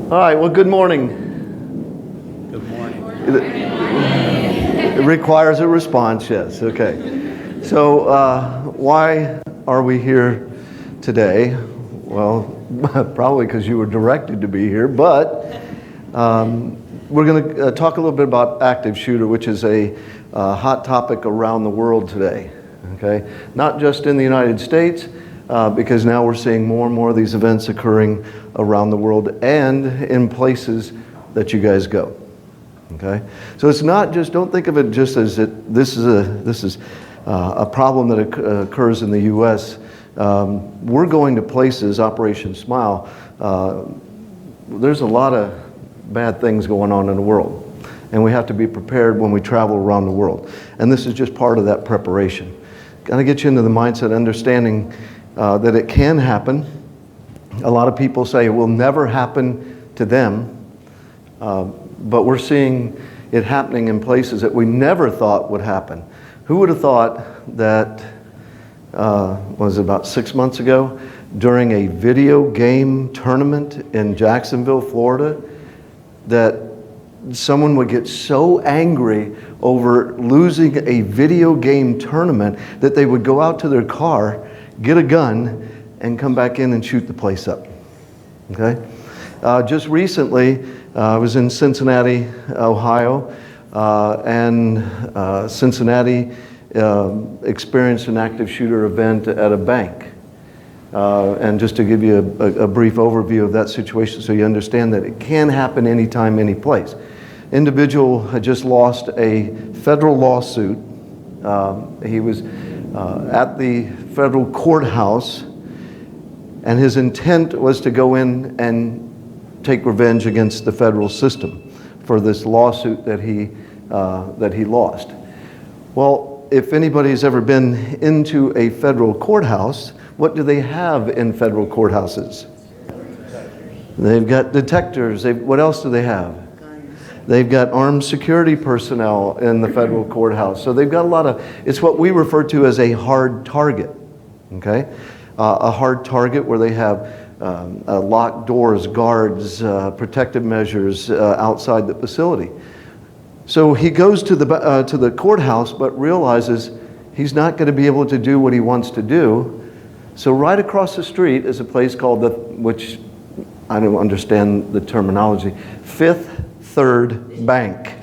All right, well, good morning. Good morning. It requires a response, yes, okay. So why are we here today? Well, probably because you were directed to be here, but we're going to talk a little bit about active shooter, which is a hot topic around the world today, okay? Not just in the United States, because now we're seeing more and more of these events occurring around the world and in places that you guys go. Okay, so it's not just, don't think of it just as this is a problem that occurs in the U.S. We're going to places, Operation Smile. There's a lot of bad things going on in the world, and we have to be prepared when we travel around the world. And this is just part of that preparation. Got to get you into the mindset, understanding that it can happen. A lot of people say it will never happen to them, but we're seeing it happening in places that we never thought would happen. Who would have thought that, was it about 6 months ago, during a video game tournament in Jacksonville, Florida, that someone would get so angry over losing a video game tournament that they would go out to their car, get a gun, and come back in and shoot the place up, okay? Just recently, I was in Cincinnati, Ohio, and Cincinnati experienced an active shooter event at a bank. And just to give you a brief overview of that situation so you understand that it can happen anytime, any place. Individual had just lost a federal lawsuit. He was at the federal courthouse, and his intent was to go in and take revenge against the federal system for this lawsuit that he lost. Well, if anybody's ever been into a federal courthouse, what do they have in federal courthouses? They've got detectors. What else do they have? They've got armed security personnel in the federal courthouse. So they've got a lot of, it's what we refer to as a hard target, okay? A hard target where they have locked doors, guards, protective measures outside the facility. So he goes to the courthouse, but realizes he's not going to be able to do what he wants to do. So right across the street is a place called which I don't understand the terminology, Fifth Third Bank.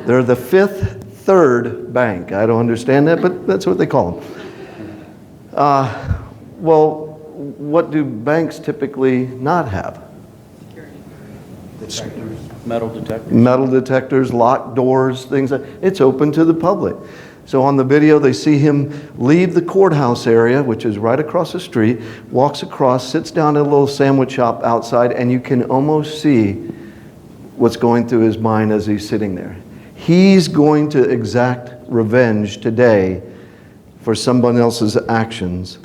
They're the Fifth Third Bank. I don't understand that, but that's what they call them. Well, what do banks typically not have? Detectors, metal detectors. Metal detectors, locked doors, things like that. It's open to the public. So on the video, they see him leave the courthouse area, which is right across the street, walks across, sits down at a little sandwich shop outside, and you can almost see what's going through his mind as he's sitting there. He's going to exact revenge today for someone else's actions.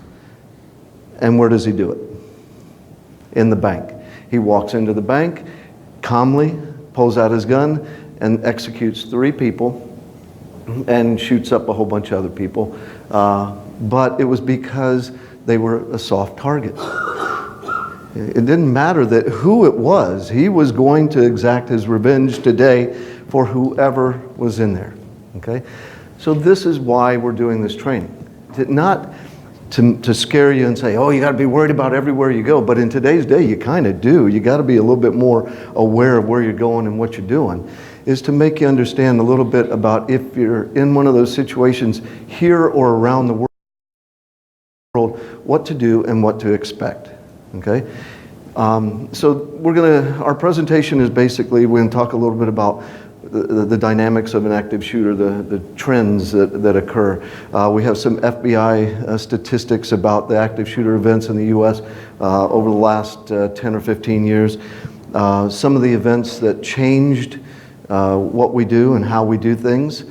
And where does he do it? In the bank. He walks into the bank, calmly pulls out his gun, and executes 3 people and shoots up a whole bunch of other people. But it was because they were a soft target. It didn't matter that who it was. He was going to exact his revenge today for whoever was in there, okay? So this is why we're doing this training. Not to scare you and say, oh, you got to be worried about everywhere you go. But in today's day, you kind of do. You got to be a little bit more aware of where you're going and what you're doing. Is to make you understand a little bit about if you're in one of those situations here or around the world, what to do and what to expect, okay? So our presentation is basically, we're going to talk a little bit about the dynamics of an active shooter, the trends that occur. We have some FBI statistics about the active shooter events in the U.S. Over the last 10 or 15 years. Some of the events that changed what we do and how we do things,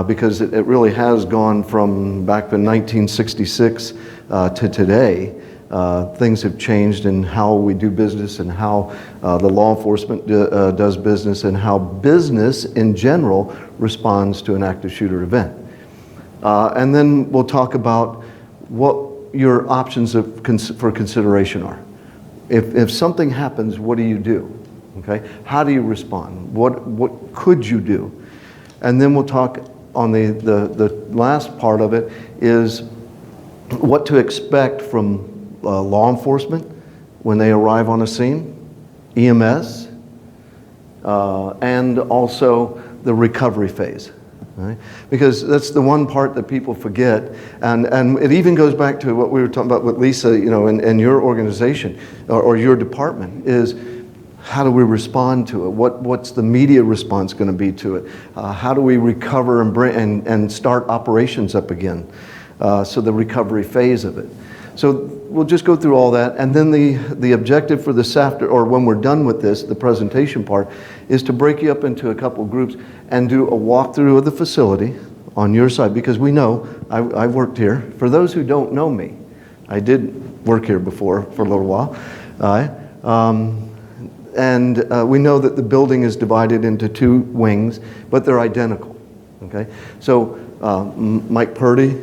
because it really has gone from back in 1966 to today. Things have changed in how we do business and how the law enforcement does business and how business in general responds to an active shooter event. And then we'll talk about what your options for consideration are. If something happens, what do you do? Okay? How do you respond? What could you do? And then we'll talk on the last part of it is what to expect from law enforcement when they arrive on a scene, EMS, and also the recovery phase. Right? Because that's the one part that people forget, and it even goes back to what we were talking about with Lisa, and your organization or your department is how do we respond to it? What's the media response going to be to it? How do we recover and bring and start operations up again? So the recovery phase of it. So we'll just go through all that, and then the objective for this after, or when we're done with this, the presentation part, is to break you up into a couple groups and do a walkthrough of the facility on your side, because we know, I've worked here. For those who don't know me, I did work here before for a little while. We know that the building is divided into two wings, but they're identical. Okay, so Mike Purdy,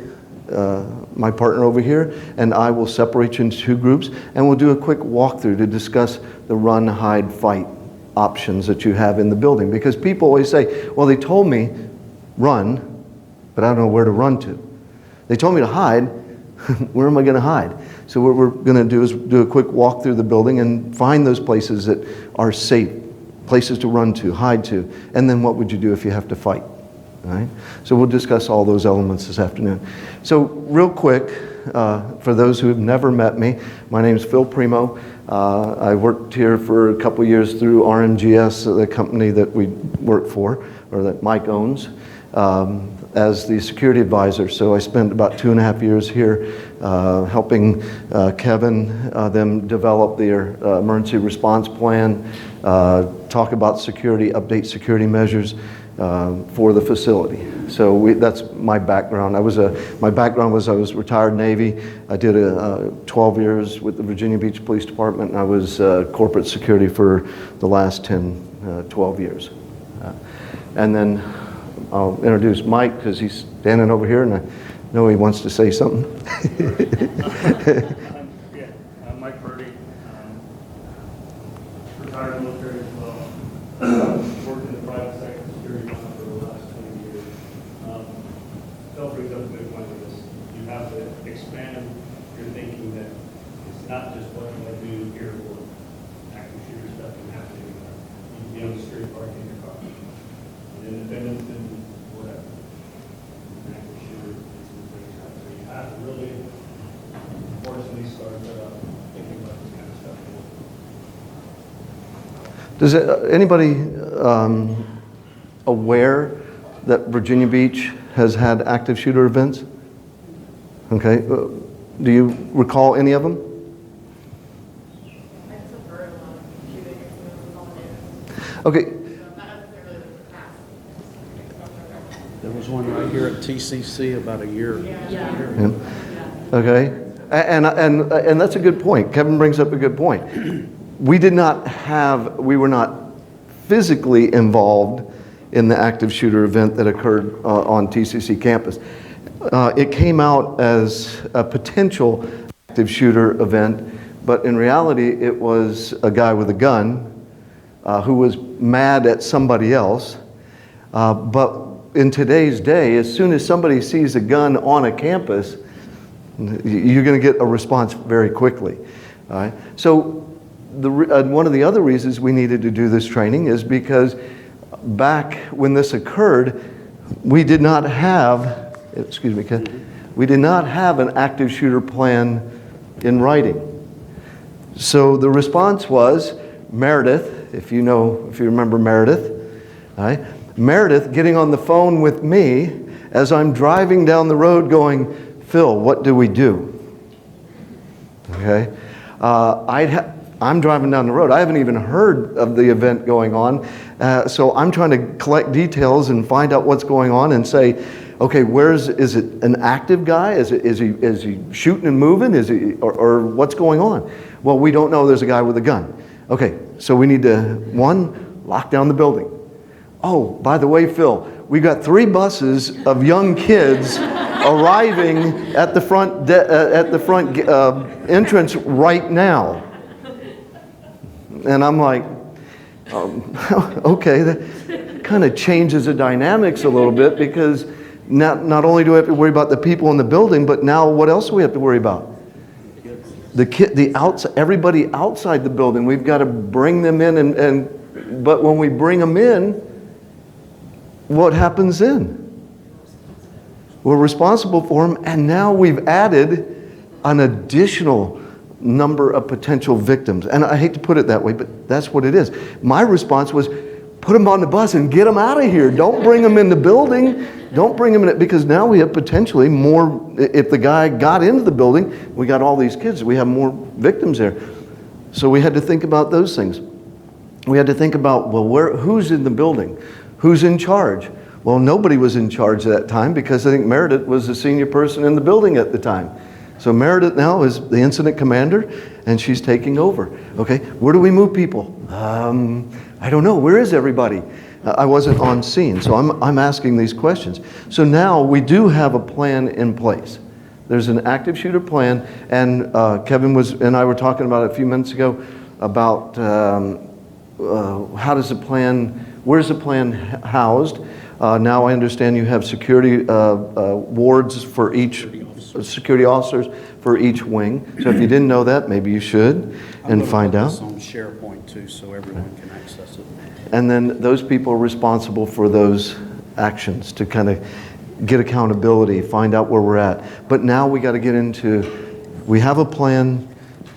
my partner over here, and I will separate you into two groups, and we'll do a quick walkthrough to discuss the run, hide, fight options that you have in the building. Because people always say, well, they told me run, but I don't know where to run to. They told me to hide, where am I going to hide? So what we're going to do is do a quick walk through the building and find those places that are safe, places to run to, hide to, and then what would you do if you have to fight? All right? So we'll discuss all those elements this afternoon. So real quick, for those who have never met me, my name is Phil Primo. I worked here for a couple years through RMGS, the company that we work for, or that Mike owns, as the security advisor. So I spent about 2.5 years here helping Kevin, them develop their emergency response plan, talk about security, update security measures for the facility. So that's my background. My background was I was retired Navy. I did 12 years with the Virginia Beach Police Department, and I was corporate security for the last 12 years. And then I'll introduce Mike because he's standing over here, and I know he wants to say something. I'm Mike Purdy. Retired military as well. Worked in the private sector security for the last 20 years. Phil brings up a good point with this. You have to expand your thinking that it's not just what do I do here for active shooter stuff can happen anywhere. You can be on the street parking your car. In Independence and whatever. An active shooter is some things happen. So you have to really, unfortunately, start thinking about this kind of stuff. Does anybody aware that Virginia Beach has had active shooter events? Okay. Do you recall any of them? Okay. There was one right here at TCC about a year. Yeah. Okay. And that's a good point. Kevin brings up a good point. We were not physically involved in the active shooter event that occurred on TCC campus. It came out as a potential active shooter event, but in reality it was a guy with a gun who was mad at somebody else. But in today's day, as soon as somebody sees a gun on a campus, you're going to get a response very quickly. All right? So one of the other reasons we needed to do this training is because back when this occurred, we did not have, excuse me, Ken, we did not have an active shooter plan in writing. So the response was Meredith, if you remember Meredith, all right? Meredith getting on the phone with me as I'm driving down the road going, Phil, what do we do? Okay. I'm driving down the road. I haven't even heard of the event going on. So I'm trying to collect details and find out what's going on and say, okay, is it an active guy? Is he shooting and moving? Or what's going on? Well, we don't know. There's a guy with a gun. Okay, so we need to, one, lock down the building. Oh, by the way, Phil, we got 3 buses of young kids arriving at the front entrance right now. And I'm like, okay, that kind of changes the dynamics a little bit, because not only do we have to worry about the people in the building, but now what else do we have to worry about? Everybody outside the building. We've got to bring them in, but when we bring them in, what happens then? We're responsible for them, and now we've added an additional number of potential victims. And I hate to put it that way, but that's what it is. My response was, put them on the bus and get them out of here. Don't bring them in the building. Don't bring them in, because now we have potentially more. If the guy got into the building, we got all these kids. We have more victims there. So we had to think about those things. We had to think about, well, who's in the building? Who's in charge? Well, nobody was in charge at that time, because I think Meredith was the senior person in the building at the time. So Meredith now is the incident commander, and she's taking over. Okay, where do we move people? I don't know. Where is everybody? I wasn't on scene, so I'm asking these questions. So now we do have a plan in place. There's an active shooter plan, and Kevin and I were talking about it a few minutes ago about where's the plan housed? Now I understand you have security wards for each, security officers for each wing. So if you didn't know that, maybe you should and find out. I'm going to put this on SharePoint too, so everyone can access it. And then those people are responsible for those actions to kind of get accountability, find out where we're at. But now we got to get into, we have a plan,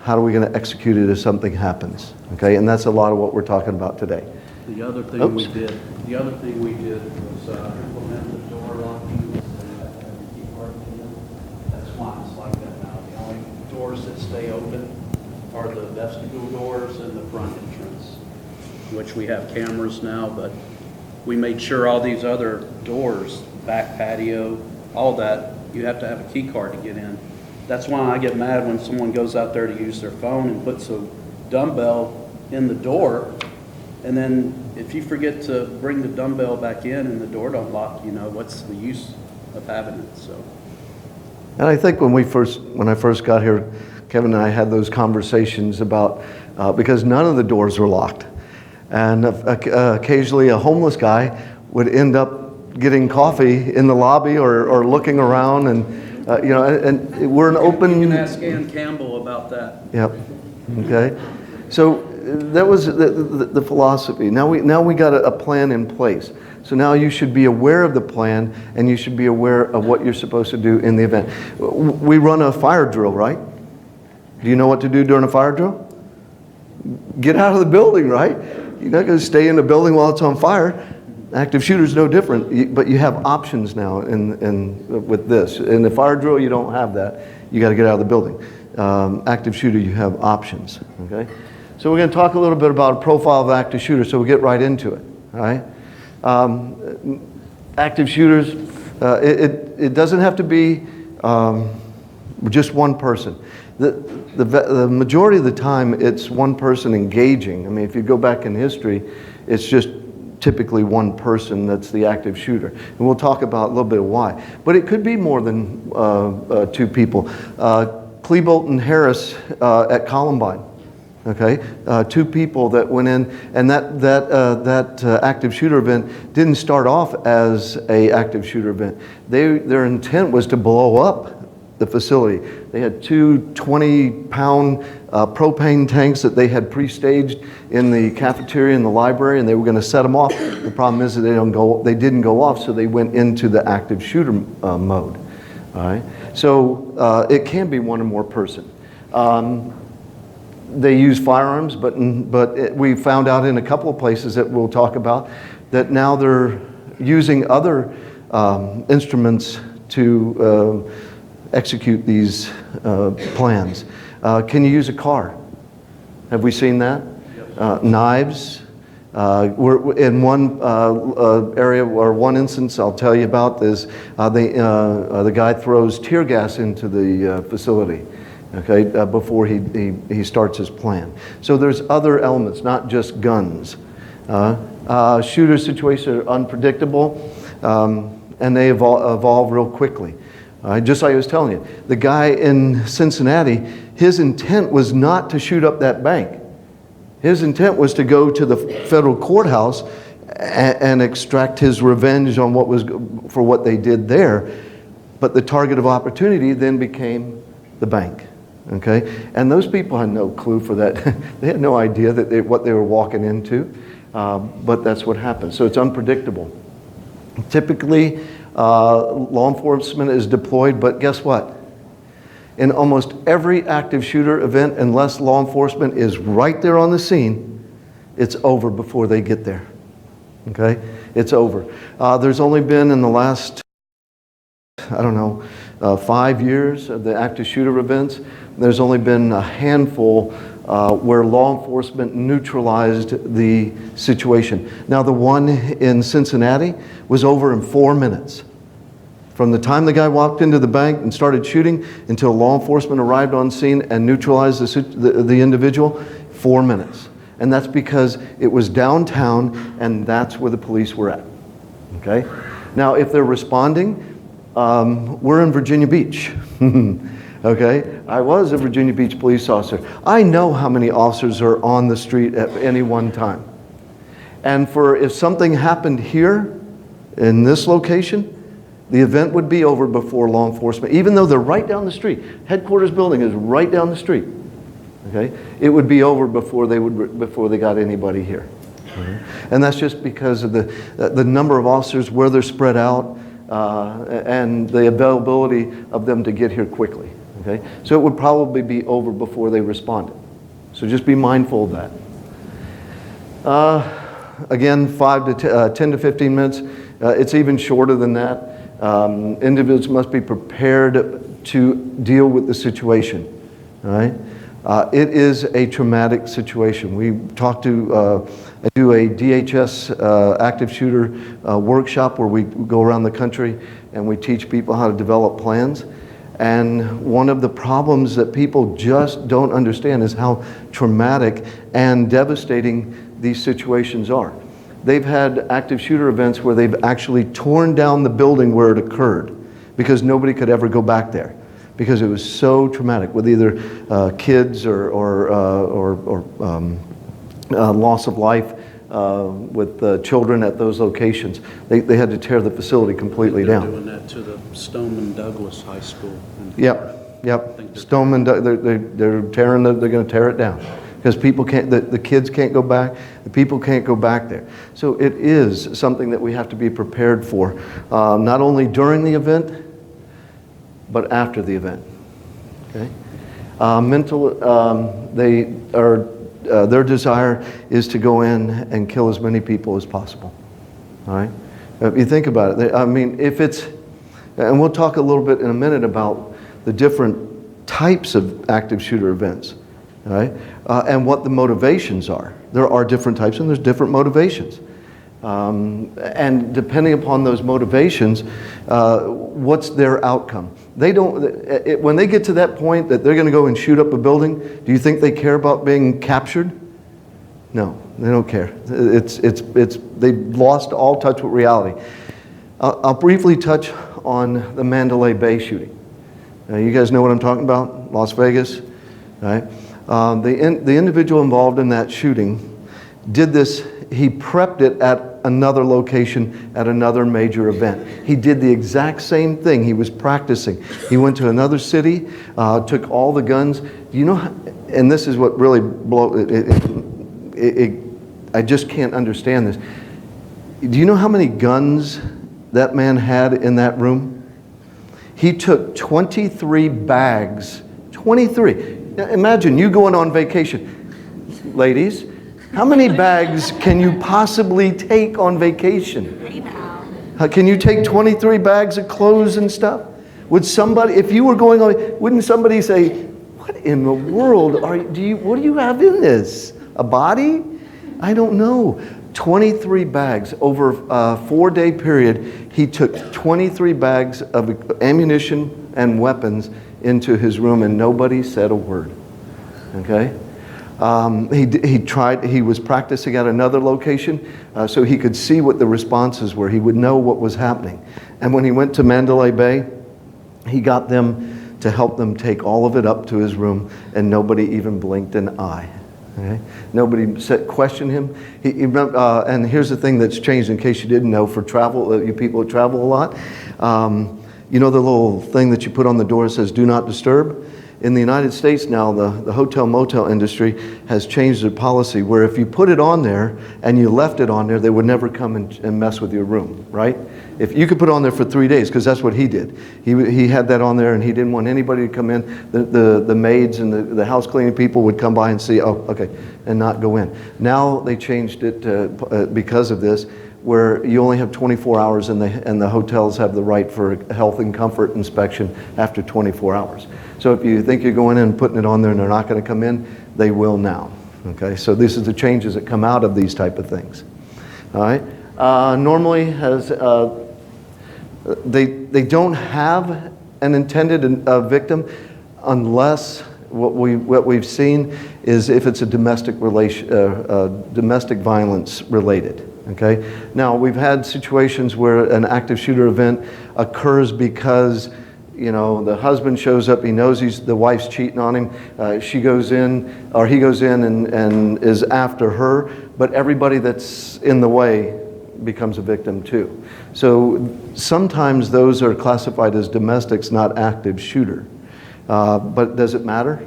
how are we going to execute it if something happens? Okay, and that's a lot of what we're talking about today. The other thing we did was implement the door locking. That's why it's like that now. The only doors that stay open are the vestibule doors and the front entrance, which we have cameras now, but we made sure all these other doors, back patio, all that, you have to have a key card to get in. That's why I get mad when someone goes out there to use their phone and puts a dumbbell in the door, and then if you forget to bring the dumbbell back in and the door don't lock, what's the use of having it? So. And I think when I first got here, Kevin and I had those conversations about, because none of the doors were locked. And occasionally a homeless guy would end up getting coffee in the lobby or looking around, and and we're an open. You can ask Ann Campbell about that. Yep. Okay. So that was the philosophy. Now we got a plan in place. So now you should be aware of the plan, and you should be aware of what you're supposed to do in the event. We run a fire drill, right? Do you know what to do during a fire drill? Get out of the building, right? You're not going to stay in the building while it's on fire. Active shooter's no different, but you have options now with this. In the fire drill, you don't have that. You got to get out of the building. Active shooter, you have options. Okay. So we're going to talk a little bit about a profile of active shooter, so we'll get right into it. All right. Active shooters, it doesn't have to be just one person. The majority of the time, it's one person engaging. I mean, if you go back in history, it's just typically one person that's the active shooter. And we'll talk about a little bit of why. But it could be more than two people. Klebold and Harris at Columbine. Okay, two people that went in, and that active shooter event didn't start off as a active shooter event. Their intent was to blow up the facility. They had two 20-pound propane tanks that they had pre-staged in the cafeteria in the library, and they were going to set them off. The problem is that they didn't go off, so they went into the active shooter mode. All right, so it can be one or more person. They use firearms, but we found out in a couple of places that we'll talk about that now they're using other instruments to execute these plans. Can you use a car? Have we seen that? Yep. Knives. We're in one area or one instance I'll tell you about is the guy throws tear gas into the facility. Okay, before he starts his plan. So there's other elements, not just guns. Shooter situations are unpredictable, and they evolve real quickly. Just like I was telling you, the guy in Cincinnati, his intent was not to shoot up that bank. His intent was to go to the federal courthouse and extract his revenge on for what they did there. But the target of opportunity then became the bank. Okay? And those people had no clue for that. They had no idea what they were walking into. But that's what happened. So it's unpredictable. Typically, law enforcement is deployed, but guess what? In almost every active shooter event, unless law enforcement is right there on the scene, it's over before they get there. Okay? It's over. There's only been in the last, 5 years of the active shooter events, there's only been a handful where law enforcement neutralized the situation. Now, the one in Cincinnati was over in 4 minutes. From the time the guy walked into the bank and started shooting until law enforcement arrived on scene and neutralized the individual, 4 minutes. And that's because it was downtown and that's where the police were at. Okay? Now, if they're responding, we're in Virginia Beach. Okay? I was a Virginia Beach police officer. I know how many officers are on the street at any one time. And if something happened here in this location, the event would be over before law enforcement, even though they're right down the street. Headquarters building is right down the street. Okay? It would be over before they got anybody here. And that's just because of the number of officers, where they're spread out, and the availability of them to get here quickly. Okay? So it would probably be over before they responded. So just be mindful of that. Again, 10 to 15 minutes. It's even shorter than that. Individuals must be prepared to deal with the situation. All right? It is a traumatic situation. We I do a DHS active shooter workshop where we go around the country and we teach people how to develop plans. And one of the problems that people just don't understand is how traumatic and devastating these situations are. They've had active shooter events where they've actually torn down the building where it occurred because nobody could ever go back there because it was so traumatic with either kids or loss of life with children at those locations. They had to tear the facility completely down. They're doing that to the Stoneman Douglas High School. Yep. Stoneman, they're going to tear it down. Because people can't, the kids can't go back, the people can't go back there. So it is something that we have to be prepared for, not only during the event, but after the event. Okay? Their desire is to go in and kill as many people as possible. All right? If you think about it, and we'll talk a little bit in a minute about the different types of active shooter events. All right? And what the motivations are. There are different types and there's different motivations. And depending upon those motivations, what's their outcome? When they get to that point that they're going to go and shoot up a building, do you think they care about being captured? No, they don't care. They've lost all touch with reality. I'll briefly touch on the Mandalay Bay shooting. You guys know what I'm talking about? Las Vegas, right? The individual involved in that shooting did this, he prepped it at another location at another major event. He did the exact same thing. He was practicing. He went to another city, took all the guns. Do you know, and this is what really I just can't understand this. Do you know how many guns that man had in that room? He took 23 bags, 23. Imagine you going on vacation. Ladies, how many bags can you possibly take on vacation? Can you take 23 bags of clothes and stuff? Would somebody, if you were going on, wouldn't somebody say, what in the world what do you have in this? A body? I don't know. 23 bags over a 4-day period. He took 23 bags of ammunition and weapons into his room and nobody said a word. Okay? He was practicing at another location so he could see what the responses were. He would know what was happening. And when he went to Mandalay Bay, he got them to help them take all of it up to his room and nobody even blinked an eye. Okay? Nobody questioned him. And here's the thing that's changed, in case you didn't know, for travel, you people who travel a lot. You know the little thing that you put on the door that says "Do not disturb"? In the United States now, the hotel motel industry has changed their policy where if you put it on there and you left it on there, they would never come and mess with your room, right? If you could put it on there for 3 days, because that's what he did. He had that on there and he didn't want anybody to come in. The maids and the house cleaning people would come by and see, oh, okay, and not go in. Now they changed it because of this, where you only have 24 hours and the hotels have the right for health and comfort inspection after 24 hours. So if you think you're going in and putting it on there and they're not going to come in, they will now. Okay, so this is the changes that come out of these type of things. All right. Normally, they don't have an intended victim unless what we've seen is if it's a domestic violence related. Okay. Now we've had situations where an active shooter event occurs because, you know, the husband shows up, he knows the wife's cheating on him, she goes in, or he goes in and is after her, but everybody that's in the way becomes a victim too. So sometimes those are classified as domestics, not active shooter. But does it matter?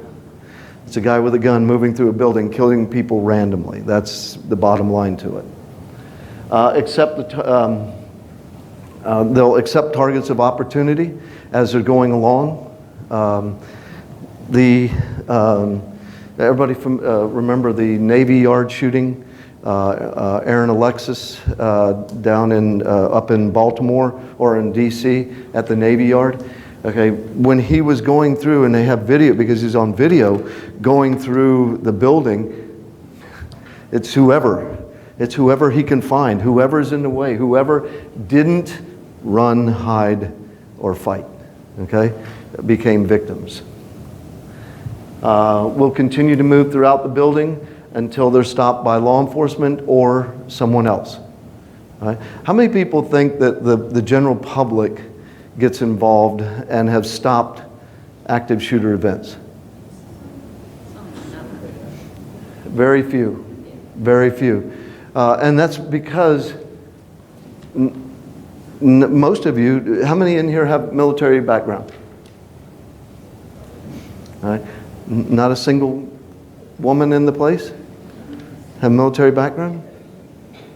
It's a guy with a gun moving through a building, killing people randomly. That's the bottom line to it. They'll accept targets of opportunity as they're going along. Everybody remember the Navy Yard shooting, Aaron Alexis down up in Baltimore or in D.C. at the Navy Yard. Okay, when he was going through, and they have video because he's on video going through the building, it's whoever he can find, whoever's in the way, whoever didn't run, hide, or fight, okay, became victims. Will continue to move throughout the building until they're stopped by law enforcement or someone else. All right? How many people think that the general public gets involved and have stopped active shooter events? Very few, very few. And that's because most of you, how many in here have military background? All right. Not a single woman in the place have military background?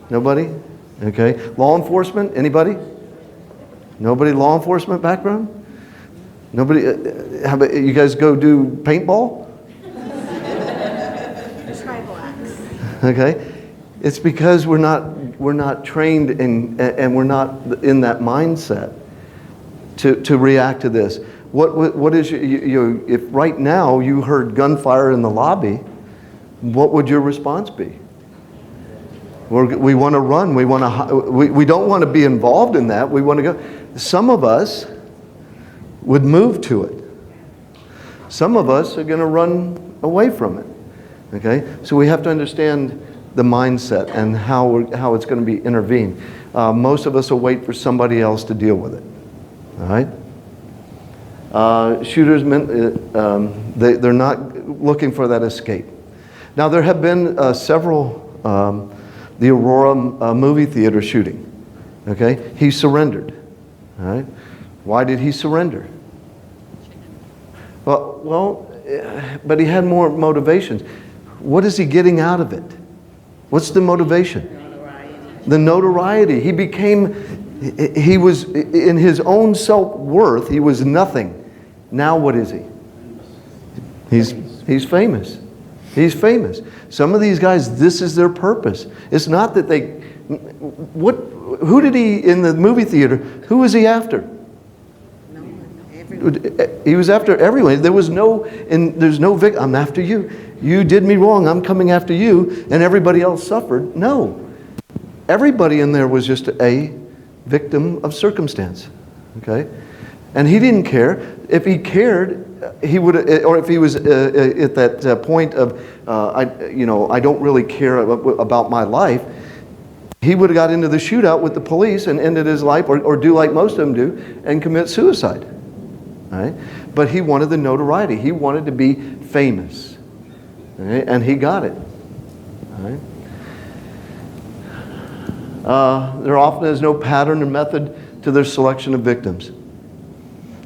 Nobody? Okay. Law enforcement, anybody? Nobody law enforcement background? Nobody? How about you guys go do paintball? Tribal acts. Okay. It's because we're not trained and we're not in that mindset to react to this. What is if right now you heard gunfire in the lobby, what would your response be? We want to run. We don't want to be involved in that. We want to go. Some of us would move to it. Some of us are going to run away from it. Okay, so we have to understand the mindset and how it's going to be intervened. Most of us will wait for somebody else to deal with it. All right. Shooters, they're not looking for that escape. Now there have been several. The Aurora movie theater shooting. Okay, he surrendered. All right. Why did he surrender? Well, but he had more motivations. What is he getting out of it? What's the motivation? Notoriety. The notoriety. He was in his own self-worth, he was nothing. Now what is he? He's famous. He's famous. Some of these guys, this is their purpose. It's not that who did he, in the movie theater, who was he after? No one. Everyone. He was after everyone. There's no victim. I'm after you. You did me wrong. I'm coming after you. And everybody else suffered. No. Everybody in there was just a victim of circumstance. Okay? And he didn't care. If he cared, he would, or if he was at that point of, I don't really care about my life, he would have got into the shootout with the police and ended his life, or do like most of them do, and commit suicide. All right? But he wanted the notoriety. He wanted to be famous. Okay? And he got it. All right? There often is no pattern or method to their selection of victims,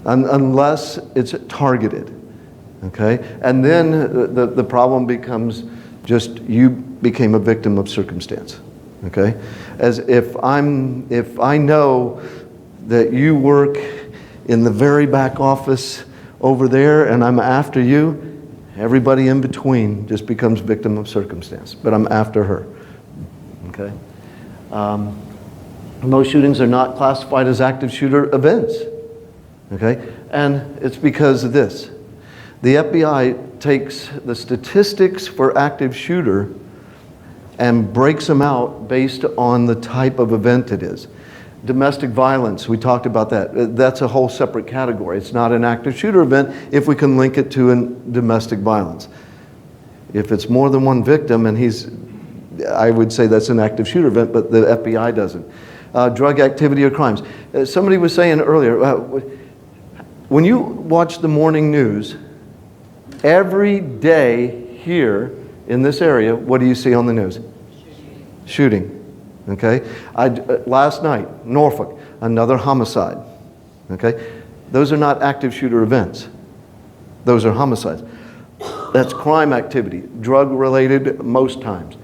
unless it's targeted. Okay? And then the problem becomes just you became a victim of circumstance. Okay? As if I know that you work in the very back office over there and I'm after you, everybody in between just becomes victim of circumstance. But I'm after her. Okay? Most shootings are not classified as active shooter events. Okay? And it's because of this. The FBI takes the statistics for active shooter and breaks them out based on the type of event it is. Domestic violence, we talked about that. That's a whole separate category. It's not an active shooter event if we can link it to a domestic violence. If it's more than one victim, and I would say that's an active shooter event, but the FBI doesn't. Drug activity or crimes. Somebody was saying earlier, when you watch the morning news, every day here in this area, what do you see on the news? Shooting. Okay? Last night, Norfolk, another homicide. Okay? Those are not active shooter events. Those are homicides. That's crime activity, drug related most times.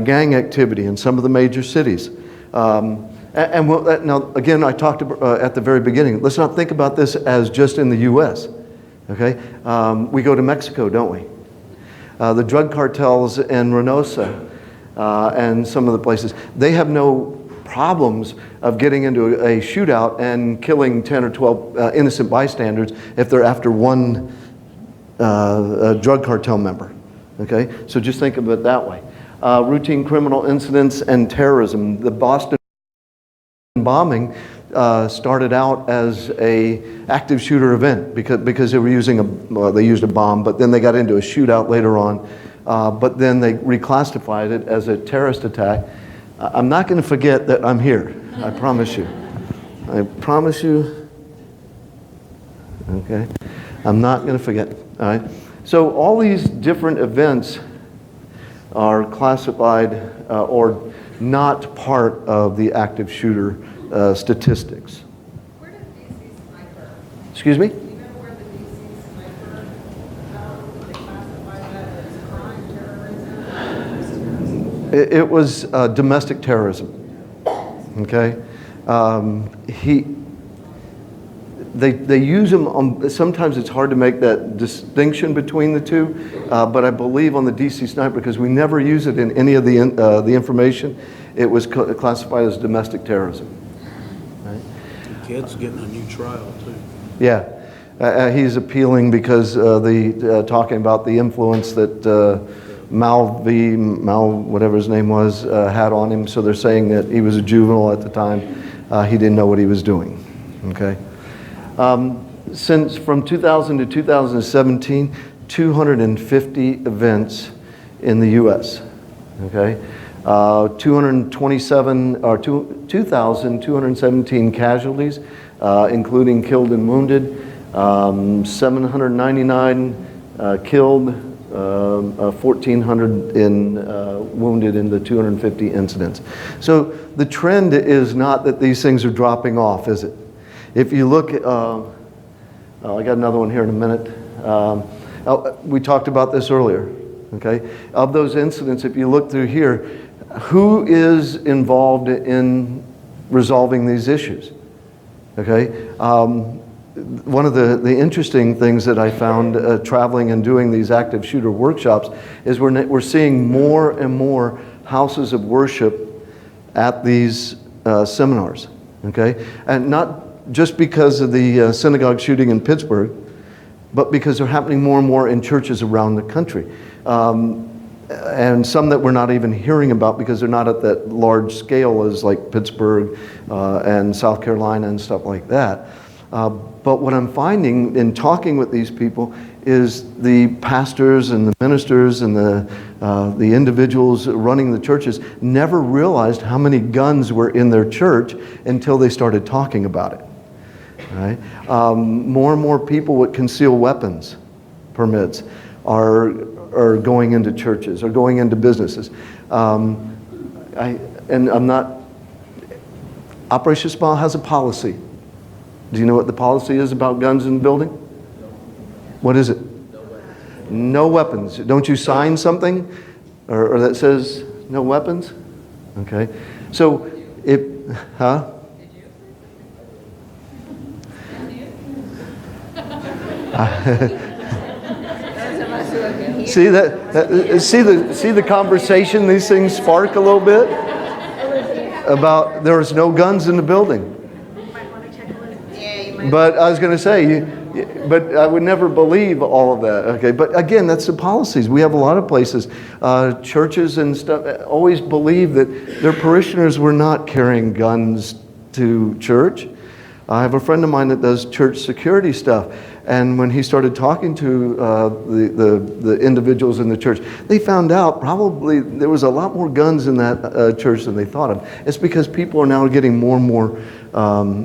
Gang activity in some of the major cities. Now, again, I talked at the very beginning, let's not think about this as just in the U.S. Okay? We go to Mexico, don't we? The drug cartels in Reynosa and some of the places, they have no problems of getting into a shootout and killing 10 or 12 innocent bystanders if they're after one drug cartel member. Okay? So just think of it that way. Routine criminal incidents and terrorism. The Boston bombing started out as a active shooter event because they were they used a bomb, but then they got into a shootout later on. But then they reclassified it as a terrorist attack. I'm not going to forget that I'm here. I promise you. I promise you. Okay? I'm not going to forget. All right? So all these different events are classified or not part of the active shooter statistics. Where did DC Sniper? Excuse me? Do you know where the DC Sniper, how they classify that as crime, terrorism? It was domestic terrorism. Okay? They use them sometimes it's hard to make that distinction between the two, but I believe on the DC Sniper, because we never use it in any of the information, it was classified as domestic terrorism. Right? The kid's getting a new trial too. Yeah. He's appealing because talking about the influence that Mal, whatever his name was, had on him. So they're saying that he was a juvenile at the time. He didn't know what he was doing. Okay. Since from 2000 to 2017, 250 events in the U.S. Okay, 2,217 casualties, including killed and wounded. 799 killed, 1,400 wounded in the 250 incidents. So the trend is not that these things are dropping off, is it? If you look at, I got another one here in a minute. We talked about this earlier, okay? Of those incidents, if you look through here, who is involved in resolving these issues, okay? One of the interesting things that I found traveling and doing these active shooter workshops is we're seeing more and more houses of worship at these seminars, okay? And not just because of the synagogue shooting in Pittsburgh, but because they're happening more and more in churches around the country. And some that we're not even hearing about because they're not at that large scale as like Pittsburgh and South Carolina and stuff like that. But what I'm finding in talking with these people is the pastors and the ministers and the individuals running the churches never realized how many guns were in their church until they started talking about it. Right? More and more people with concealed weapons permits are are going into churches or going into businesses. Operation Smile has a policy. Do you know what the policy is about guns in the building? What is it? No weapons. Don't you sign something or that says no weapons? Okay. So huh? See see the conversation these things spark a little bit about there's no guns in the building. But I was going to say, but I would never believe all of that. Okay, but again, that's the policies. We have a lot of places, churches and stuff, always believe that their parishioners were not carrying guns to church. I have a friend of mine that does church security stuff, and when he started talking to the individuals in the church, they found out probably there was a lot more guns in that church than they thought of. It's because people are now getting more and more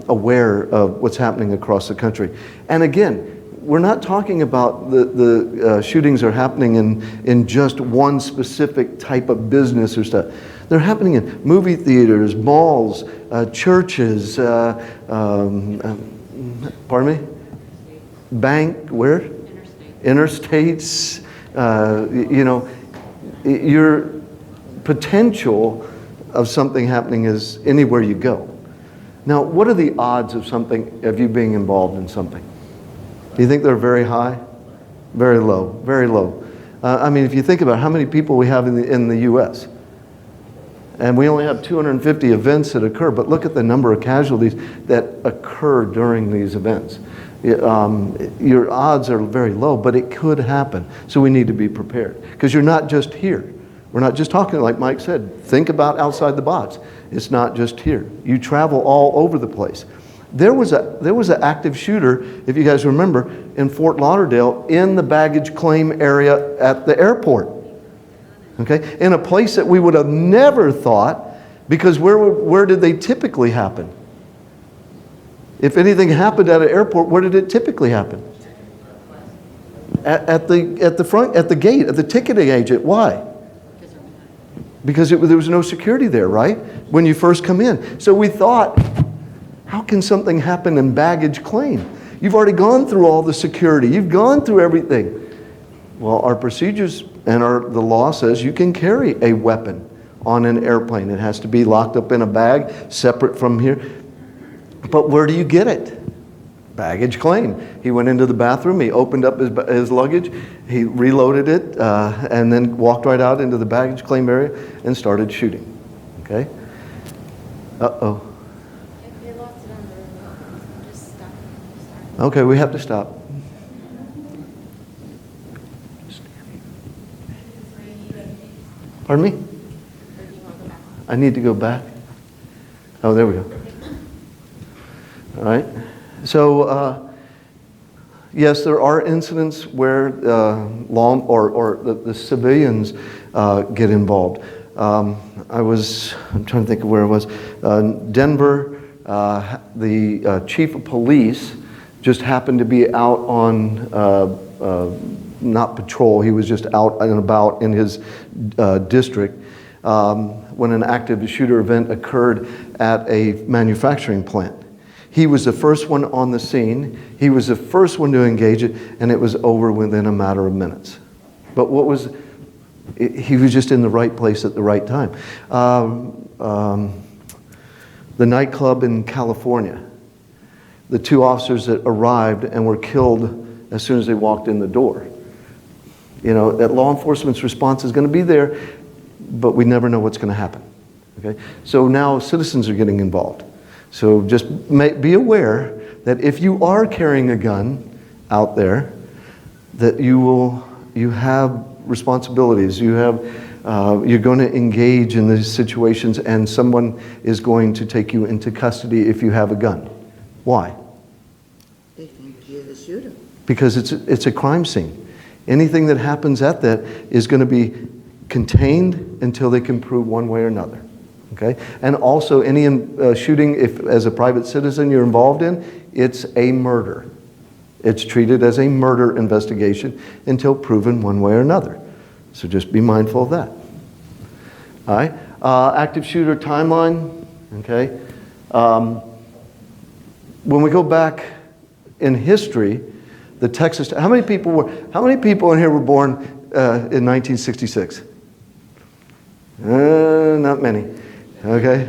aware of what's happening across the country. And again, we're not talking about the shootings are happening in just one specific type of business or stuff. They're happening in movie theaters, malls, churches, pardon me? Bank, where? Interstates. You know, your potential of something happening is anywhere you go. Now, what are the odds of you being involved in something? Do you think they're very high? Very low, very low. I mean, if you think about how many people we have in the U.S., and we only have 250 events that occur, but look at the number of casualties that occur during these events. Your odds are very low, but it could happen. So we need to be prepared. Because you're not just here. We're not just talking, like Mike said, think about outside the box. It's not just here. You travel all over the place. There was an active shooter, if you guys remember, in Fort Lauderdale in the baggage claim area at the airport. Okay, in a place that we would have never thought, because where did they typically happen? If anything happened at an airport, where did it typically happen? At the front, at the gate, at the ticketing agent. Why? Because there was no security there, right? When you first come in. So we thought, how can something happen in baggage claim? You've already gone through all the security. You've gone through everything. Well, our procedures and the law says you can carry a weapon on an airplane. It has to be locked up in a bag, separate from here. But where do you get it? Baggage claim. He went into the bathroom, he opened up his luggage, he reloaded it, and then walked right out into the baggage claim area and started shooting. Okay? Uh-oh. They locked it on the road. Just stop. Okay, we have to stop. Pardon me? Or do you want to go back? I need to go back. Oh, there we go. All right. So, yes, there are incidents where the civilians get involved. I'm trying to think of where it was. Denver, the chief of police just happened to be out on not patrol. He was just out and about in his district when an active shooter event occurred at a manufacturing plant. He was the first one on the scene. He was the first one to engage it, and it was over within a matter of minutes. But he was just in the right place at the right time. The nightclub in California, the two officers that arrived and were killed as soon as they walked in the door. You know, that law enforcement's response is going to be there, but we never know what's going to happen. Okay? So now citizens are getting involved. So just be aware that if you are carrying a gun out there, that you have responsibilities. You're going to engage in these situations, and someone is going to take you into custody if you have a gun. Why? They think you're the shooter. Because it's a crime scene. Anything that happens at that is going to be contained until they can prove one way or another. Okay? And also any shooting, if as a private citizen you're involved in, it's a murder. It's treated as a murder investigation until proven one way or another. So just be mindful of that. All right. Active shooter timeline. Okay. When we go back in history, the Texas. How many people in here were born in 1966? Not many. Okay.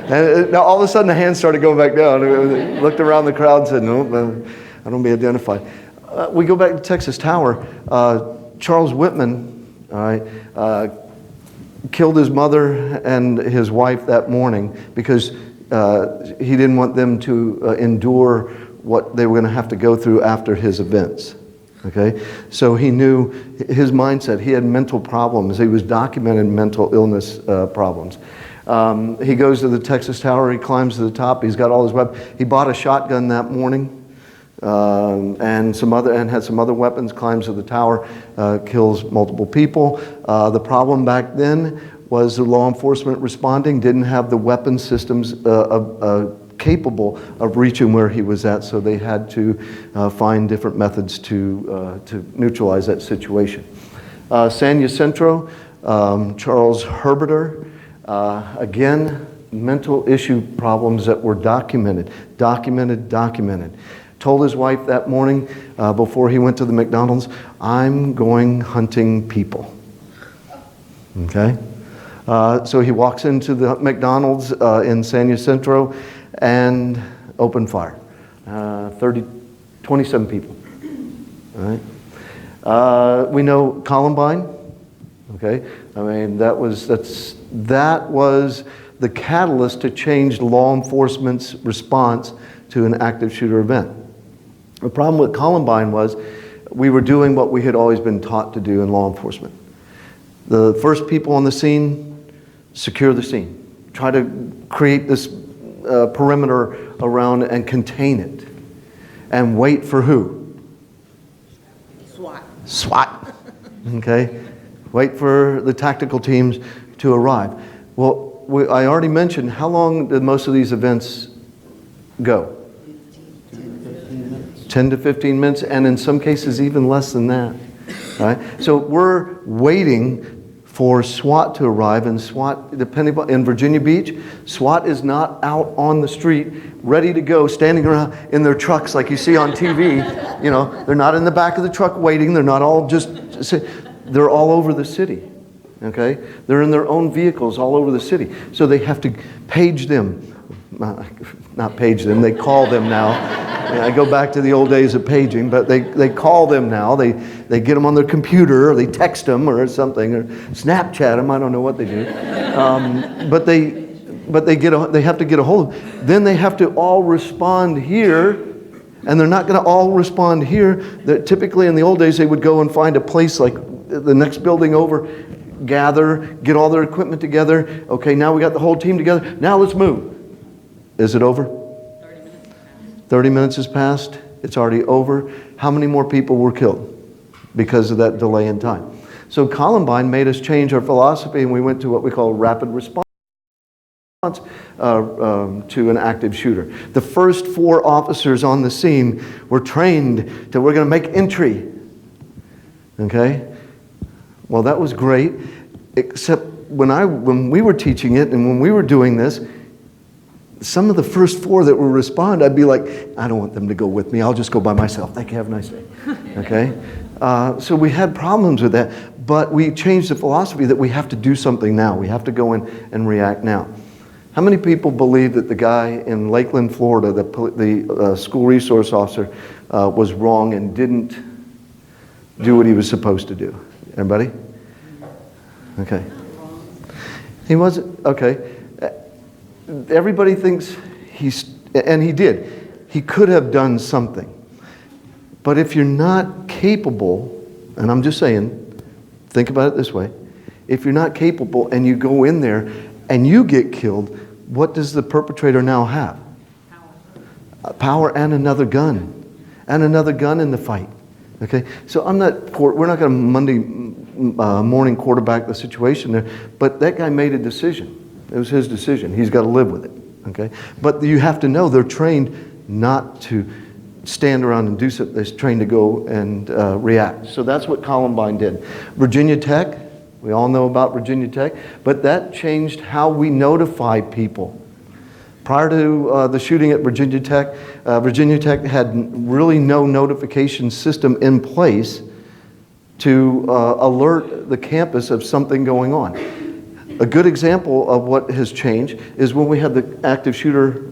And now all of a sudden the hands started going back down. I looked around the crowd and said, "No, I don't be identified." We go back to Texas Tower. Charles Whitman, all right, killed his mother and his wife that morning because he didn't want them to endure what they were going to have to go through after his events. Okay, so he knew his mindset. He had mental problems. He was documenting mental illness problems. He goes to the Texas Tower. He climbs to the top. He's got all his weapons. He bought a shotgun that morning and had some other weapons. Climbs to the tower, kills multiple people. The problem back then was the law enforcement responding didn't have the weapon systems capable of reaching where he was at, so they had to find different methods to neutralize that situation. San Jacinto, Charles Herberter, again, mental issue problems that were documented. Told his wife that morning before he went to the McDonald's, "I'm going hunting people." Okay? So he walks into the McDonald's in San Jacinto and opened fire. 27 people. All right. We know Columbine. Okay. I mean, that was the catalyst to change law enforcement's response to an active shooter event. The problem with Columbine was we were doing what we had always been taught to do in law enforcement. The first people on the scene, secure the scene. Try to create this perimeter around and contain it. And wait for who? SWAT. Okay? Wait for the tactical teams to arrive. Well, I already mentioned, how long did most of these events go? 10 to 15 minutes, and in some cases even less than that. All right? So we're waiting for SWAT to arrive, and SWAT, depending on, in Virginia Beach, SWAT is not out on the street, ready to go, standing around in their trucks like you see on TV. You know, they're not in the back of the truck waiting. They're not all they're all over the city. Okay? They're in their own vehicles all over the city. So they have to page them. Not page them, they call them now. I go back to the old days of paging, but they call them now. They get them on their computer, or they text them or something, or Snapchat them. I don't know what they do. But they have to get a hold of them. Then they have to all respond here, and they're not going to all respond here. Typically in the old days, they would go and find a place like the next building over, gather, get all their equipment together. Okay, now we got the whole team together. Now let's move. Is it over? 30 minutes has passed. It's already over. How many more people were killed because of that delay in time? So Columbine made us change our philosophy, and we went to what we call rapid response to an active shooter. The first 4 officers on the scene were trained to, we're going to make entry. Okay? Well, that was great, except when we were teaching it and when we were doing this, some of the first 4 that would respond, I'd be like, I don't want them to go with me. I'll just go by myself. Thank you. Have a nice day. Okay? So we had problems with that, but we changed the philosophy that we have to do something now. We have to go in and react now. How many people believe that the guy in Lakeland, Florida, the school resource officer, was wrong and didn't do what he was supposed to do? Everybody? Okay. He wasn't, okay. Everybody thinks and he did. He could have done something. But if you're not capable, and I'm just saying, think about it this way. If you're not capable and you go in there and you get killed, what does the perpetrator now have? Power and another gun. And another gun in the fight. Okay? So we're not going to Monday morning quarterback the situation there, but that guy made a decision. It was his decision. He's got to live with it. Okay? But you have to know they're trained not to stand around and do something. They're trained to go and react. So that's what Columbine did. Virginia Tech, we all know about Virginia Tech, but that changed how we notify people. Prior to the shooting at Virginia Tech had really no notification system in place to alert the campus of something going on. A good example of what has changed is when we had the active shooter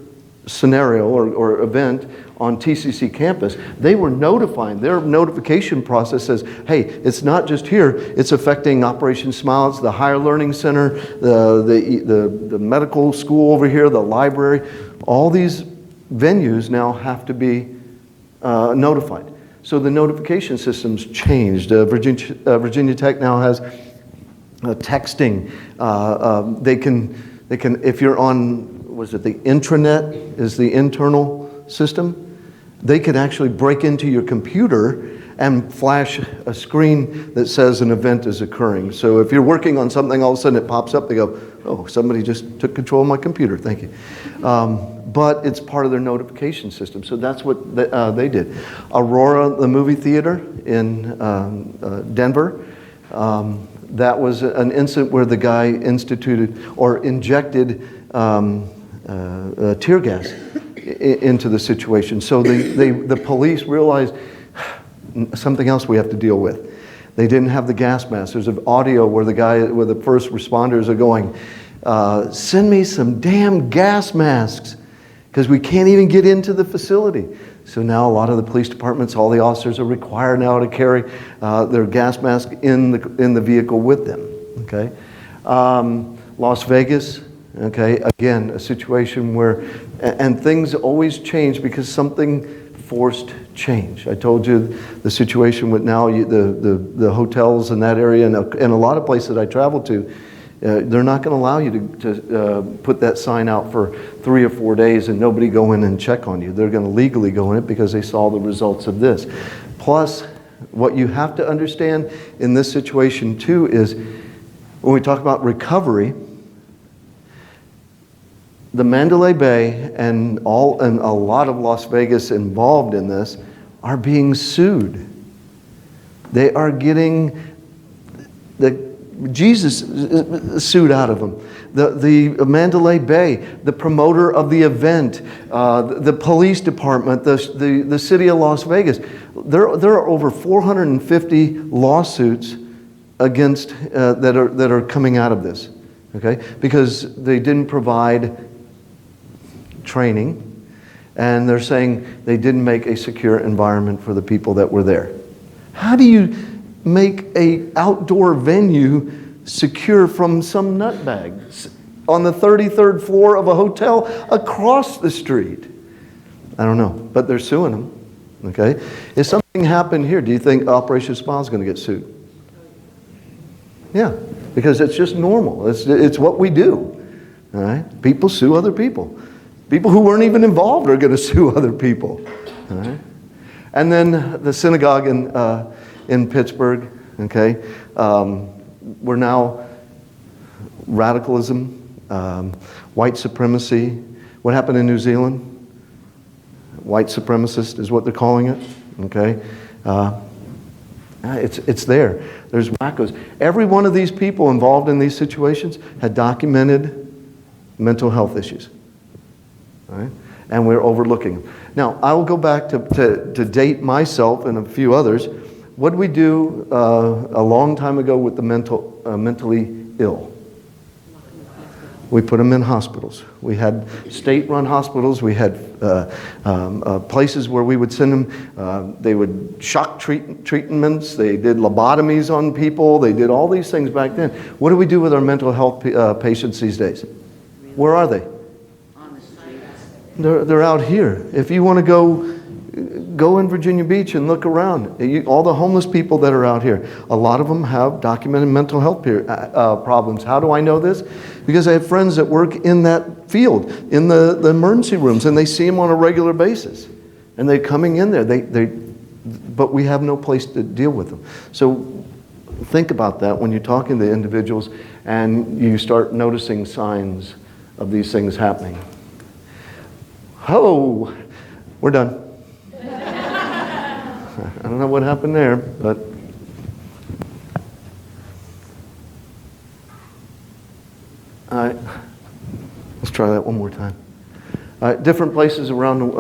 scenario or event on TCC campus, they were notifying. Their notification process says, hey, it's not just here, it's affecting Operation Smile, it's the Higher Learning Center, the medical school over here, the library. All these venues now have to be notified. So the notification system's changed. Virginia Tech now has texting. They can, if you're on, was it the intranet is the internal system? They could actually break into your computer and flash a screen that says an event is occurring. So if you're working on something, all of a sudden it pops up, they go, oh, somebody just took control of my computer, thank you. But it's part of their notification system. So that's what they did. Aurora, the movie theater in Denver, that was an incident where the guy instituted or injected tear gas into the situation. So the police realized something else we have to deal with. They didn't have the gas masks. There's an audio where the first responders are going, send me some damn gas masks because we can't even get into the facility. So now a lot of the police departments, all the officers are required now to carry their gas mask in the vehicle with them. Okay, Las Vegas. Okay, again, a situation where, and things always change because something forced change. I told you the situation with now the hotels in that area and a lot of places I travel to, they're not going to allow you to put that sign out for 3 or 4 days and nobody go in and check on you. They're going to legally go in it because they saw the results of this. Plus, what you have to understand in this situation too is when we talk about recovery, the Mandalay Bay and a lot of Las Vegas involved in this are being sued. They are getting the Jesus sued out of them. The Mandalay Bay, the promoter of the event, the police department, the city of Las Vegas. There are over 450 lawsuits against that are coming out of this. Okay, because they didn't provide training, and they're saying they didn't make a secure environment for the people that were there. How do you make an outdoor venue secure from some nutbag on the 33rd floor of a hotel across the street? I don't know, but they're suing them. Okay, if something happened here, do you think Operation Smile is going to get sued? Yeah, because it's just normal. It's what we do. All right, people sue other people. People who weren't even involved are going to sue other people. All right? And then the synagogue in Pittsburgh, okay? We're now radicalism, white supremacy. What happened in New Zealand? White supremacist is what they're calling it, okay? It's there. There's wackos. Every one of these people involved in these situations had documented mental health issues. Right? And we're overlooking them. Now, I will go back to date myself and a few others. What did we do a long time ago with the mentally ill? We put them in hospitals. We had state-run hospitals. We had places where we would send them. They would shock treatments. They did lobotomies on people. They did all these things back then. What do we do with our mental health patients these days? Where are they? They're out here. If you want to go in Virginia Beach and look around, all the homeless people that are out here, a lot of them have documented mental health problems. How do I know this? Because I have friends that work in that field, in the emergency rooms, and they see them on a regular basis. And they're coming in there. But we have no place to deal with them. So think about that when you're talking to individuals and you start noticing signs of these things happening. Oh, we're done. I don't know what happened there, but all right. Let's try that one more time. Different places around,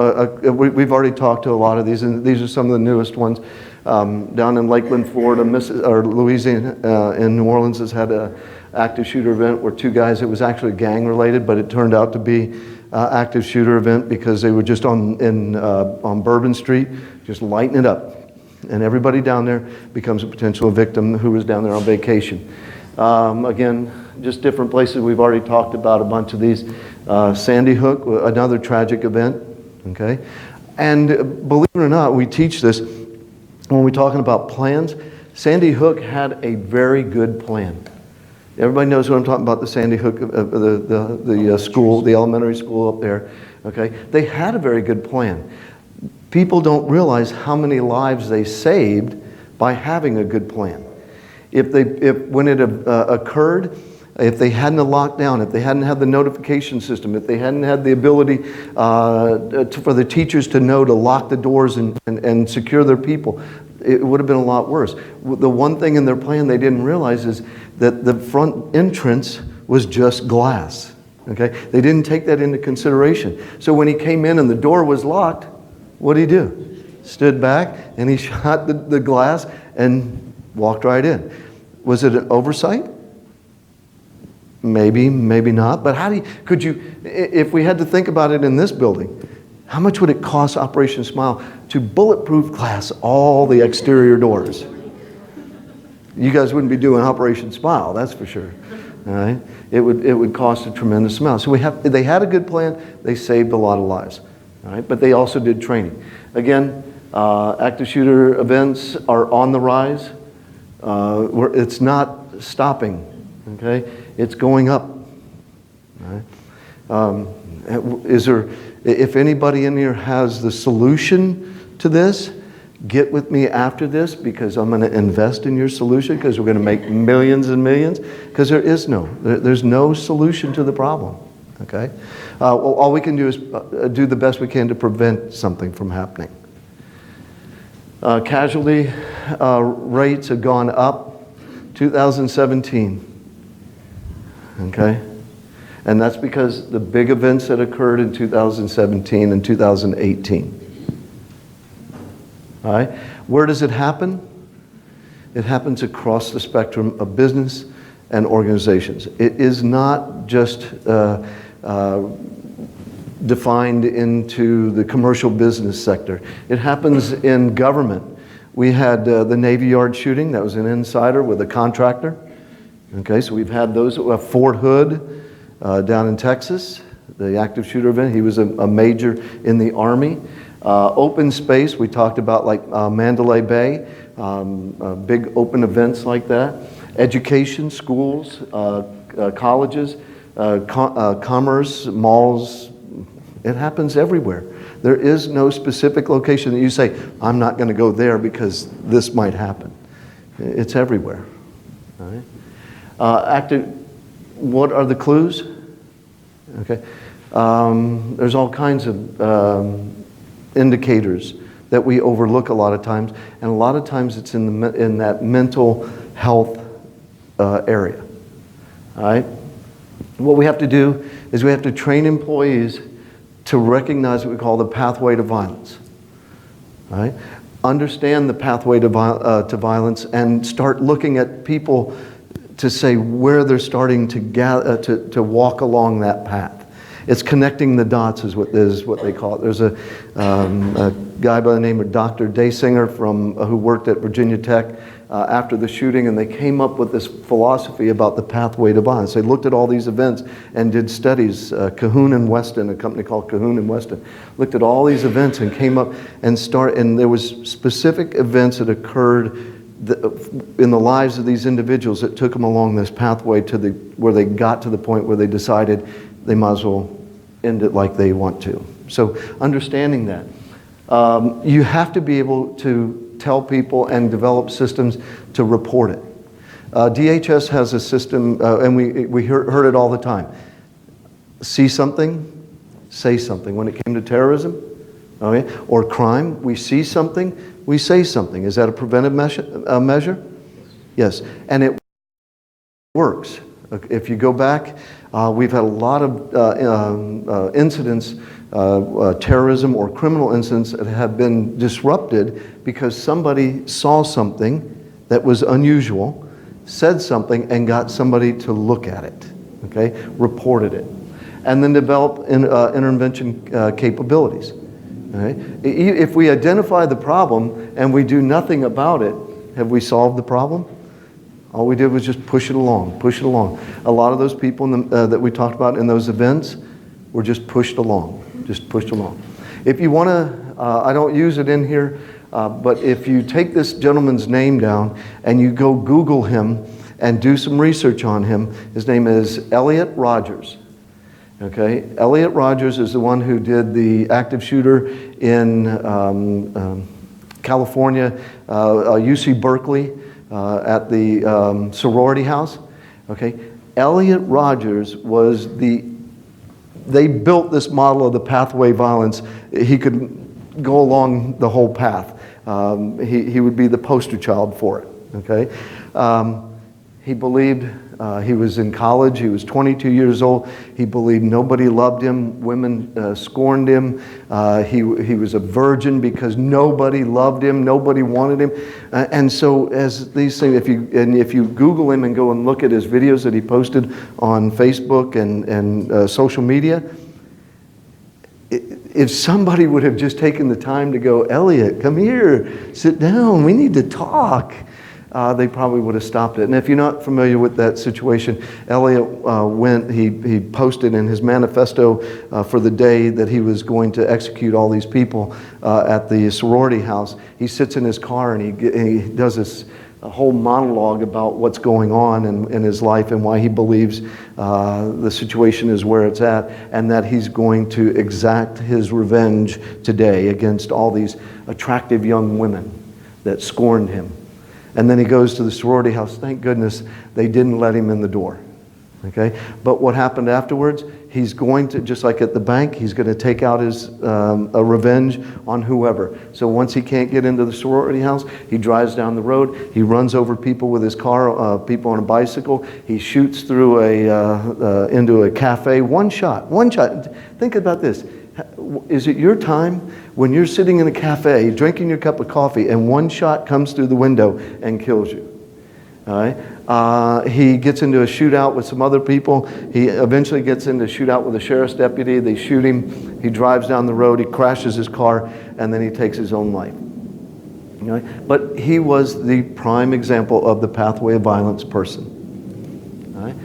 we've already talked to a lot of these, and these are some of the newest ones. Down in Lakeland, Florida, or Louisiana, in New Orleans has had an active shooter event where two guys, it was actually gang related, but it turned out to be active shooter event because they were just on Bourbon Street, just lighting it up. And everybody down there becomes a potential victim who was down there on vacation. Again, just different places. We've already talked about a bunch of these. Sandy Hook, another tragic event, okay? And believe it or not, we teach this when we're talking about plans. Sandy Hook had a very good plan. Everybody knows what I'm talking about, the Sandy Hook, the school, the elementary school up there, okay? They had a very good plan. People don't realize how many lives they saved by having a good plan. When it occurred, if they hadn't locked down, if they hadn't had the notification system, if they hadn't had the ability for the teachers to know to lock the doors and secure their people, it would have been a lot worse. The one thing in their plan they didn't realize is that the front entrance was just glass. Okay? They didn't take that into consideration. So when he came in and the door was locked, what did he do? Stood back and he shot the glass and walked right in. Was it an oversight? Maybe, maybe not. But could you, if we had to think about it in this building, how much would it cost Operation Smile to bulletproof glass all the exterior doors? You guys wouldn't be doing Operation Smile, that's for sure. All right? It would cost a tremendous amount. So they had a good plan. They saved a lot of lives. All right? But they also did training. Again, active shooter events are on the rise. It's not stopping. Okay? It's going up. All right? If anybody in here has the solution to this, get with me after this because I'm going to invest in your solution because we're going to make millions and millions because there's no solution to the problem. Okay? All we can do is do the best we can to prevent something from happening. Casualty rates have gone up 2017. Okay? And that's because the big events that occurred in 2017 and 2018. All right? Where does it happen? It happens across the spectrum of business and organizations. It is not just defined into the commercial business sector. It happens in government. We had the Navy Yard shooting. That was an insider with a contractor. Okay, so we've had those. Fort Hood down in Texas, the active shooter event. He was a major in the Army. Open space, we talked about like Mandalay Bay, big open events like that. Education, schools, colleges, commerce, malls. It happens everywhere. There is no specific location that you say, I'm not going to go there because this might happen. It's everywhere. All right? What are the clues? Okay. There's all kinds of indicators that we overlook a lot of times, and a lot of times it's in that mental health area. All right? What we have to do is we have to train employees to recognize what we call the pathway to violence. All right? Understand the pathway to violence and start looking at people to say where they're starting to walk along that path. It's connecting the dots is what they call it. There's a guy by the name of Dr. Daysinger who worked at Virginia Tech after the shooting, and they came up with this philosophy about the pathway to violence. They looked at all these events and did studies. Cahoon and Weston, a company called Cahoon and Weston, looked at all these events and came up and there was specific events that occurred in the lives of these individuals that took them along this pathway where they got to the point where they decided they might as well end it like they want to. So understanding that. You have to be able to tell people and develop systems to report it. DHS has a system, and we heard it all the time. See something, say something. When it came to terrorism, 100% Okay? Or crime, we see something, we say something. Is that a preventive measure? Yes. And it works. If you go back, we've had a lot of incidents, terrorism or criminal incidents that have been disrupted because somebody saw something that was unusual, said something, and got somebody to look at it, okay? Reported it. And then develop intervention capabilities. Okay? If we identify the problem and we do nothing about it, have we solved the problem? All we did was just push it along, push it along. A lot of those people that we talked about in those events were just pushed along, just pushed along. If you want to, I don't use it in here, but if you take this gentleman's name down and you go Google him and do some research on him, his name is Elliot Rogers. Okay, Elliot Rogers is the one who did the active shooter in California, UC Berkeley, at the sorority house. Okay, Elliot Rogers was they built this model of the pathway violence. He could go along the whole path. He would be the poster child for it. Okay, he believed, he was in college, he was 22 years old, he believed nobody loved him, women scorned him, he was a virgin because nobody loved him, nobody wanted him. And so as these things, if you Google him and go and look at his videos that he posted on Facebook and social media, if somebody would have just taken the time to go, Elliot, come here, sit down, we need to talk, they probably would have stopped it. And if you're not familiar with that situation, Elliot he posted in his manifesto for the day that he was going to execute all these people at the sorority house. He sits in his car and he does this whole monologue about what's going on in his life and why he believes the situation is where it's at, and that he's going to exact his revenge today against all these attractive young women that scorned him. And then he goes to the sorority house. Thank goodness they didn't let him in the door. Okay? But what happened afterwards, he's going to, just like at the bank, he's going to take out his a revenge on whoever. So once he can't get into the sorority house, he drives down the road, he runs over people with his car, people on a bicycle, he shoots through into a cafe. One shot. Think about this. Is it your time when you're sitting in a cafe drinking your cup of coffee and one shot comes through the window and kills you? All right? He gets into a shootout with some other people. He eventually gets into a shootout with a sheriff's deputy. They shoot him. He drives down the road. He crashes his car, and then he takes his own life. All right? But he was the prime example of the pathway of violence person. All right?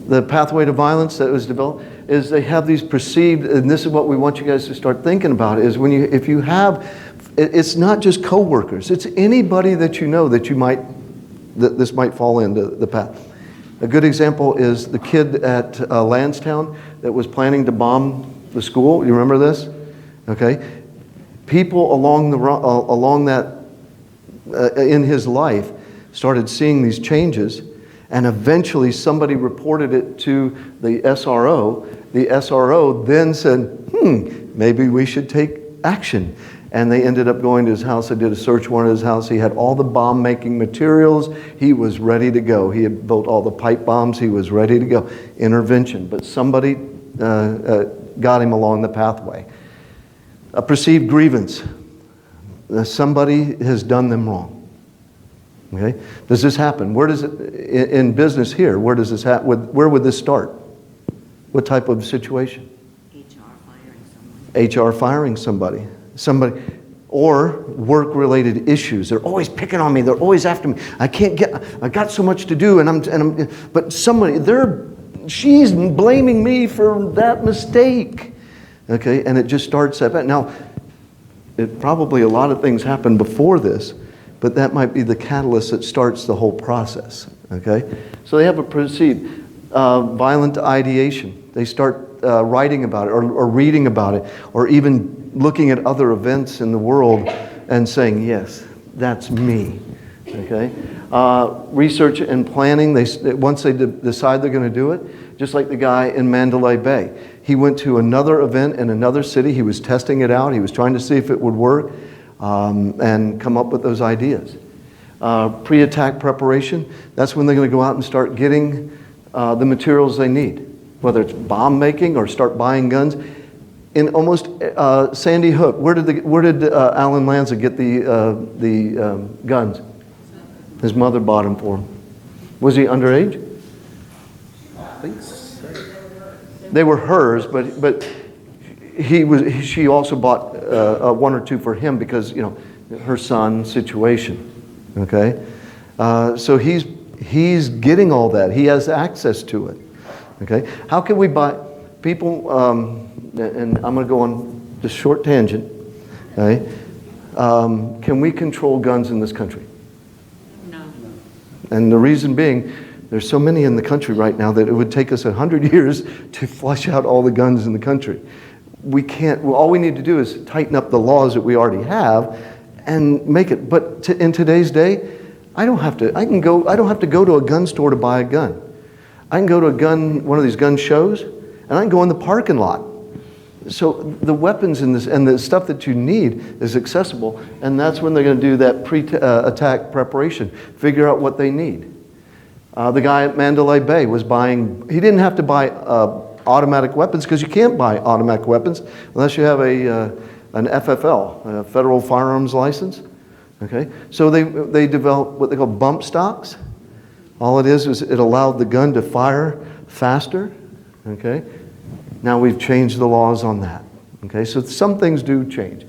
The pathway to violence that was developed is they have these perceived, and this is what we want you guys to start thinking about, is if you have, it's not just coworkers, it's anybody that you know that this might fall into the path. A good example is the kid at Lansdowne that was planning to bomb the school. You remember this? Okay. People along that in his life started seeing these changes, and eventually somebody reported it to the SRO. The SRO then said, maybe we should take action. And they ended up going to his house. They did a search warrant at his house. He had all the bomb-making materials. He was ready to go. He had built all the pipe bombs. He was ready to go. Intervention. But somebody got him along the pathway. A perceived grievance. Somebody has done them wrong. Okay? Does this happen? Where does it, in business here, where does this happen? Where would this start? What type of situation? HR firing somebody. Or work-related issues. They're always picking on me. They're always after me. I got so much to do, but she's blaming me for that mistake. Okay, and it just starts at that. Now, probably a lot of things happen before this, but that might be the catalyst that starts the whole process. Okay, so they have a perceived violent ideation. They start writing about it or reading about it, or even looking at other events in the world and saying, yes, that's me. Okay? Research and planning, once they decide they're going to do it, just like the guy in Mandalay Bay. He went to another event in another city. He was testing it out. He was trying to see if it would work and come up with those ideas. Pre-attack preparation, that's when they're going to go out and start getting the materials they need, whether it's bomb making or start buying guns. In almost Sandy Hook, where did Alan Lanza get the guns? His mother bought them for him. Was he underage? I think so. They were hers, but she also bought one or two for him because, you know, her son situation. Okay, so he's getting all that. He has access to it. Okay, how can we buy people? And I'm going to go on this short tangent. Okay, can we control guns in this country? No. And the reason being, there's so many in the country right now that it would take us 100 years to flush out all the guns in the country. We can't. Well, all we need to do is tighten up the laws that we already have and make it. But in today's day, I don't have to go to a gun store to buy a gun. I can go to one of these gun shows, and I can go in the parking lot. So the weapons in this and the stuff that you need is accessible, and that's when they're going to do that pre-attack preparation, figure out what they need. The guy at Mandalay Bay was buying. He didn't have to buy automatic weapons because you can't buy automatic weapons unless you have an FFL, a federal firearms license. Okay, so they developed what they call bump stocks. All it is it allowed the gun to fire faster. Okay, now we've changed the laws on that. Okay, so some things do change.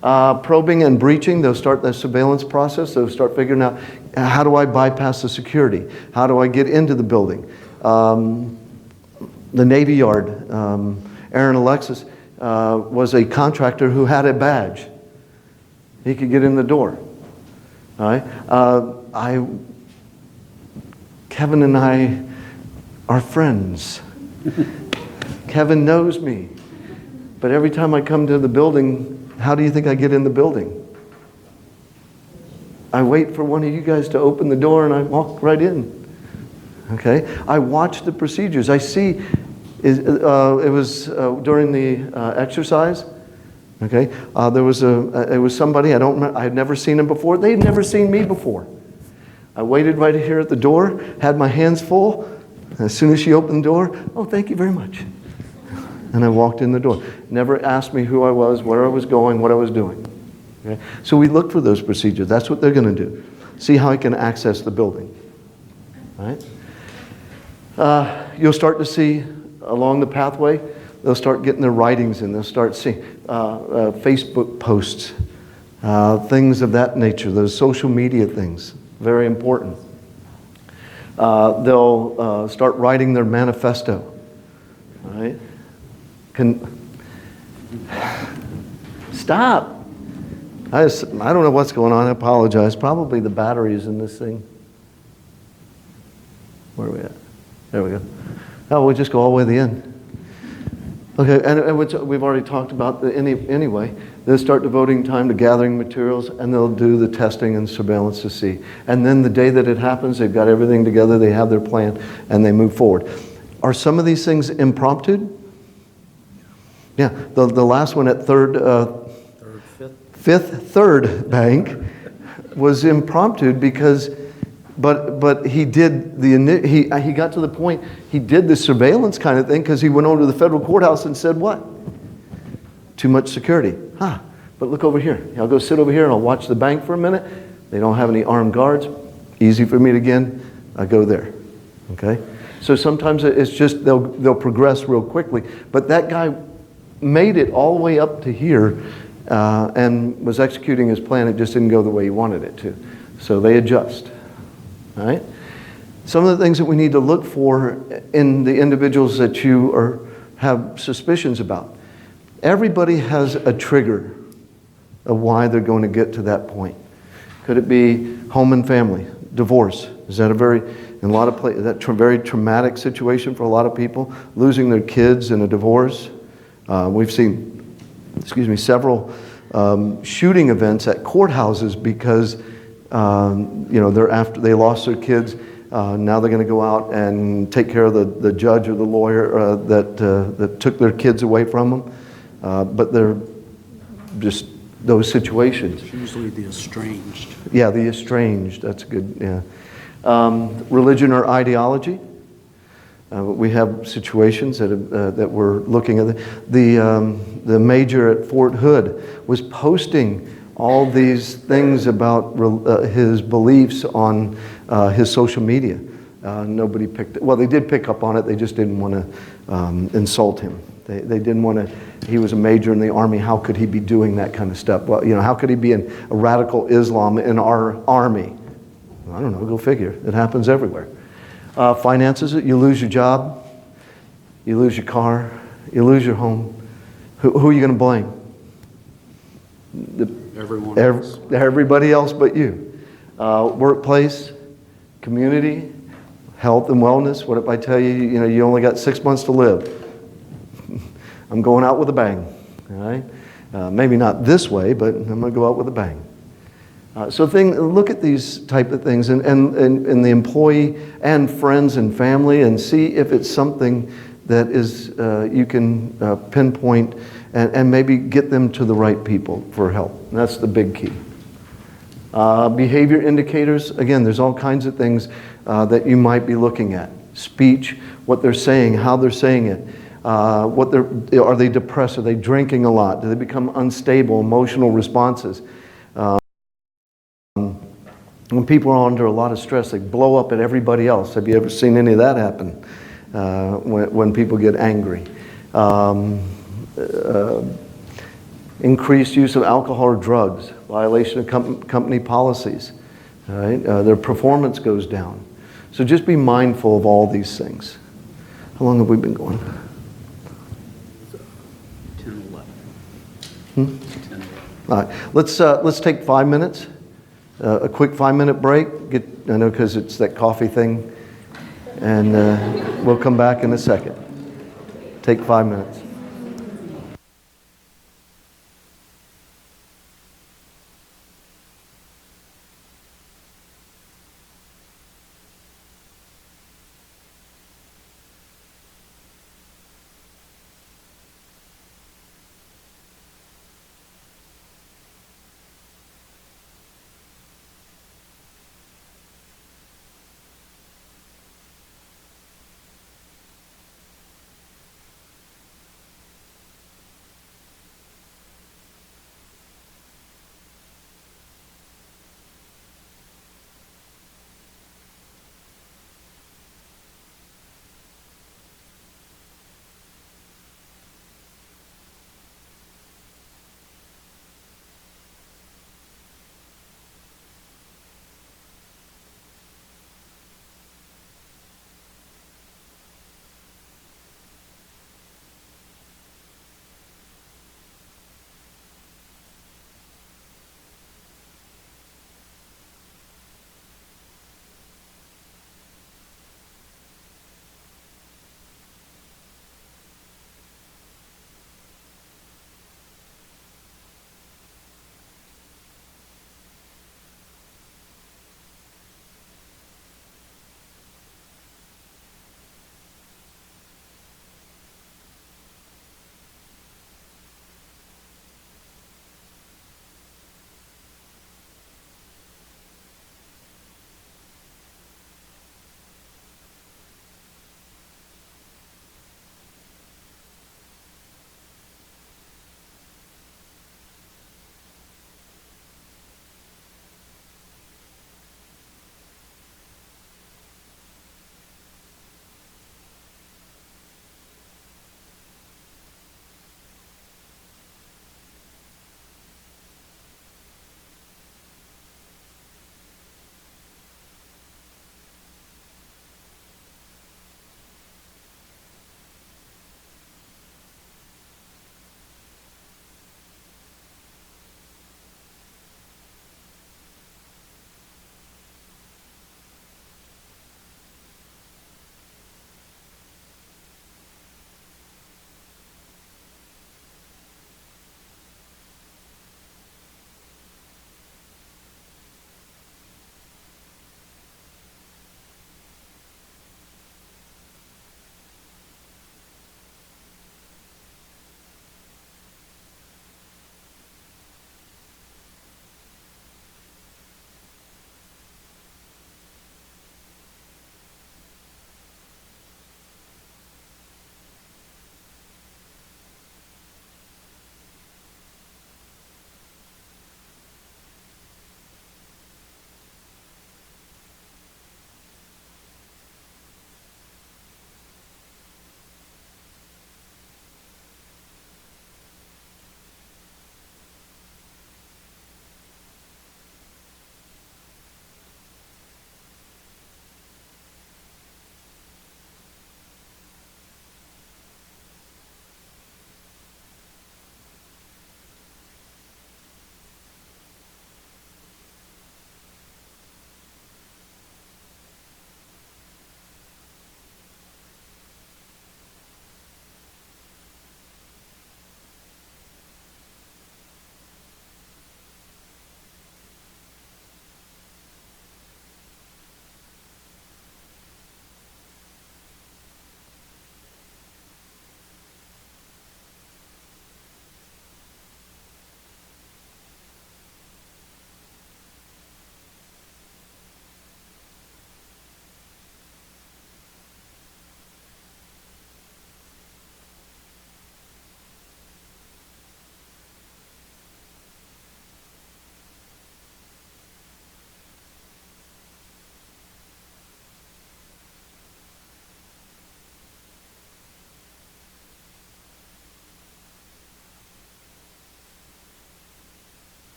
Probing and breaching, they'll start the surveillance process. They'll start figuring out, how do I bypass the security? How do I get into the building? The Navy Yard, Aaron Alexis, was a contractor who had a badge. He could get in the door. All right? Kevin and I are friends. Kevin knows me. But every time I come to the building, how do you think I get in the building? I wait for one of you guys to open the door and I walk right in. Okay? I watch the procedures. I see, it was during the exercise. Okay? It was somebody, I had never seen him before. They had never seen me before. I waited right here at the door, had my hands full. As soon as she opened the door, oh, thank you very much. And I walked in the door. Never asked me who I was, where I was going, what I was doing. Okay? So we look for those procedures. That's what they're going to do. See how I can access the building. All right? You'll start to see along the pathway, they'll start getting their writings in. They'll start seeing Facebook posts, things of that nature, those social media things. Very important. They'll start writing their manifesto. All right? Stop. I don't know what's going on. I apologize. Probably the batteries in this thing. Where are we at? There we go. Oh, we'll just go all the way to the end. Okay, and we've already talked about anyway. They'll start devoting time to gathering materials, and they'll do the testing and surveillance to see. And then the day that it happens, they've got everything together, they have their plan, and they move forward. Are some of these things impromptu? Yeah, the last one at Third Bank was impromptu because, but he did he got to the point, he did the surveillance kind of thing because he went over to the federal courthouse and said what? Too much security. But look over here. I'll go sit over here and I'll watch the bank for a minute. They don't have any armed guards. Easy for me to get in. I go there. Okay? So sometimes it's just they'll progress real quickly. But that guy made it all the way up to here and was executing his plan. It just didn't go the way he wanted it to. So they adjust. All right? Some of the things that we need to look for in the individuals that you have suspicions about. Everybody has a trigger of why they're going to get to that point. Could it be home and family, divorce? Is that in a lot of places, very traumatic situation for a lot of people, losing their kids in a divorce? We've seen, several shooting events at courthouses because they lost their kids Now they're going to go out and take care of the judge or the lawyer that took their kids away from them. But they're just those situations. It's usually the estranged. Yeah, the estranged, that's good, yeah. Religion or ideology. We have situations that we're looking at. The major at Fort Hood was posting all these things about his beliefs on his social media. Nobody picked it. Well, they did pick up on it. They just didn't want to insult him. They didn't want to. He was a major in the Army. How could he be doing that kind of stuff? Well, how could he be in a radical Islam in our Army? I don't know. Go figure. It happens everywhere. Finances. You lose your job. You lose your car. You lose your home. Who are you going to blame? Everyone else. Everybody else but you. Workplace, community, health and wellness. What if I tell you, you only got 6 months to live? I'm going out with a bang. All right? Maybe not this way, but I'm going to go out with a bang. So look at these type of things and the employee and friends and family and see if it's something that is you can pinpoint and maybe get them to the right people for help. And that's the big key. Behavior indicators, again, there's all kinds of things that you might be looking at. Speech, what they're saying, how they're saying it. Are they depressed? Are they drinking a lot? Do they become unstable, emotional responses? When people are under a lot of stress, they blow up at everybody else. Have you ever seen any of that happen when people get angry? Increased use of alcohol or drugs, violation of company policies. All right? Their performance goes down. So just be mindful of all these things. How long have we been going? 10, 11. 10, 11. All right, let's take 5 minutes. A quick 5-minute break. I know because it's that coffee thing, and we'll come back in a second. Take 5 minutes.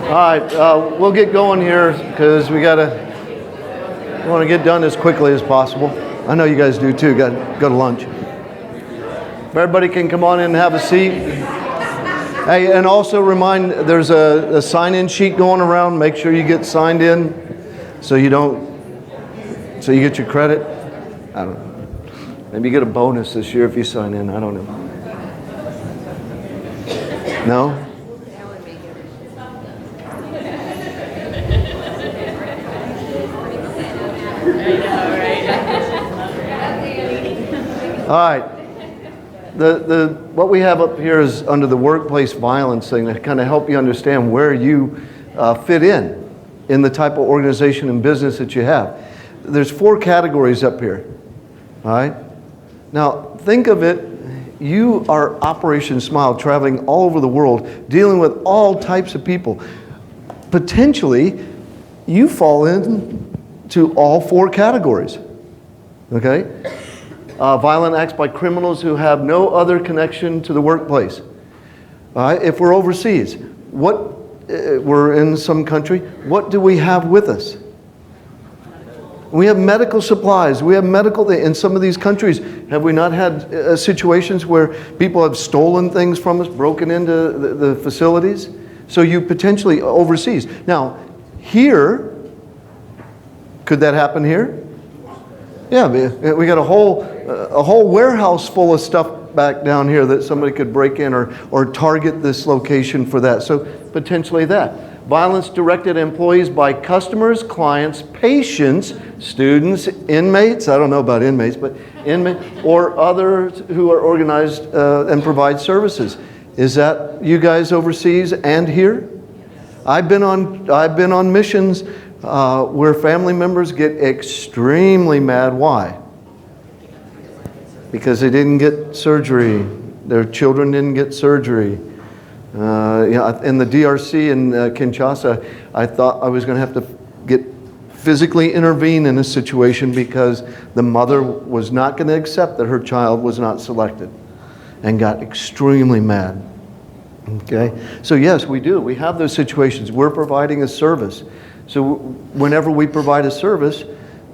All right, we'll get going here because we want to get done as quickly as possible. I know you guys do too. Got to go to lunch. If everybody can come on in and have a seat. Hey, and also remind, there's a sign-in sheet going around. Make sure you get signed in so you get your credit. I don't know. Maybe you get a bonus this year if you sign in. I don't know. No? All right. What we have up here is under the workplace violence thing to kind of help you understand where you fit in the type of organization and business that you have. There's 4 categories up here. All right. Now think of it. You are Operation Smile, traveling all over the world, dealing with all types of people. Potentially, you fall into all 4 categories. Okay. Violent acts by criminals who have no other connection to the workplace. If we're overseas, we're in some country, what do we have with us? We have medical supplies. We have medical, in some of these countries, have we not had situations where people have stolen things from us, broken into the facilities? So you potentially overseas. Now, here, could that happen here? Yeah, we got a whole warehouse full of stuff back down here that somebody could break in or target this location for that. So potentially that. Violence directed at employees by customers, clients, patients, students, inmates, I don't know about inmates, but inmates, or others who are organized and provide services. Is that you guys overseas and here? I've been on missions where family members get extremely mad. Why? Because they didn't get surgery. Their children didn't get surgery. In the DRC in Kinshasa, I thought I was going to have to physically intervene in a situation because the mother was not going to accept that her child was not selected and got extremely mad. Okay? So yes, we do. We have those situations. We're providing a service. So whenever we provide a service,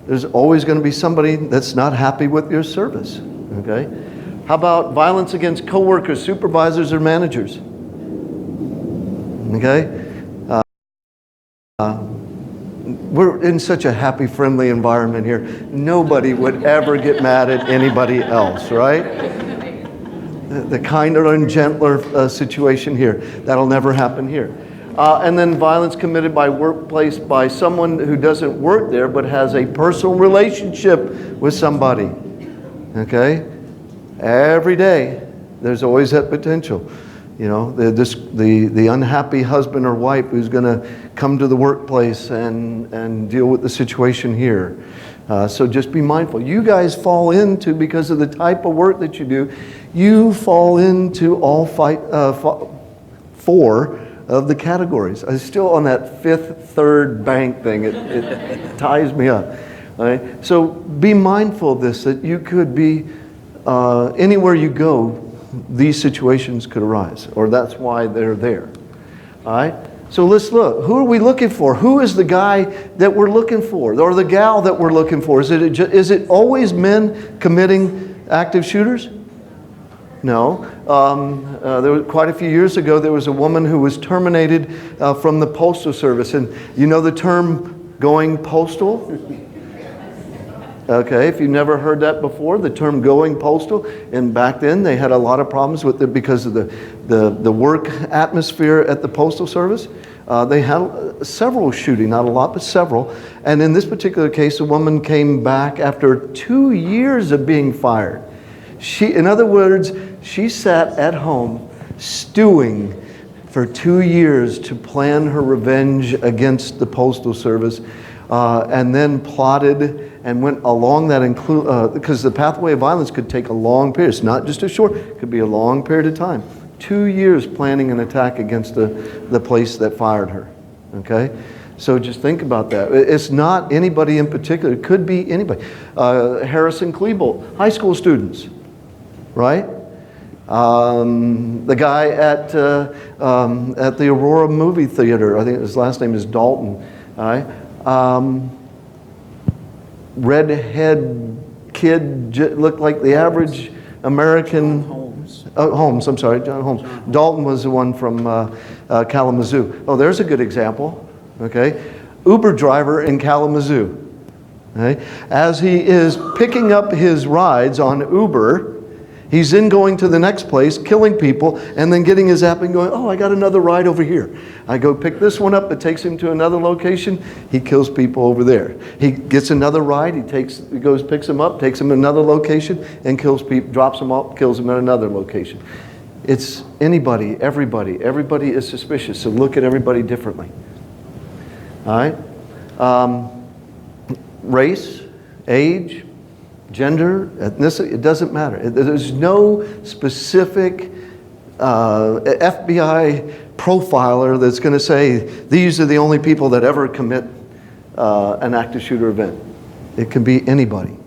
there's always going to be somebody that's not happy with your service. Okay? How about violence against coworkers, supervisors, or managers? Okay? We're in such a happy, friendly environment here. Nobody would ever get mad at anybody else, right? The kinder and gentler situation here. That'll never happen here. And then violence committed by workplace by someone who doesn't work there but has a personal relationship with somebody. Okay? Every day, there's always that potential. You know, the unhappy husband or wife who's going to come to the workplace and deal with the situation here. So just be mindful. You guys fall into, because of the type of work that you do, you fall into all 4 of the categories. I'm still on that 5th, 3rd bank thing. It ties me up. All right? So be mindful of this, that you could be anywhere you go, these situations could arise, or that's why they're there. All right? So let's look. Who are we looking for? Who is the guy that we're looking for, or the gal that we're looking for? Is it always men committing active shooters? No. There was, quite a few years ago, there was a woman who was terminated from the Postal Service. And you know the term going postal? Okay, if you've never heard that before, the term going postal, and back then they had a lot of problems with it because of the work atmosphere at the Postal Service. They had several shootings, not a lot, but several. And in this particular case, a woman came back after 2 years of being fired. In other words, she sat at home stewing for 2 years to plan her revenge against the Postal Service, and then plotted and went along that, because the pathway of violence could take a long period. It's not just a short, it could be a long period of time. 2 years planning an attack against the place that fired her. Okay? So just think about that. It's not anybody in particular. It could be anybody. Harrison Klebold, high school students, right? The guy at the Aurora movie theater, I think his last name is Dalton. All right. Redhead kid, looked like the average American. Holmes, I'm sorry, John Holmes. Dalton was the one from Kalamazoo. Oh, there's a good example. Okay. Uber driver in Kalamazoo. Okay. As he is picking up his rides on Uber, he's then going to the next place, killing people, and then getting his app and going, oh, I got another ride over here. I go pick this one up, it takes him to another location, he kills people over there. He gets another ride, he goes, picks him up, takes him to another location, and kills people, drops him off, kills him at another location. It's anybody, everybody. Everybody is suspicious, so look at everybody differently. All right? Race, age, gender, ethnicity, it doesn't matter. There's no specific FBI profiler that's going to say these are the only people that ever commit an active shooter event. It can be anybody.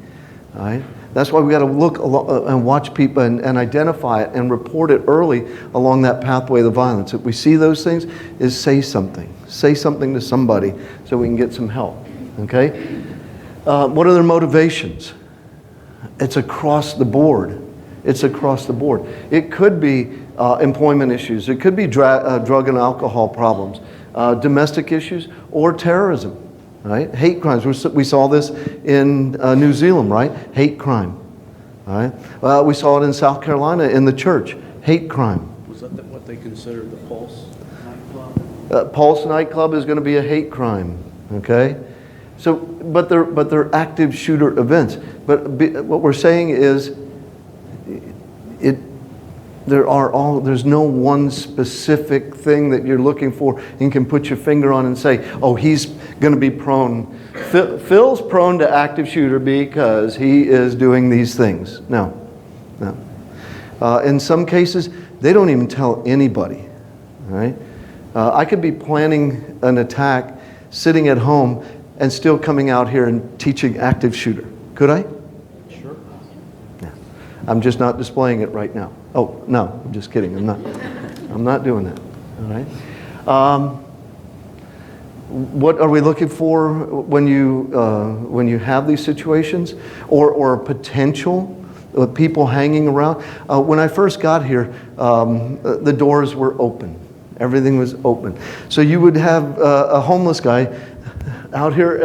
All right? That's why we got to look and watch people and identify it and report it early along that pathway of the violence. If we see those things, is say something. Say something to somebody so we can get some help. Okay? What are their motivations? It's across the board. It's across the board. It could be employment issues. It could be drug and alcohol problems, domestic issues, or terrorism. Right? Hate crimes. We saw this in New Zealand, right? Hate crime. All right? We saw it in South Carolina in the church. Hate crime. Was that what they considered the Pulse nightclub? Pulse nightclub is going to be a hate crime. Okay? So, but they're active shooter events. But what we're saying is, there's no one specific thing that you're looking for and can put your finger on and say, oh, he's going to be prone. Phil's prone to active shooter because he is doing these things. No. In some cases, they don't even tell anybody. Right? I could be planning an attack, sitting at home, and still coming out here and teaching active shooter. Could I? Sure. Yeah. I'm just not displaying it right now. Oh, no, I'm just kidding. I'm not doing that. All right. What are we looking for when you have these situations or potential people hanging around? When I first got here, the doors were open. Everything was open. So you would have a homeless guy out here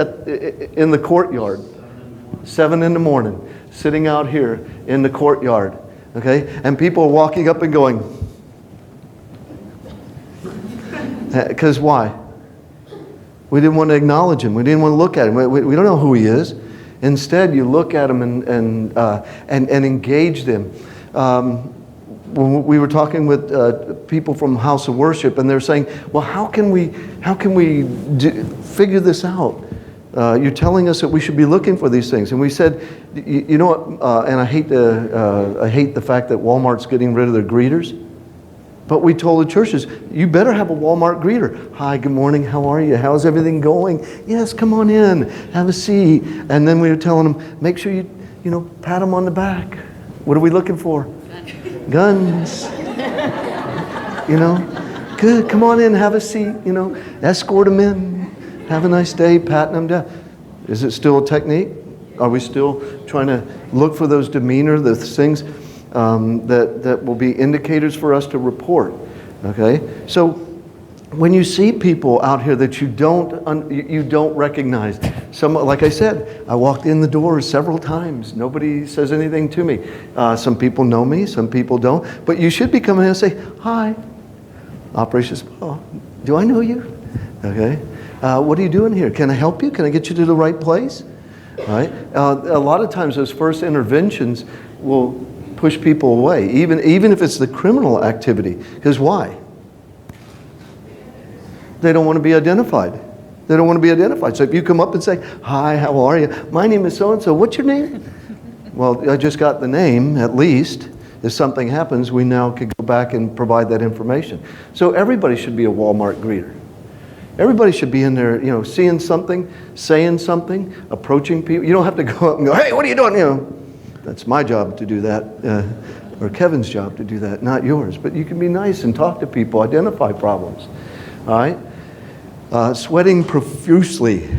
in the courtyard, 7 in the morning, sitting out here in the courtyard, okay? And people are walking up and going, because why? We didn't want to acknowledge him. We didn't want to look at him. We don't know who he is. Instead, you look at him and engage them. When we were talking with people from House of Worship, and they're saying, well, how can we figure this out? You're telling us that we should be looking for these things. And we said, you know what, and I hate the fact that Walmart's getting rid of their greeters. But we told the churches, you better have a Walmart greeter. Hi, good morning, how are you? How's everything going? Yes, come on in, have a seat. And then we were telling them, make sure you pat them on the back. What are we looking for? Guns. Good, come on in, have a seat, escort them in. Have a nice day, patting them down. Is it still a technique? Are we still trying to look for those demeanor, those things that will be indicators for us to report? Okay, so when you see people out here that you don't recognize, like I said, I walked in the doors several times. Nobody says anything to me. Some people know me, some people don't. But you should be coming in and say, hi, Operation Oh, do I know you? Okay. What are you doing here? Can I help you? Can I get you to the right place? All right. A lot of times those first interventions will push people away, even if it's the criminal activity. Because why? They don't want to be identified. They don't want to be identified. So if you come up and say, hi, how are you? My name is so-and-so. What's your name? Well, I just got the name, at least. If something happens, we now could go back and provide that information. So everybody should be a Walmart greeter. Everybody should be in there, seeing something, saying something, approaching people. You don't have to go up and go, hey, what are you doing? That's my job to do that. or Kevin's job to do that, not yours. But you can be nice and talk to people, identify problems. All right? Sweating profusely.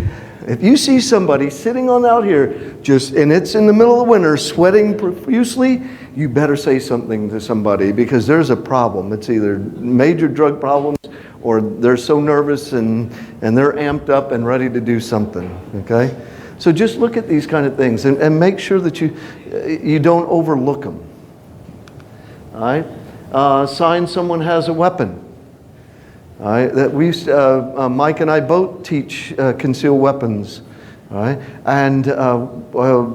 If you see somebody sitting on out here, and it's in the middle of winter, sweating profusely, you better say something to somebody, because there's a problem. It's either major drug problems, or they're so nervous and they're amped up and ready to do something, okay? So just look at these kind of things and make sure that you don't overlook them. All right? Signs someone has a weapon. All right? That Mike and I both teach concealed weapons. All right? And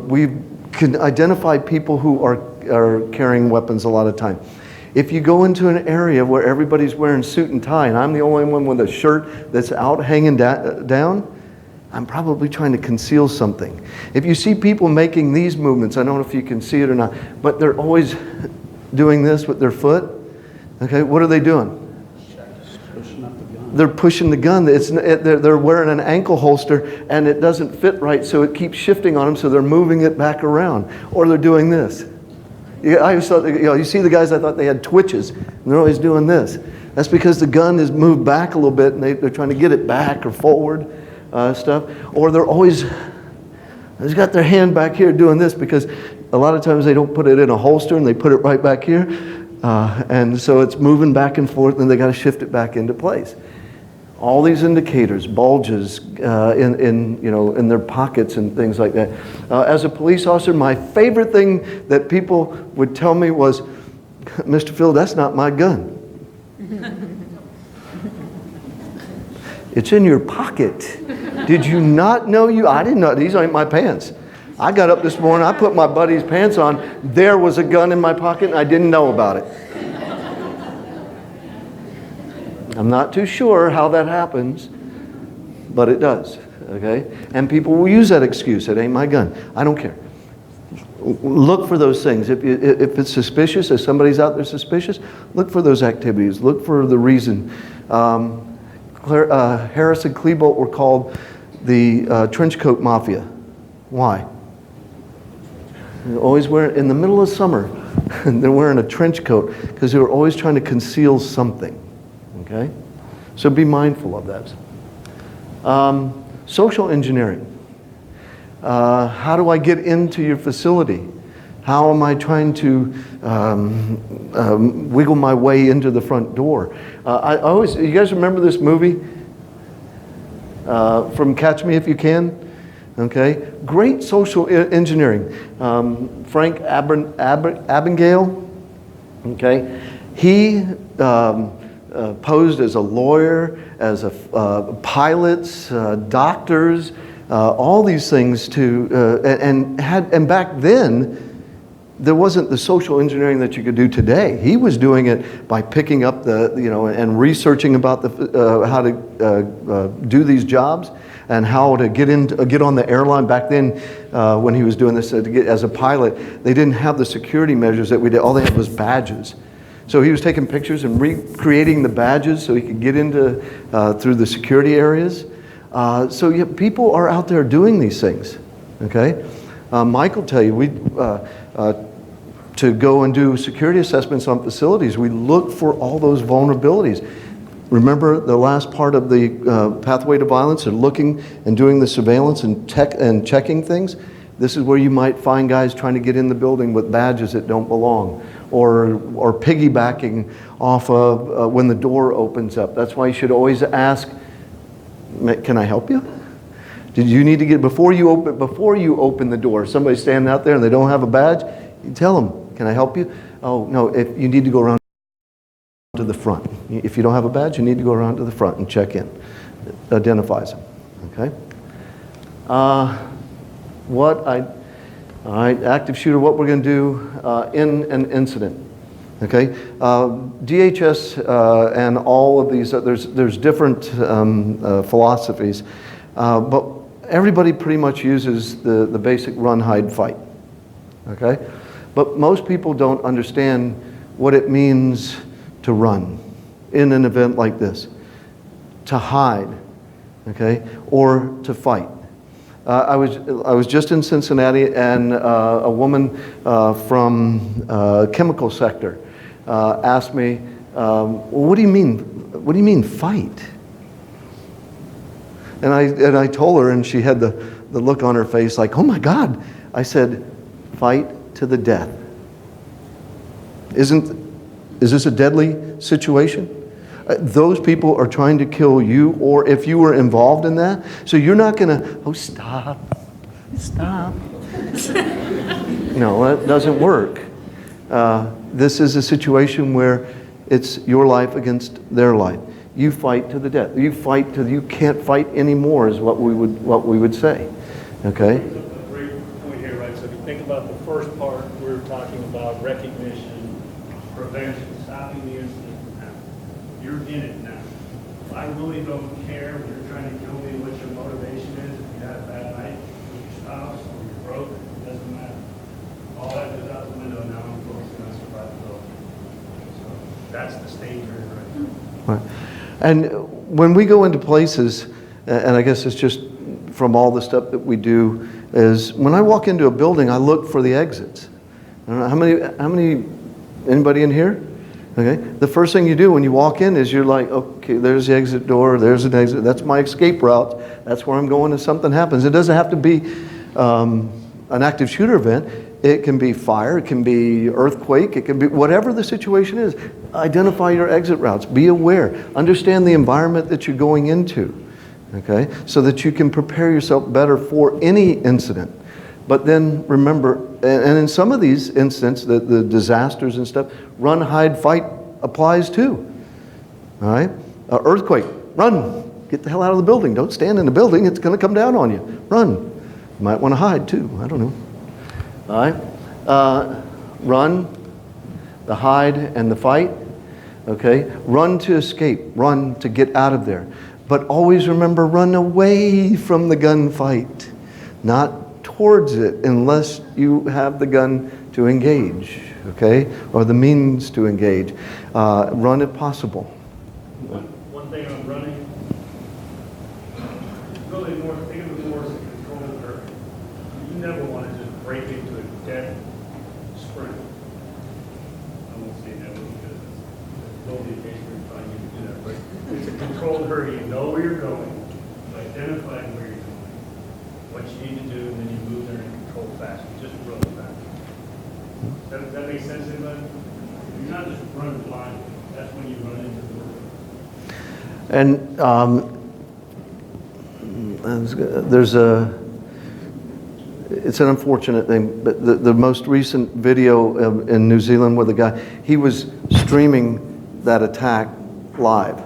we can identify people who are carrying weapons a lot of time. If you go into an area where everybody's wearing suit and tie, and I'm the only one with a shirt that's out hanging down, I'm probably trying to conceal something. If you see people making these movements, I don't know if you can see it or not, but they're always doing this with their foot. Okay, what are they doing? Pushing up the gun. They're pushing the gun. They're wearing an ankle holster, and it doesn't fit right, so it keeps shifting on them, so they're moving it back around. Or they're doing this. I always thought, you see the guys, I thought they had twitches, and they're always doing this. That's because the gun is moved back a little bit, and they're trying to get it back or forward. Stuff, or they've got their hand back here doing this, because a lot of times they don't put it in a holster and they put it right back here, and so it's moving back and forth, and they got to shift it back into place. All these indicators, bulges in their pockets and things like that. As a police officer, my favorite thing that people would tell me was, "Mr. Phil, that's not my gun." It's in your pocket. Did you not know I didn't know. These ain't my pants. I got up this morning, I put my buddy's pants on. There was a gun in my pocket, and I didn't know about it. I'm not too sure how that happens, but it does, okay? And people will use that excuse. It ain't my gun. I don't care. Look for those things. If it's suspicious, if somebody's out there suspicious, look for those activities. Look for the reason. Harris and Klebold were called the trench coat mafia. Why? They're always wearing, in the middle of summer, they're wearing a trench coat because they were always trying to conceal something. Okay? So be mindful of that. Social engineering. How do I get into your facility? How am I trying to wiggle my way into the front door? You guys remember this movie from Catch Me If You Can? Okay, great social engineering. Frank Abagnale, okay, he posed as a lawyer, as a pilots, doctors, all these things and back then, there wasn't the social engineering that you could do today. He was doing it by picking up and researching about how to do these jobs and how to get on the airline. Back then, when he was doing this as a pilot, they didn't have the security measures that we did. All they had was badges. So he was taking pictures and recreating the badges so he could get into through the security areas. People are out there doing these things. Okay, Mike will tell you to go and do security assessments on facilities. We look for all those vulnerabilities. Remember the last part of the pathway to violence, and looking and doing the surveillance and checking things. This is where you might find guys trying to get in the building with badges that don't belong, or piggybacking off of when the door opens up. That's why you should always ask, "Can I help you? Did you need to get before you open the door?" Somebody's standing out there and they don't have a badge. You tell them, "Can I help you?" "Oh no, if you need to go around to the front. If you don't have a badge, you need to go around to the front and check in." Identifies them. Okay. All right, active shooter. What we're going to do in an incident. Okay, DHS and all of these. There's different philosophies, but everybody pretty much uses the basic run, hide, fight. Okay, but most people don't understand what it means to run in an event like this, to hide, okay, or to fight. I was just in Cincinnati, and a woman from chemical sector asked me, well, what do you mean fight? And I told her, and she had the look on her face like, oh my God. I said, fight to the death. Is this a deadly situation? Those people are trying to kill you, or if you were involved in that. So you're not going to, oh, stop. No, that doesn't work. This is a situation where it's your life against their life. You fight to the death. You fight till you can't fight anymore is what we would say. Okay? There's a great point here, right? So if you think about the first part, we were talking about recognition, prevention, stopping the incident from happening. You're in it now. I really don't care when you're trying to kill me what your motivation is. If you had a bad night with your spouse or you're broke, it doesn't matter. All that goes out the window now. I'm focusing on survivability. So that's the stage you're in right now. Right. And when we go into places, and I guess it's just from all the stuff that we do, is when I walk into a building, I look for the exits. I don't know how many, anybody in here? Okay. The first thing you do when you walk in is you're like, okay, there's the exit door, there's an exit, that's my escape route, that's where I'm going if something happens. It doesn't have to be an active shooter event. It can be fire, it can be earthquake, it can be whatever the situation is. Identify your exit routes, be aware, understand the environment that you're going into, okay, so that you can prepare yourself better for any incident. But then remember, and in some of these incidents, the disasters and stuff, run, hide, fight applies too, all right? Earthquake, run, get the hell out of the building. Don't stand in the building, it's gonna come down on you. Run, you might wanna hide too, I don't know. All right, run, the hide and the fight, okay? Run to escape, run to get out of there. But always remember, run away from the gunfight, not towards it unless you have the gun to engage, okay? Or the means to engage. Run if possible. One thing on running, really more, think of it more as a controlled curve. You never want to just break into a dead sprint. I won't say never because there'll be a case where you're trying to do that, but it's a controlled hurry. You know where you're going, you identify where you're going, what you need to do, and then you move there and control fast. You just really fast. Does that make sense, anybody? You're not just running blind. That's when you run into the world. And it's an unfortunate thing, but the most recent video in New Zealand with a guy, he was streaming that attack live.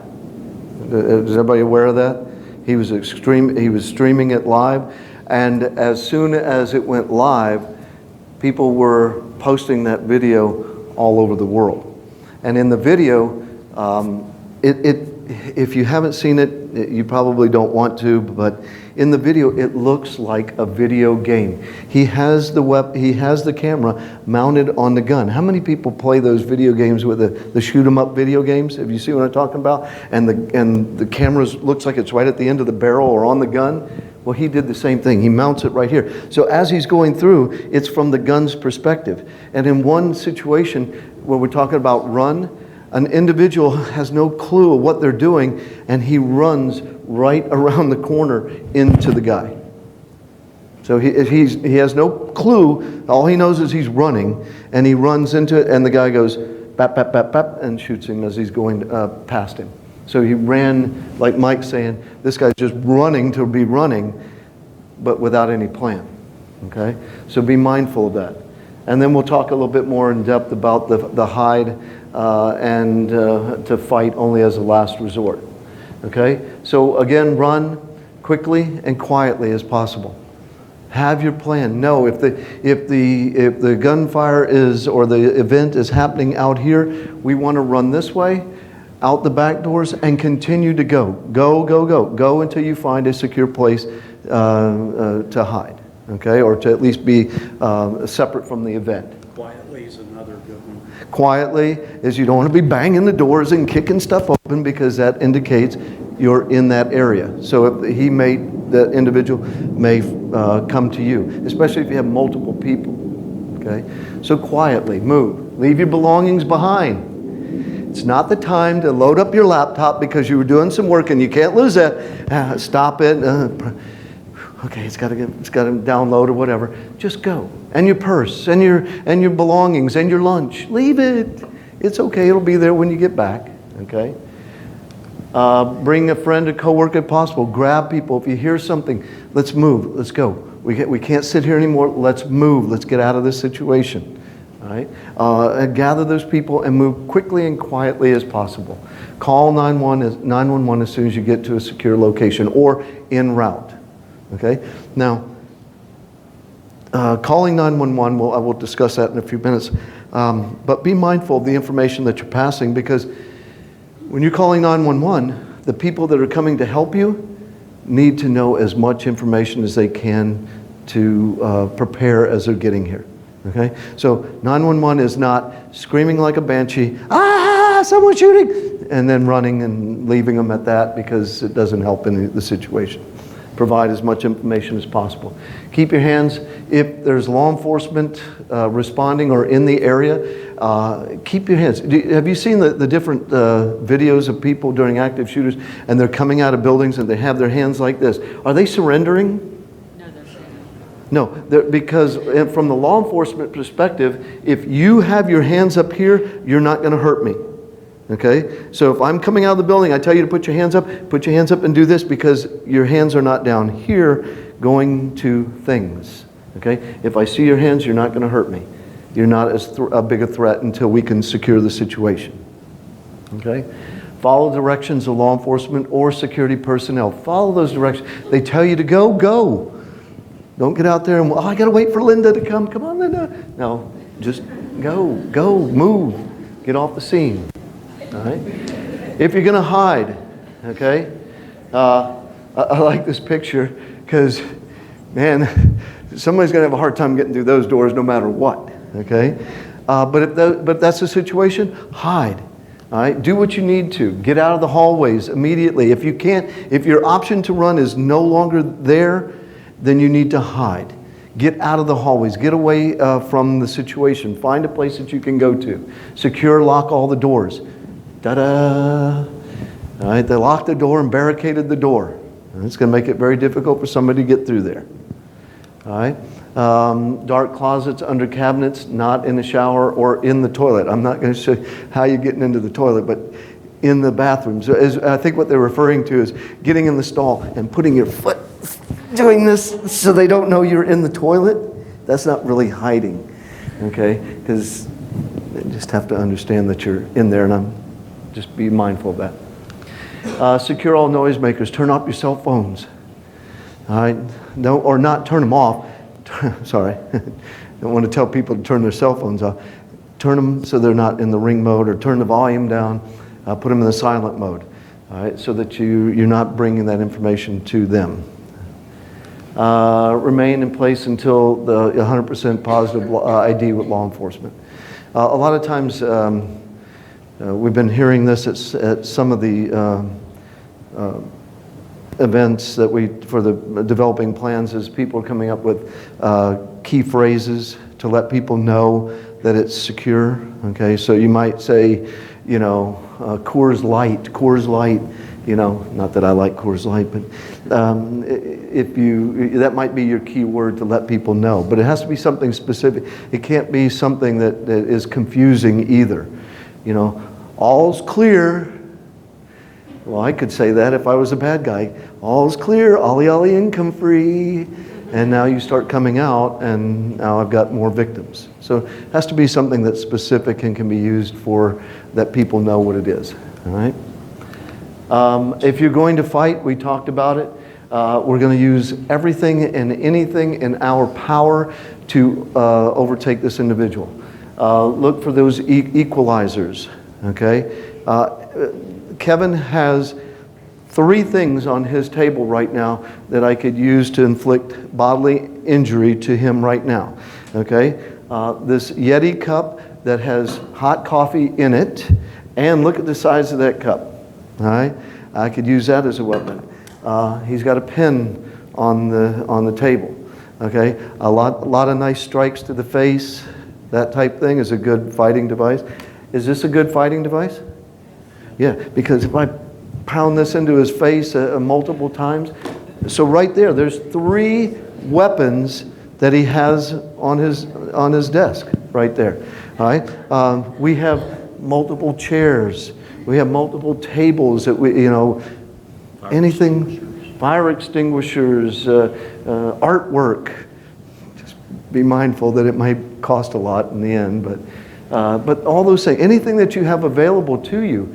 Is everybody aware of that? He was streaming it live, and as soon as it went live, people were posting that video all over the world. And in the video, if you haven't seen it, you probably don't want to, but in the video, it looks like a video game. He has the camera mounted on the gun. How many people play those video games with the shoot 'em up video games? Have you seen what I'm talking about? And the camera looks like it's right at the end of the barrel or on the gun. Well, he did the same thing. He mounts it right here. So as he's going through, it's from the gun's perspective. And in one situation where we're talking about run, an individual has no clue of what they're doing, and he runs right around the corner into the guy. So he has no clue. All he knows is he's running, and he runs into it, and the guy goes bap, bap, bap, bap, and shoots him as he's going past him. So he ran, like Mike's saying, this guy's just running to be running, but without any plan, okay? So be mindful of that. And then we'll talk a little bit more in depth about the hide and to fight only as a last resort, okay? So again, run quickly and quietly as possible. Have your plan. No, if the gunfire is, or the event is happening out here, we want to run this way, out the back doors, and continue to go. Go, go, go. Go until you find a secure place to hide, okay? Or to at least be separate from the event. Quietly is another good one. Quietly is you don't want to be banging the doors and kicking stuff open, because that indicates you're in that area. So if he may that individual may come to you, especially if you have multiple people. Okay? So quietly, move. Leave your belongings behind. It's not the time to load up your laptop because you were doing some work and you can't lose that. Stop it. Okay, it's got to download or whatever. Just go. And your purse and your belongings and your lunch. Leave it. It's okay. It'll be there when you get back. Okay. Bring a friend, a coworker if possible. Grab people. If you hear something, let's move. Let's go. We can't sit here anymore. Let's move. Let's get out of this situation. All right? Gather those people and move quickly and quietly as possible. Call 911 as soon as you get to a secure location or en route. Okay? Now, calling 911, I will discuss that in a few minutes. But be mindful of the information that you're passing, because when you're calling 911, the people that are coming to help you need to know as much information as they can to prepare as they're getting here. Okay? So 911 is not screaming like a banshee, someone's shooting, and then running and leaving them at that, because it doesn't help in the situation. Provide as much information as possible. Keep your hands, if there's law enforcement responding or in the area, keep your hands. Have you seen the different videos of people during active shooters, and they're coming out of buildings and they have their hands like this? Are they surrendering? No, because from the law enforcement perspective, if you have your hands up here, you're not going to hurt me. Okay? So if I'm coming out of the building, I tell you to put your hands up and do this, because your hands are not down here going to things. Okay? If I see your hands, you're not going to hurt me. You're not as big a threat until we can secure the situation. Okay? Follow directions of law enforcement or security personnel. Follow those directions. They tell you to go, go. Don't get out there and, I got to wait for Linda to come. Come on, Linda. No, just go, move. Get off the scene. All right? If you're going to hide, okay? I like this picture because, man, somebody's going to have a hard time getting through those doors no matter what, okay? But that's the situation, hide. All right? Do what you need to. Get out of the hallways immediately. If you can't, if your option to run is no longer there, then you need to hide. Get out of the hallways. Get away from the situation. Find a place that you can go to. Secure, lock all the doors. Ta-da! All right, they locked the door and barricaded the door. And it's going to make it very difficult for somebody to get through there. All right? Dark closets under cabinets, not in the shower or in the toilet. I'm not going to show you how you're getting into the toilet, but in the bathroom. So I think what they're referring to is getting in the stall and putting your foot, doing this so they don't know you're in the toilet. That's not really hiding, okay? Because they just have to understand that you're in there, and just be mindful of that. Secure all noisemakers. Turn off your cell phones. All right? Or not turn them off. Sorry. Don't want to tell people to turn their cell phones off. Turn them so they're not in the ring mode, or turn the volume down. Put them in the silent mode. All right? So that you're not bringing that information to them. Remain in place until the 100% positive ID with law enforcement. A lot of times, we've been hearing this at some of the events that for the developing plans, is people are coming up with key phrases to let people know that it's secure. Okay, so you might say, Coors Light. Not that I like Coors Light, but that might be your key word to let people know. But it has to be something specific. It can't be something that is confusing either. All's clear. Well, I could say that if I was a bad guy. All's clear, ollie ollie income free. And now you start coming out, and now I've got more victims. So it has to be something that's specific and can be used for that people know what it is. All right? If you're going to fight, we talked about it. We're going to use everything and anything in our power to overtake this individual. Look for those equalizers. Okay? Kevin has 3 things on his table right now that I could use to inflict bodily injury to him right now. Okay? This Yeti cup that has hot coffee in it, and look at the size of that cup. All right? I could use that as a weapon. He's got a pen on the table. Okay, a lot of nice strikes to the face, that type thing is a good fighting device. Is this a good fighting device? Yeah, because if I pound this into his face multiple times, so right there's 3 weapons that he has on his desk right there. All right, we have multiple chairs, we have multiple tables that we, anything, fire extinguishers, artwork. Just be mindful that it might cost a lot in the end, but all those things, anything that you have available to you,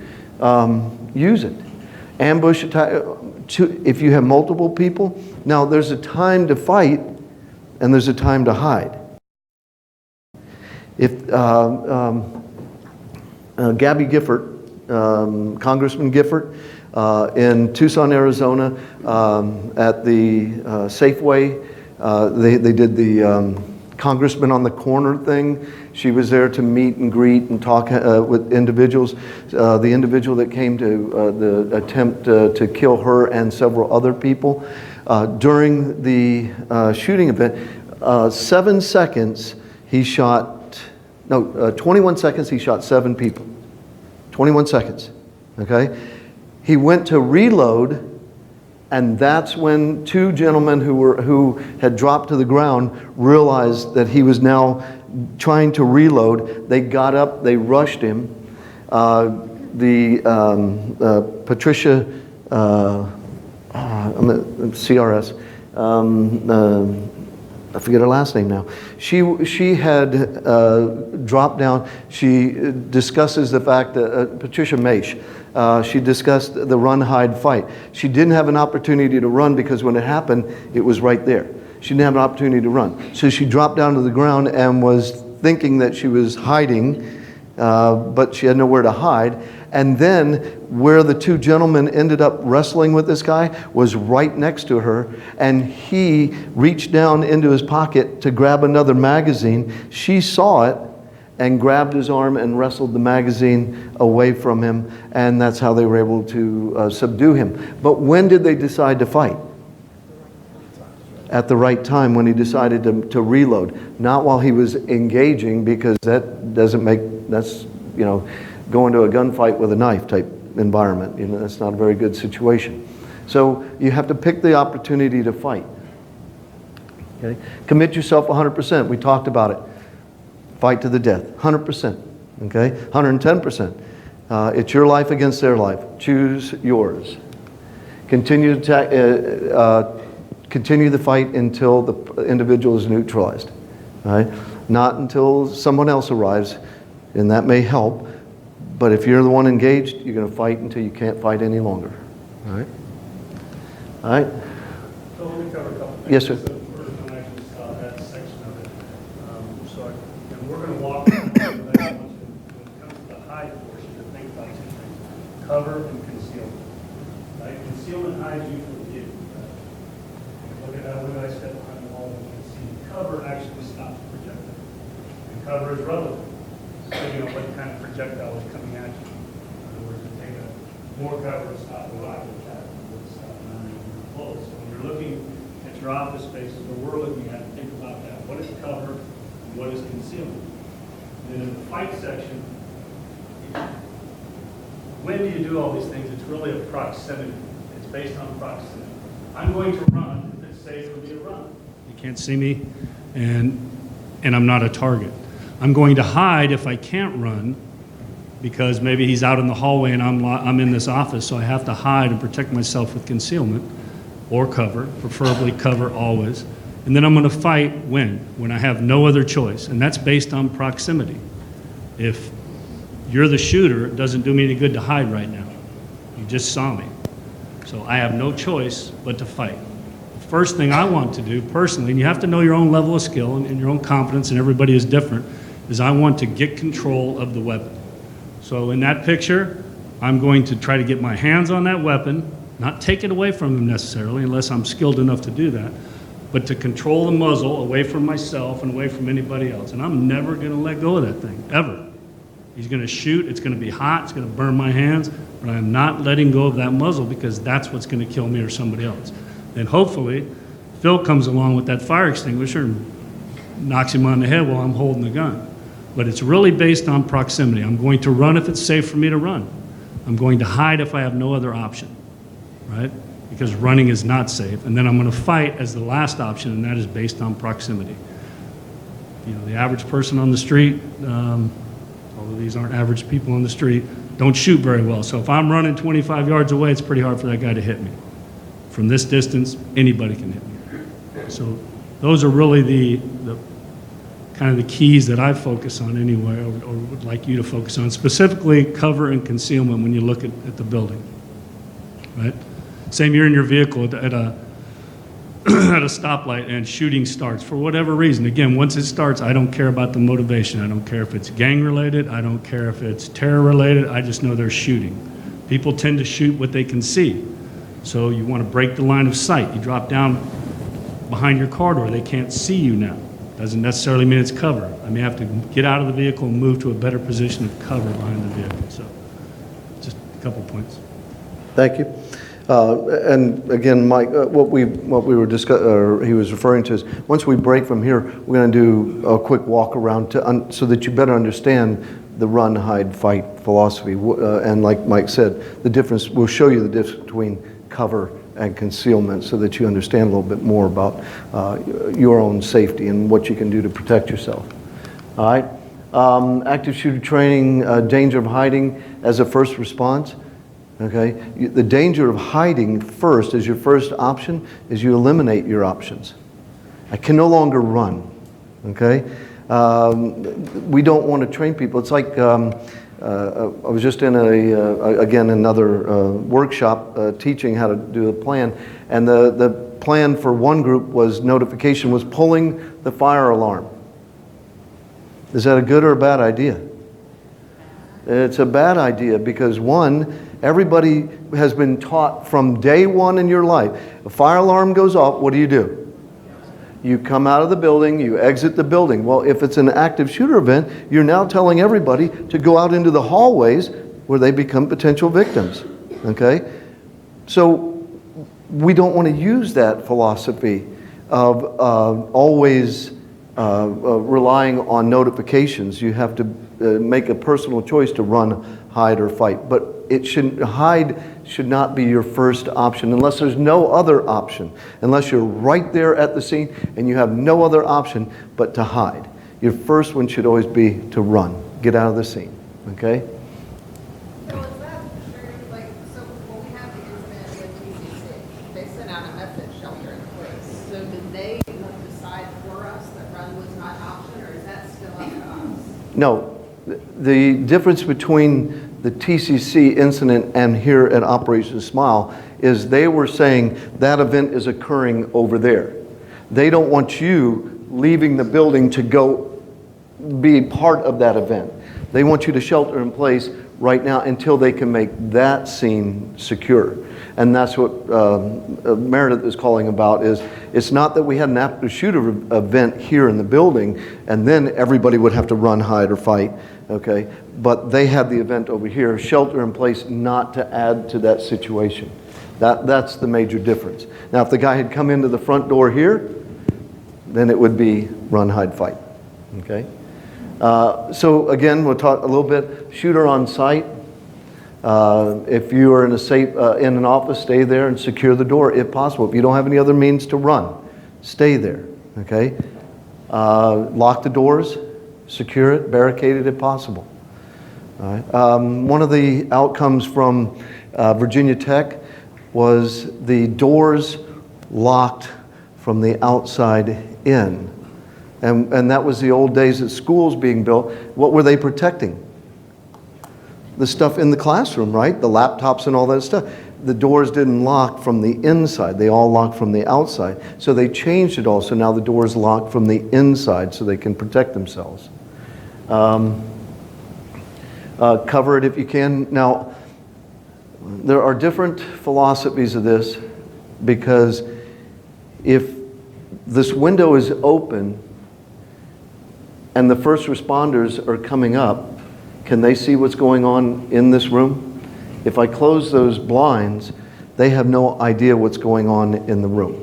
use it. Ambush attack. If you have multiple people, now there's a time to fight and there's a time to hide. If Gabby Gifford, Congressman Gifford, in Tucson, Arizona, at the Safeway, they did the Congressman on the Corner thing. She was there to meet and greet and talk with individuals. The individual that came to the attempt to kill her and several other people. During the shooting event, 7 seconds he shot, 21 seconds he shot 7 people. 21 seconds, okay? He went to reload, and that's when 2 gentlemen who had dropped to the ground realized that he was now trying to reload. They got up, they rushed him. Patricia, CRS, I forget her last name now. She had dropped down. She discusses the fact that Patricia Maish. She discussed the run-hide fight. She didn't have an opportunity to run because when it happened, it was right there. She didn't have an opportunity to run. So she dropped down to the ground and was thinking that she was hiding, but she had nowhere to hide. And then where the 2 gentlemen ended up wrestling with this guy was right next to her, and he reached down into his pocket to grab another magazine. She saw it and grabbed his arm and wrestled the magazine away from him, and that's how they were able to subdue him. But when did they decide to fight? At the right time, when he decided to reload. Not while he was engaging, because that doesn't make, that's, going to a gunfight with a knife type environment. That's not a very good situation. So you have to pick the opportunity to fight. Okay? Commit yourself 100%. We talked about it. Fight to the death, 100%, okay? 110%. It's your life against their life. Choose yours. Continue the fight until the individual is neutralized, all right? Not until someone else arrives, and that may help. But if you're the one engaged, you're going to fight until you can't fight any longer, all right? All right? So let me cover a couple things. Yes, sir. So first, I'm actually that section of it. And we're going to walk through that. When it comes to the hide portion, to think about 2 things: cover and concealment. Right? Concealment hides you from view. Look at that. When I step behind the wall, you can see cover actually stops the projectile. And cover is relevant. So what kind of projectile is coming at you. In other words, to take more cover to stop the rocket attack. So when you're looking at your office spaces, or we're looking at, think about that. What is cover and what is concealment? And then in the fight section, when do you do all these things? It's really a proximity. It's based on proximity. I'm going to run if it's safe for me to run. You can't see me, and I'm not a target. I'm going to hide if I can't run, because maybe he's out in the hallway and I'm in this office, so I have to hide and protect myself with concealment or cover, preferably cover always. And then I'm going to fight when I have no other choice, and that's based on proximity. If you're the shooter, it doesn't do me any good to hide right now. You just saw me. So I have no choice but to fight. The first thing I want to do personally, and you have to know your own level of skill and your own competence, and everybody is different, is I want to get control of the weapon. So in that picture, I'm going to try to get my hands on that weapon, not take it away from him necessarily, unless I'm skilled enough to do that, but to control the muzzle away from myself and away from anybody else. And I'm never going to let go of that thing, ever. He's going to shoot, it's going to be hot, it's going to burn my hands, but I'm not letting go of that muzzle, because that's what's going to kill me or somebody else. And hopefully, Phil comes along with that fire extinguisher and knocks him on the head while I'm holding the gun. But it's really based on proximity. I'm going to run if it's safe for me to run. I'm going to hide if I have no other option, right? Because running is not safe. And then I'm going to fight as the last option, and that is based on proximity. You know, the average person on the street, although these aren't average people on the street, don't shoot very well. So if I'm running 25 yards away, it's pretty hard for that guy to hit me. From this distance, anybody can hit me. So those are really the kind of the keys that I focus on anyway, or would like you to focus on, specifically cover and concealment when you look at the building, right? Same, you're in your vehicle at a at a stoplight and shooting starts for whatever reason. Again, once it starts, I don't care about the motivation. I don't care if it's gang related. I don't care if it's terror related. I just know they're shooting. People tend to shoot what they can see. So you want to break the line of sight. You drop down behind your car door. They can't see you now. Doesn't necessarily mean it's cover. I may have to get out of the vehicle and move to a better position of cover behind the vehicle. So just a couple points. Thank you. And again, Mike, what we were he was referring to is once we break from here, we're going to do a quick walk around so that you better understand the run, hide, fight philosophy. And like Mike said, the difference, we'll show you the difference between cover and concealment so that you understand a little bit more about your own safety and what you can do to protect yourself. All right. Active shooter training, danger of hiding as a first response. Okay. The danger of hiding first as your first option is you eliminate your options. I can no longer run. Okay. We don't want to train people. It's like I was just in again another workshop teaching how to do a plan, and the plan for one group was notification was pulling the fire alarm. Is that a good or a bad idea? It's a bad idea because one, everybody has been taught from day one in your life, a fire alarm goes off, what do? You come out of the building, you exit the building. Well, if it's an active shooter event, you're now telling everybody to go out into the hallways where they become potential victims, okay? So we don't want to use that philosophy of always relying on notifications. You have to make a personal choice to run, hide, or fight. But hide should not be your first option unless there's no other option. Unless you're right there at the scene and you have no other option but to hide. Your first one should always be to run. Get out of the scene. Okay? So is that true? Like, so when we have the incident at TCC, they sent out a message shelter in place. So did they decide for us that run was not an option, or is that still up to us? No. The difference between the TCC incident and here at Operation Smile is they were saying that event is occurring over there. They don't want you leaving the building to go be part of that event. They want you to shelter in place right now until they can make that scene secure. And that's what Meredith is calling about is it's not that we had an active shooter event here in the building and then everybody would have to run, hide, or fight, okay? But they had the event over here, shelter in place not to add to that situation. That's the major difference. Now, if the guy had come into the front door here, then it would be run, hide, fight, okay? So again, we'll talk a little bit, shooter on site. If you are in a safe, in an office, stay there and secure the door if possible. If you don't have any other means to run, stay there, okay? Lock the doors, secure it, barricade it if possible. All right. One of the outcomes from Virginia Tech was the doors locked from the outside in. And that was the old days of schools being built. What were they protecting? The stuff in the classroom, right? The laptops and all that stuff. The doors didn't lock from the inside. They all locked from the outside. So they changed it all. So now the doors lock from the inside so they can protect themselves. Cover it if you can. Now, there are different philosophies of this because if this window is open and the first responders are coming up, can they see what's going on in this room? If I close those blinds, they have no idea what's going on in the room.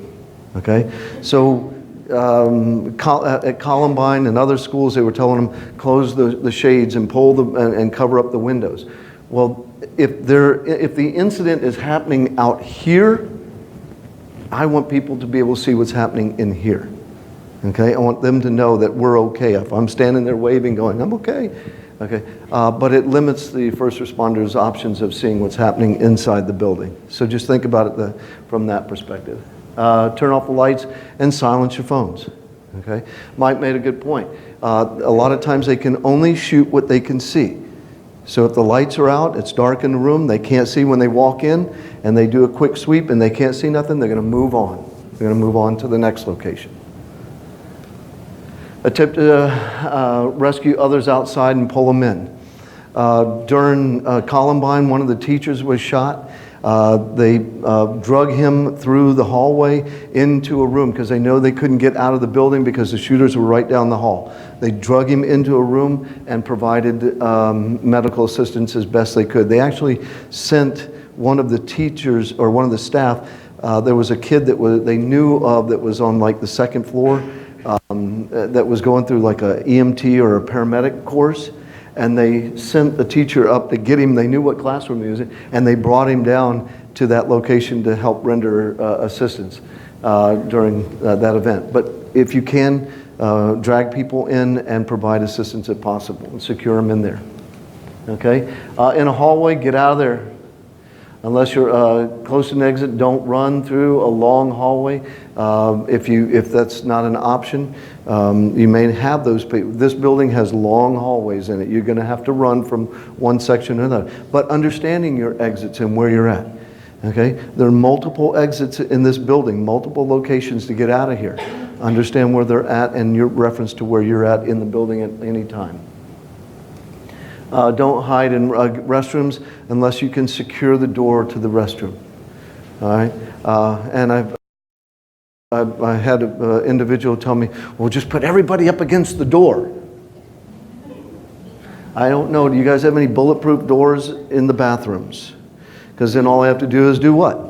Okay? So at Columbine and other schools, they were telling them, close the shades and pull and cover up the windows. Well, if the incident is happening out here, I want people to be able to see what's happening in here. Okay? I want them to know that we're okay. If I'm standing there waving, going, I'm okay. Okay? But it limits the first responders' options of seeing what's happening inside the building. So just think about it from that perspective. Turn off the lights and silence your phones. Okay? Mike made a good point. A lot of times they can only shoot what they can see. So if the lights are out, it's dark in the room, they can't see when they walk in, and they do a quick sweep and they can't see nothing, they're going to move on. They're going to move on to the next location. Attempt to rescue others outside and pull them in. During Columbine, one of the teachers was shot. They drug him through the hallway into a room because they know they couldn't get out of the building because the shooters were right down the hall. They drug him into a room and provided medical assistance as best they could. They actually sent one of the teachers or one of the staff. There was a kid that they knew of that was on like the second floor that was going through like a EMT or a paramedic course. And they sent the teacher up to get him. They knew what classroom he was in, and they brought him down to that location to help render assistance during that event. But if you can, drag people in and provide assistance if possible, and secure them in there. Okay? In a hallway, get out of there. Unless you're close to an exit, don't run through a long hallway. If that's not an option, you may have those people. This building has long hallways in it. You're going to have to run from one section to another. But understanding your exits and where you're at. Okay? There are multiple exits in this building, multiple locations to get out of here. Understand where they're at and your reference to where you're at in the building at any time. Don't hide in restrooms unless you can secure the door to the restroom. All right? And I had an individual tell me, well, just put everybody up against the door. I don't know. Do you guys have any bulletproof doors in the bathrooms? Because then all I have to do is do what?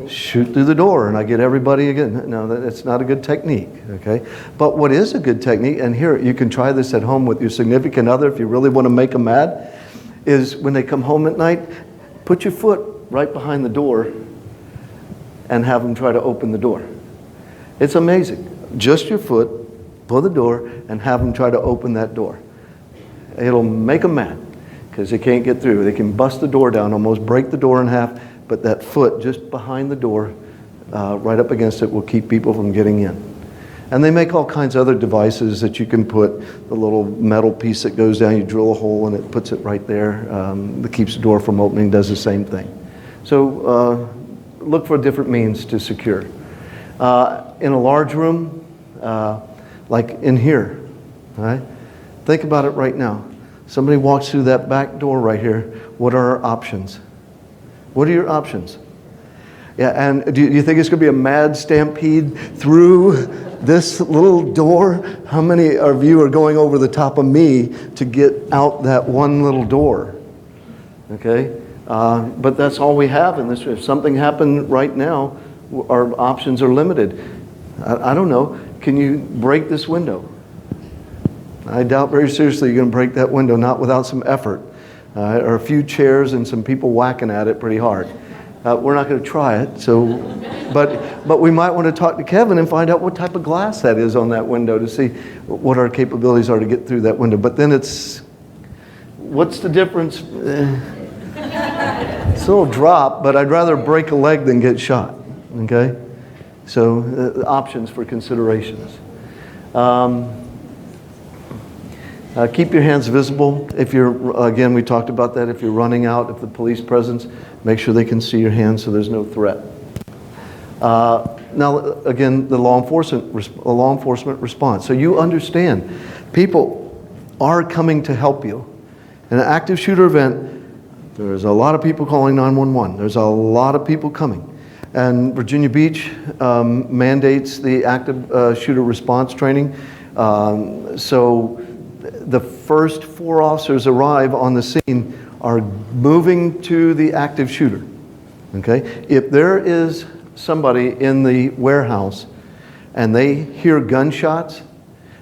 Shoot through the door and I get everybody again. No, that's not a good technique, okay? But what is a good technique, and here, you can try this at home with your significant other if you really want to make them mad, is when they come home at night, put your foot right behind the door and have them try to open the door. It's amazing. Just your foot, pull the door, and have them try to open that door. It'll make them mad because they can't get through. They can bust the door down, almost break the door in half, but that foot just behind the door, right up against it, will keep people from getting in. And they make all kinds of other devices that you can put, the little metal piece that goes down, you drill a hole and it puts it right there, that keeps the door from opening, does the same thing. So look for different means to secure. In a large room, like in here, all right? Think about it right now. Somebody walks through that back door right here, what are our options? What are your options? Yeah, and do you think it's going to be a mad stampede through this little door? How many of you are going over the top of me to get out that one little door? Okay? But that's all we have in this. If something happened right now, our options are limited. I don't know. Can you break this window? I doubt very seriously you're going to break that window, not without some effort. Or a few chairs and some people whacking at it pretty hard. We're not going to try it, so, but we might want to talk to Kevin and find out what type of glass that is on that window to see what our capabilities are to get through that window. But then what's the difference? It's a little drop, but I'd rather break a leg than get shot, okay? So options for considerations. Keep your hands visible. If you're, again, we talked about that. If you're running out, if the police presence, make sure they can see your hands so there's no threat. Now, again, the law enforcement response. So you understand, people are coming to help you. In an active shooter event, there's a lot of people calling 911. There's a lot of people coming. And Virginia Beach mandates the active shooter response training. So the first 4 officers arrive on the scene are moving to the active shooter. Okay? If there is somebody in the warehouse and they hear gunshots,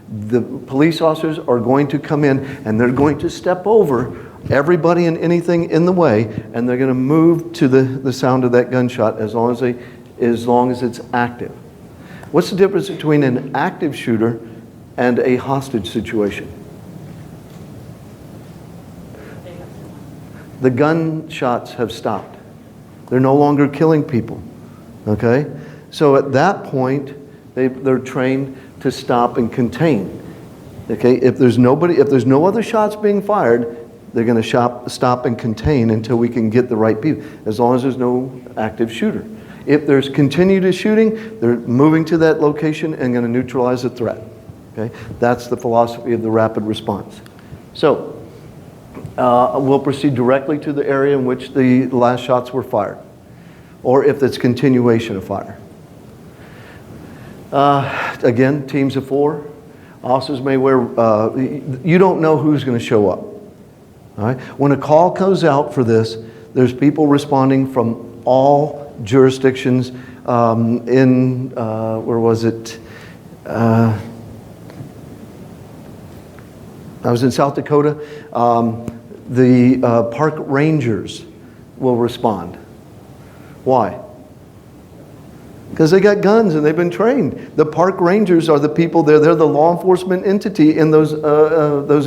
the police officers are going to come in and they're going to step over everybody and anything in the way, and they're going to move to the sound of that gunshot as long as it's active. What's the difference between an active shooter and a hostage situation? The gunshots have stopped. They're no longer killing people. Okay? So at that point, they're trained to stop and contain. Okay? If there's no other shots being fired, they're going to stop and contain until we can get the right people, as long as there's no active shooter. If there's continued shooting, they're moving to that location and going to neutralize the threat. Okay? That's the philosophy of the rapid response. So, we'll proceed directly to the area in which the last shots were fired, or if it's continuation of fire. Again, teams of 4. Officers may wear, you don't know who's going to show up. All right? When a call goes out for this, there's people responding from all jurisdictions where was it? I was in South Dakota. The park rangers will respond. Why? Because they got guns and they've been trained. The park rangers are the people there. They're the law enforcement entity in those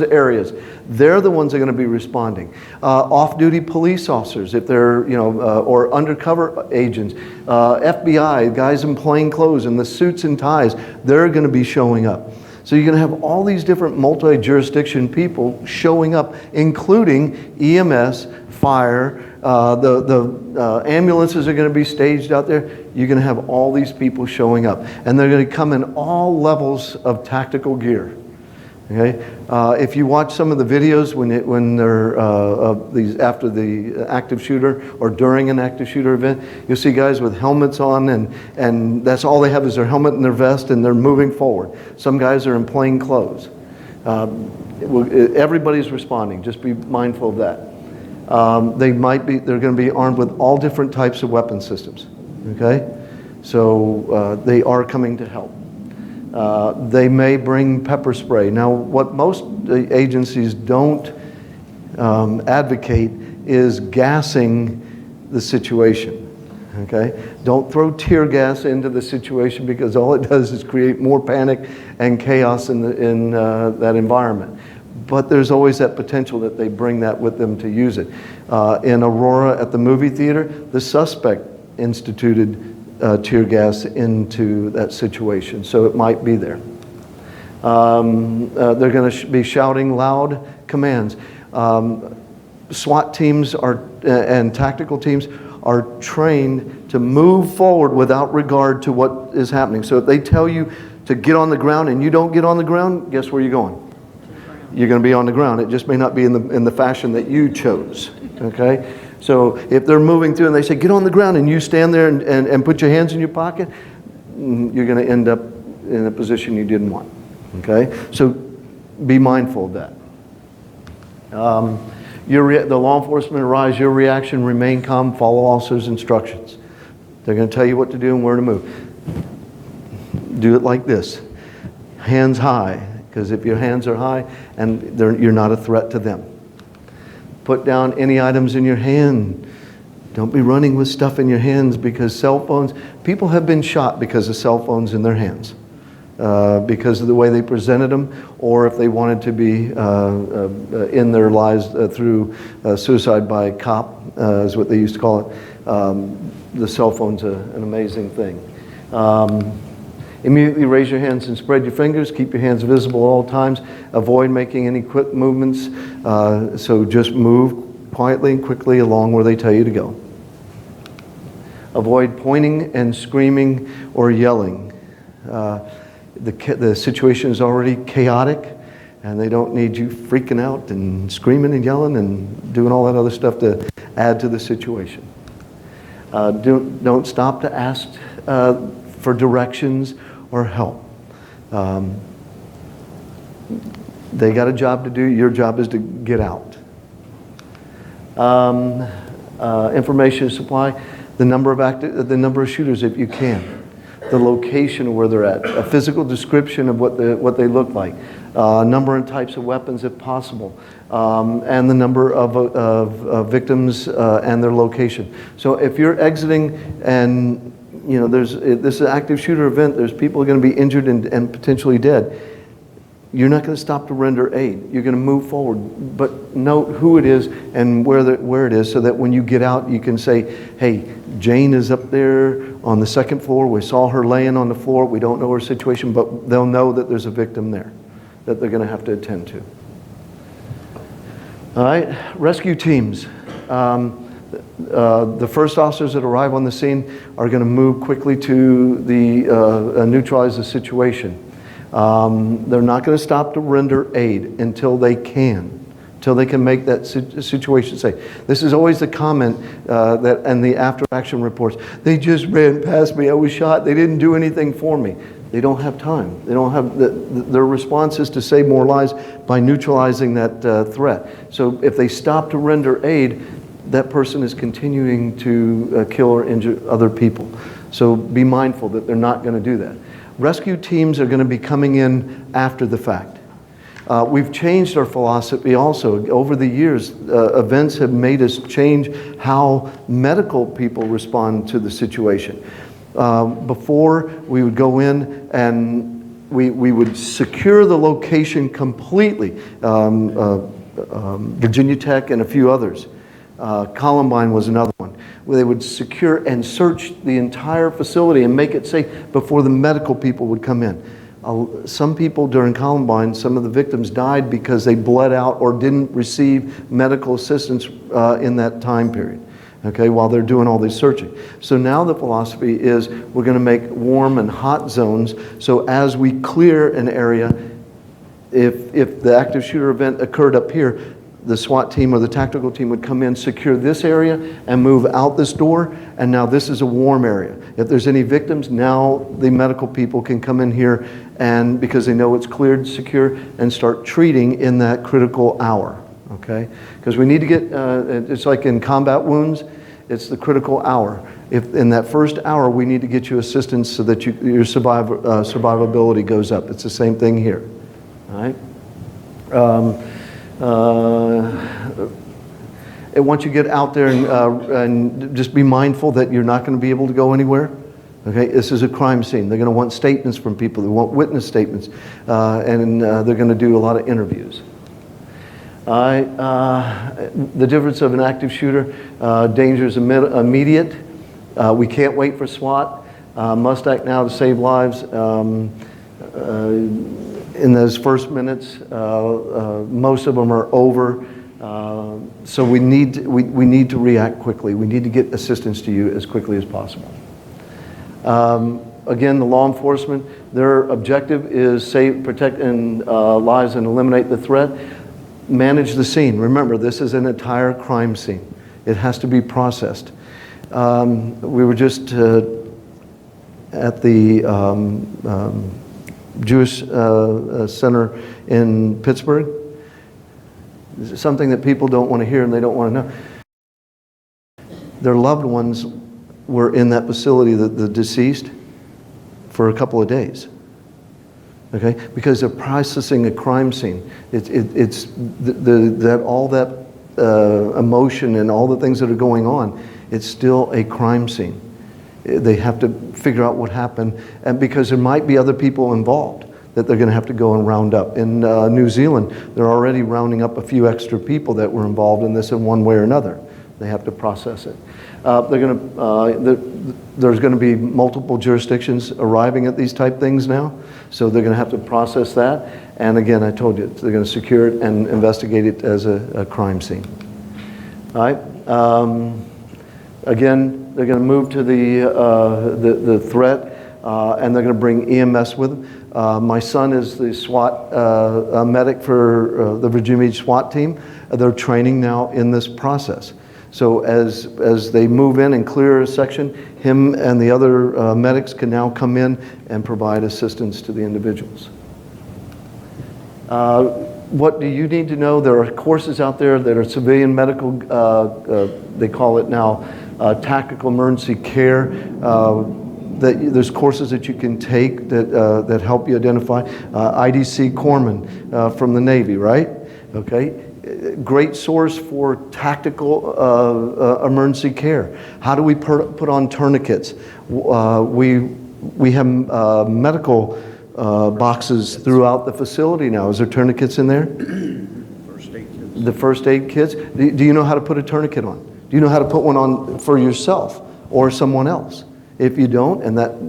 areas. They're the ones that are going to be responding. Off-duty police officers, if they're, or undercover agents, FBI, guys in plain clothes and the suits and ties, they're going to be showing up. So you're going to have all these different multi-jurisdiction people showing up, including EMS, fire, the ambulances are going to be staged out there. You're going to have all these people showing up. And they're going to come in all levels of tactical gear. Okay? If you watch some of the videos when they're after the active shooter or during an active shooter event, you'll see guys with helmets on and that's all they have is their helmet and their vest and they're moving forward. Some guys are in plain clothes. Everybody's responding. Just be mindful of that. They're going to be armed with all different types of weapon systems. Okay? So they are coming to help. They may bring pepper spray. Now, what most agencies don't advocate is gassing the situation. Okay? Don't throw tear gas into the situation because all it does is create more panic and chaos in that environment. But there's always that potential that they bring that with them to use it. In Aurora at the movie theater, the suspect instituted tear gas into that situation, so it might be there. They're going to be shouting loud commands. SWAT teams and tactical teams are trained to move forward without regard to what is happening. So if they tell you to get on the ground and you don't get on the ground, guess where you're going? You're going to be on the ground. It just may not be in the fashion that you chose. Okay? So if they're moving through and they say, get on the ground, and you stand there and put your hands in your pocket, you're going to end up in a position you didn't want. Okay? So be mindful of that. The law enforcement arrives, your reaction, remain calm, follow officers' instructions. They're going to tell you what to do and where to move. Do it like this. Hands high, because if your hands are high, and you're not a threat to them. Put down any items in your hand. Don't be running with stuff in your hands, because cell phones, people have been shot because of cell phones in their hands. Because of the way they presented them, or if they wanted to be in their lives through suicide by cop, is what they used to call it. The cell phone's an amazing thing. Immediately raise your hands and spread your fingers. Keep your hands visible at all times. Avoid making any quick movements. So just move quietly and quickly along where they tell you to go. Avoid pointing and screaming or yelling. The situation is already chaotic, and they don't need you freaking out and screaming and yelling and doing all that other stuff to add to the situation. Don't stop to ask for directions or help. They got a job to do. Your job is to get out. Information supply. the number of shooters if you can, the location of where they're at, a physical description of what they look like, number and types of weapons if possible, and the number of victims and their location. So if you're exiting and this is an active shooter event, there's people going to be injured and potentially dead. You're not going to stop to render aid. You're going to move forward, but note who it is and where it is, so that when you get out, you can say, hey, Jane is up there on the second floor. We saw her laying on the floor. We don't know her situation, but they'll know that there's a victim there that they're going to have to attend to. All right, rescue teams. The first officers that arrive on the scene are going to move quickly to neutralize the situation. They're not going to stop to render aid until they can make that situation safe. This is always the comment that and the after action reports. They just ran past me. I was shot. They didn't do anything for me. They don't have time. They don't have their response is to save more lives by neutralizing that threat. So if they stop to render aid, that person is continuing to kill or injure other people. So be mindful that they're not going to do that. Rescue teams are going to be coming in after the fact. We've changed our philosophy also. Over the years, events have made us change how medical people respond to the situation. Before, we would go in and we would secure the location completely. Virginia Tech and a few others. Columbine was another one, where they would secure and search the entire facility and make it safe before the medical people would come in. Some people during Columbine, some of the victims died because they bled out or didn't receive medical assistance in that time period, okay, while they're doing all this searching. So now the philosophy is we're going to make warm and hot zones, so as we clear an area, if the active shooter event occurred up here, the SWAT team or the tactical team would come in, secure this area, and move out this door, and now this is a warm area. If there's any victims, now the medical people can come in here, and because they know it's cleared, secure, and start treating in that critical hour, okay? Because we need to get, it's like in combat wounds, it's the critical hour. If in that first hour, we need to get you assistance so that your survivability goes up. It's the same thing here, all right? And once you get out there and just be mindful that you're not going to be able to go anywhere. Okay, this is a crime scene. They're going to want statements from people. They want witness statements, and they're going to do a lot of interviews. The difference of an active shooter, danger is immediate. We can't wait for SWAT. Must act now to save lives. In those first minutes, most of them are over. So we need to react quickly. We need to get assistance to you as quickly as possible. Again, the law enforcement, their objective is save, protect, and lives and eliminate the threat. Manage the scene. Remember, this is an entire crime scene. It has to be processed. We were just at the Jewish Center in Pittsburgh. It's something that people don't want to hear and they don't want to know. Their loved ones were in that facility, the deceased, for a couple of days. Okay, because they're processing a crime scene. It's all that emotion and all the things that are going on. It's still a crime scene. They have to figure out what happened, and because there might be other people involved that they're going to have to go and round up. In New Zealand, they're already rounding up a few extra people that were involved in this in one way or another. They have to process it. There's going to be multiple jurisdictions arriving at these type things now, so they're going to have to process that. And again, I told you, they're going to secure it and investigate it as a crime scene. All right. Again, they're going to move to the threat, and they're going to bring EMS with them. My son is the SWAT medic for the Virginia Beach SWAT team. They're training now in this process. So as they move in and clear a section, him and the other medics can now come in and provide assistance to the individuals. What do you need to know? There are courses out there that are civilian medical, they call it now, tactical emergency care. There's courses that you can take that help you identify. IDC Corpsman from the Navy, right? Okay. Great source for tactical emergency care. How do we put on tourniquets? We have medical boxes throughout the facility now. Is there tourniquets in there? First aid kits. The first aid kits. Do you know how to put a tourniquet on? Do you know how to put one on for yourself or someone else? If you don't,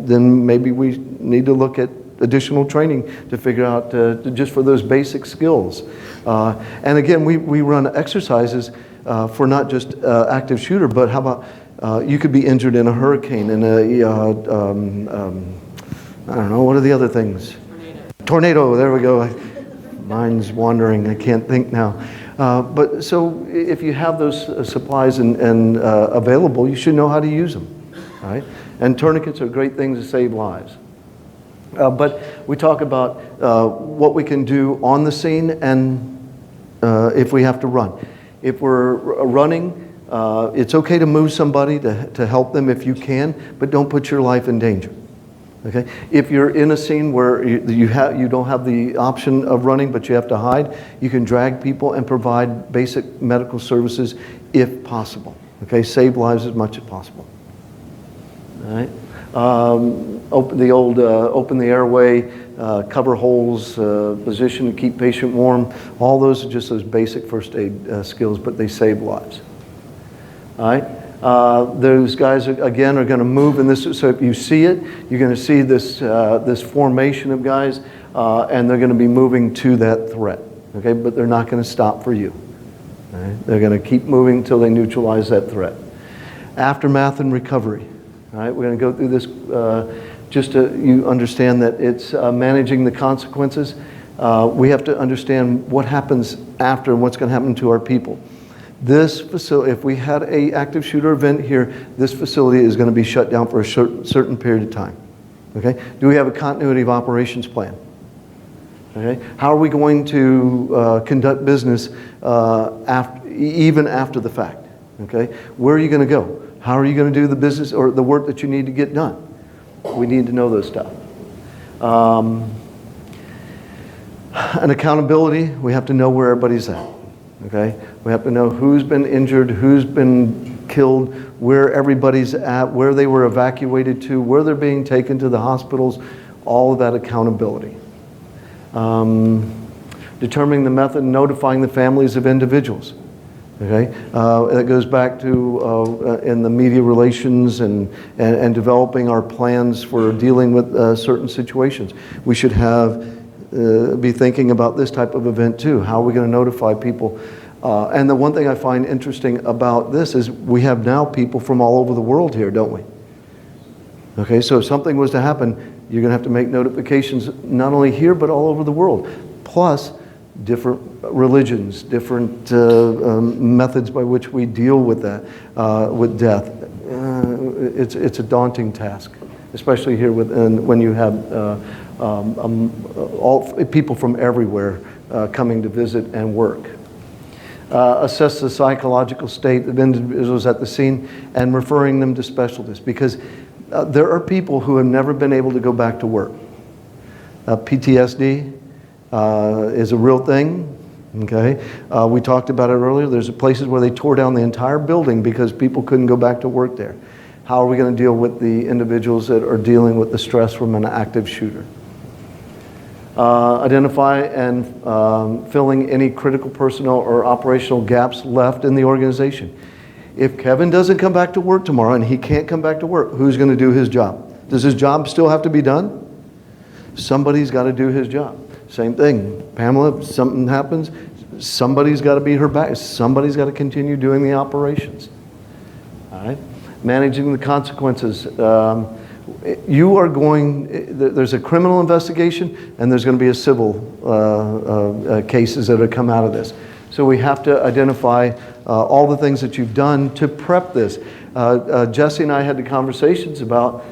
then maybe we need to look at additional training to figure out just for those basic skills. And again, we run exercises for not just active shooter, but how about you could be injured in a hurricane, in I don't know, what are the other things? Tornado, there we go. Mine's wandering, I can't think now. But so if you have those supplies and available, you should know how to use them, right? And tourniquets are great things to save lives. But we talk about what we can do on the scene and if we have to run. If we're running, it's okay to move somebody to help them if you can, but don't put your life in danger. Okay? If you're in a scene where you don't have the option of running, but you have to hide, you can drag people and provide basic medical services if possible. Okay? Save lives as much as possible. All right? Open the airway, cover holes, position to keep patient warm. All those are just those basic first aid skills, but they save lives. All right? Those guys again are going to move in this. So if you see it, you're going to see this formation of guys, and they're going to be moving to that threat. Okay, but they're not going to stop for you. All right? They're going to keep moving until they neutralize that threat. Aftermath and recovery. All right, we're going to go through this just so you understand that it's managing the consequences. We have to understand what happens after and what's going to happen to our people. This facility, if we had an active shooter event here, this facility is going to be shut down for a certain period of time. Okay? Do we have a continuity of operations plan? Okay? How are we going to conduct business even after the fact? Okay? Where are you going to go? How are you going to do the business or the work that you need to get done? We need to know those stuff. And accountability, we have to know where everybody's at. Okay? We have to know who's been injured, who's been killed, where everybody's at, where they were evacuated to, where they're being taken to the hospitals, all of that accountability. Determining the method and notifying the families of individuals. Okay, that goes back to in the media relations and developing our plans for dealing with certain situations. We should be thinking about this type of event too. How are we going to notify people? And the one thing I find interesting about this is we have now people from all over the world here, don't we? Okay, so if something was to happen, you're going to have to make notifications not only here but all over the world. Plus, different religions, different methods by which we deal with that, with death. It's a daunting task, especially here when you have all people from everywhere coming to visit and work. Assess the psychological state of individuals at the scene and referring them to specialists, because there are people who have never been able to go back to work. PTSD is a real thing. Okay, we talked about it earlier. There's places where they tore down the entire building because people couldn't go back to work there. How are we going to deal with the individuals that are dealing with the stress from an active shooter? Identify and filling any critical personnel or operational gaps left in the organization. If Kevin doesn't come back to work tomorrow and he can't come back to work, who's going to do his job? Does his job still have to be done? Somebody's got to do his job. Same thing. Pamela, if something happens, somebody's got to be her back. Somebody's got to continue doing the operations. All right? Managing the consequences. There's a criminal investigation and there's going to be a civil cases that have come out of this. So we have to identify all the things that you've done to prep this. Jesse and I had the conversations about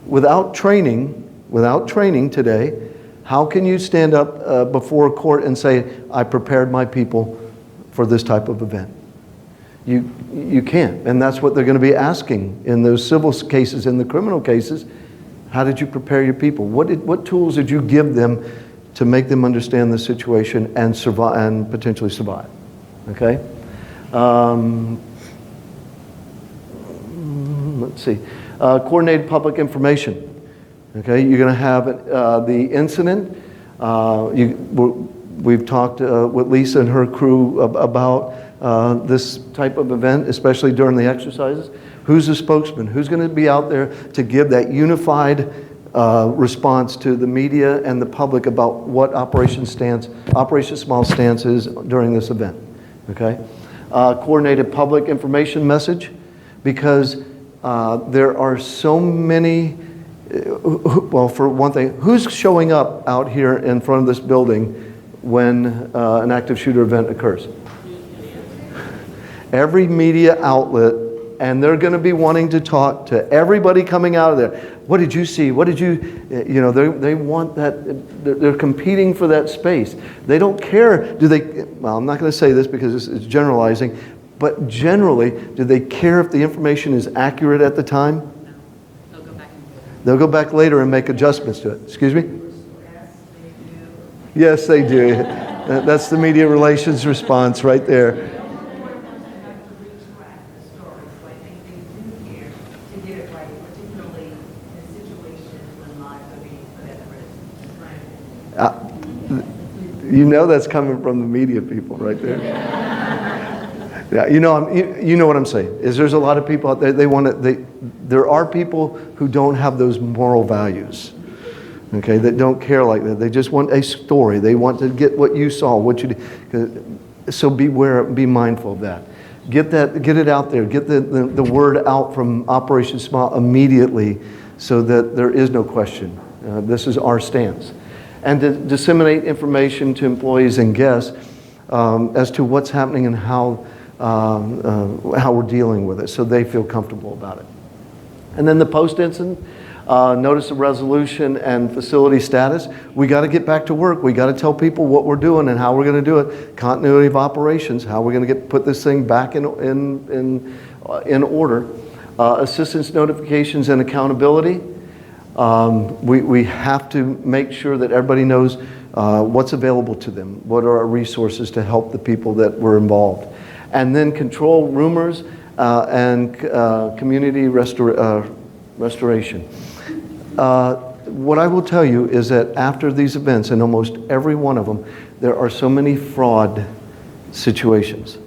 without training today, how can you stand up before a court and say, I prepared my people for this type of event? You can't. And that's what they're going to be asking in those civil cases. In the criminal cases, how did you prepare your people? What tools did you give them to make them understand the situation and survive, and potentially survive? Okay? Let's see. Coordinated public information. Okay, you're going to have the incident. We've talked with Lisa and her crew about this type of event, especially during the exercises. Who's the spokesman? Who's going to be out there to give that unified response to the media and the public about what Operation Small Stance is during this event? Okay, coordinated public information message, because there are so many. Well, for one thing, who's showing up out here in front of this building when an active shooter event occurs? Every media outlet, and they're going to be wanting to talk to everybody coming out of there. What did you see? What did you, they want that, they're competing for that space. They don't care, well, I'm not going to say this because it's generalizing, but generally, do they care if the information is accurate at the time? They'll go back later and make adjustments to it. Excuse me? Yes, they do. That's the media relations response right there. You know that's coming from the media people right there. Yeah, you know what I'm saying. Is there's a lot of people out there, there are people who don't have those moral values, okay, that don't care like that. They just want a story. They want to get what you saw, what you did. So beware, be mindful of that. Get it out there. Get the word out from Operation Smile immediately so that there is no question. This is our stance. And to disseminate information to employees and guests as to what's happening and how we're dealing with it, so they feel comfortable about it. And then the post-incident, notice of resolution and facility status. We got to get back to work. We got to tell people what we're doing and how we're going to do it. Continuity of operations, how we're going to put this thing back in order. Assistance notifications and accountability. We have to make sure that everybody knows what's available to them. What are our resources to help the people that were involved? And then control rumors and community restoration. What I will tell you is that after these events, in almost every one of them, there are so many fraud situations.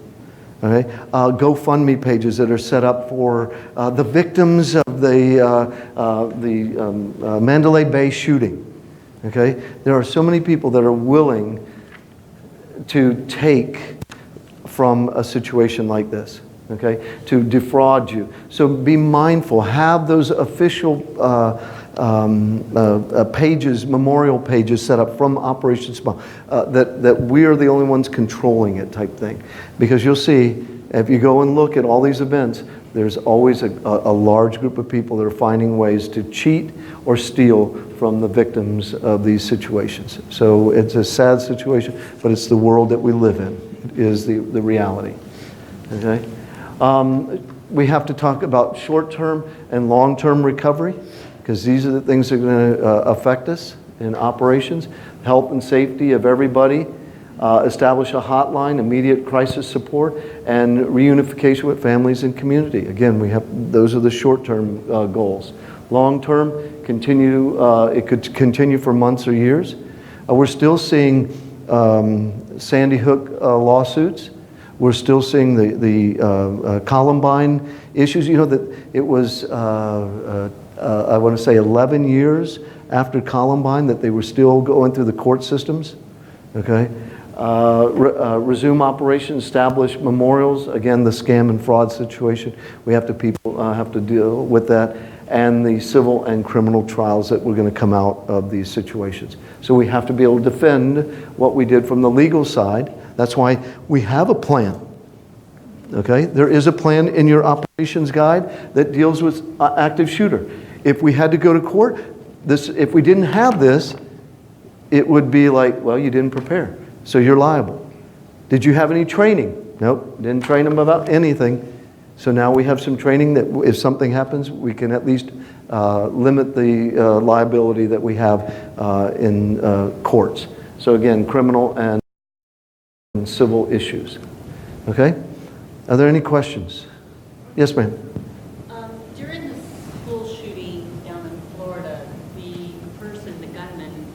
Okay? GoFundMe pages that are set up for the victims of the Mandalay Bay shooting. Okay? There are so many people that are willing to take from a situation like this, okay, to defraud you. So be mindful. Have those official pages, memorial pages set up from Operation Smile, that we are the only ones controlling it type thing. Because you'll see, if you go and look at all these events, there's always a large group of people that are finding ways to cheat or steal from the victims of these situations. So it's a sad situation, but it's the world that we live in. It is the reality. Okay? We have to talk about short-term and long-term recovery, because these are the things that are going to affect us in operations. Health and safety of everybody. Establish a hotline, immediate crisis support, and reunification with families and community. Again, those are the short-term goals. Long-term, it could continue for months or years. We're still seeing Sandy Hook lawsuits. We're still seeing the Columbine issues. You know that it was, I want to say 11 years after Columbine that they were still going through the court systems. Okay? Resume operations, establish memorials. Again, the scam and fraud situation. People have to deal with that. And the civil and criminal trials that were going to come out of these situations. So we have to be able to defend what we did from the legal side. That's why we have a plan. Okay? There is a plan in your operations guide that deals with active shooter. If we had to go to court, if we didn't have this, it would be like, well, you didn't prepare, so you're liable. Did you have any training? Nope, didn't train them about anything. So now we have some training that if something happens, we can at least limit the liability that we have in courts. So again, criminal and civil issues. Okay? Are there any questions? Yes, ma'am. During the school shooting down in Florida, the person, the gunman,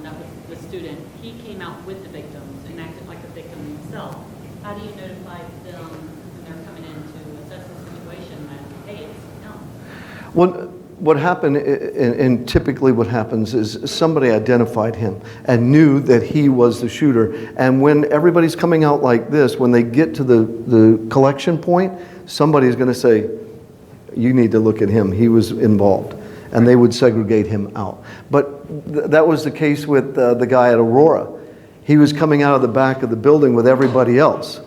that was the student, he came out with the victims and acted like a victim himself. How do you notify them when they're coming in to assess the situation that, hey, it's no? Well, what happened, and typically what happens is somebody identified him and knew that he was the shooter. And when everybody's coming out like this, when they get to the collection point, somebody's going to say, you need to look at him. He was involved. And they would segregate him out. But that was the case with the guy at Aurora. He was coming out of the back of the building with everybody else.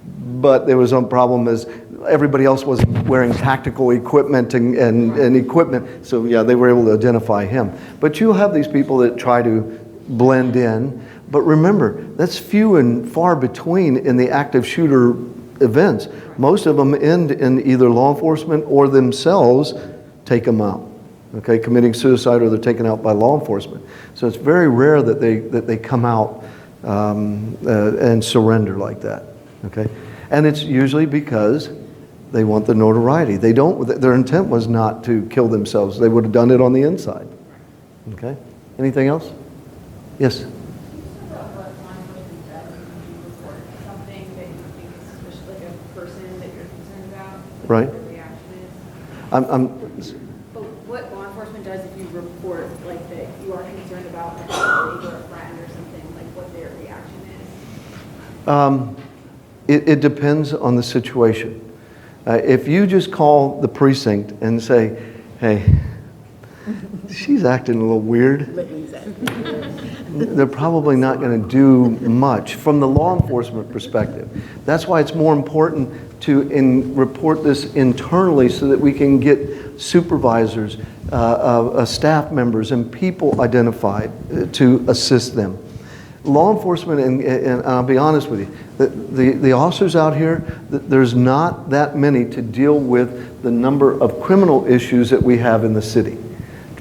But there was a problem as everybody else was wearing tactical equipment and equipment. So yeah, they were able to identify him. But you'll have these people that try to blend in. But remember, that's few and far between in the active shooter events. Most of them end in either law enforcement or themselves take them out. Okay, committing suicide, or they're taken out by law enforcement. So it's very rare that they come out and surrender like that. Okay, and it's usually because they want the notoriety. They don't. Their intent was not to kill themselves. They would have done it on the inside. Okay. Anything else? Yes. Can you talk about what law enforcement does when you report something that you think is suspicious, like a person that you're concerned about? Like Right. what their reaction is? I'm But what law enforcement does if you report like that you are concerned about a colleague or a friend or something, like what their reaction is? It depends on the situation. If you just call the precinct and say, hey, she's acting a little weird, they're probably not going to do much from the law enforcement perspective. That's why it's more important to report this internally so that we can get supervisors, staff members, and people identified to assist them. Law enforcement, and I'll be honest with you, the officers out here, there's not that many to deal with the number of criminal issues that we have in the city.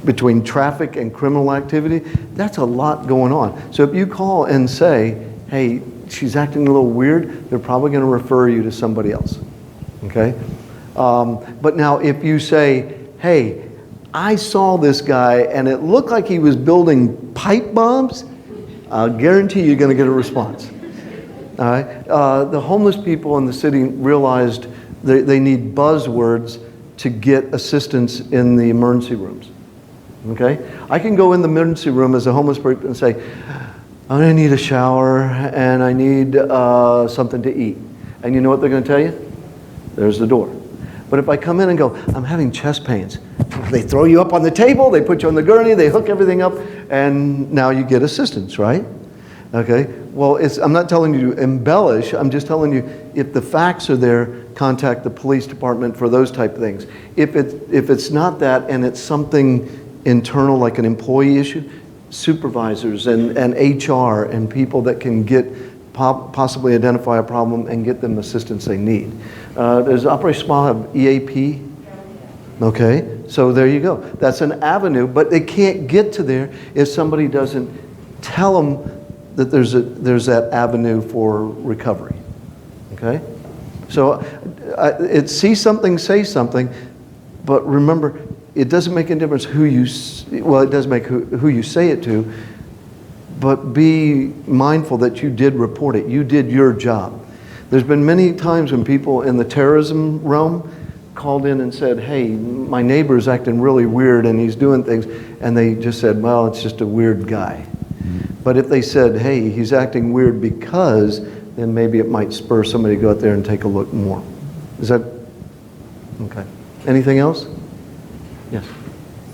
Between traffic and criminal activity, that's a lot going on. So if you call and say, hey, she's acting a little weird, they're probably going to refer you to somebody else. Okay? But now if you say, hey, I saw this guy and it looked like he was building pipe bombs, I'll guarantee you're going to get a response. All right? The homeless people in the city realized they need buzzwords to get assistance in the emergency rooms. Okay? I can go in the emergency room as a homeless person and say, I'm going to need a shower and I need something to eat. And you know what they're going to tell you? There's the door. But if I come in and go, I'm having chest pains, they throw you up on the table, they put you on the gurney, they hook everything up, and now you get assistance, right? Okay? Well, I'm not telling you to embellish, I'm just telling you if the facts are there, contact the police department for those type of things. If it's not that and it's something internal like an employee issue, supervisors and HR and people that can possibly identify a problem and get them the assistance they need. Does Operation Smile have EAP? Okay, so there you go. That's an avenue, but they can't get to there if somebody doesn't tell them that there's that avenue for recovery. Okay, so it's see something, say something, but remember, it doesn't make any difference it does make who you say it to, but be mindful that you did report it. You did your job. There's been many times when people in the terrorism realm called in and said, hey, my neighbor's acting really weird and he's doing things, and they just said, well, it's just a weird guy. But if they said, hey, he's acting weird because, then maybe it might spur somebody to go out there and take a look more. Is that, okay. Anything else? Yes.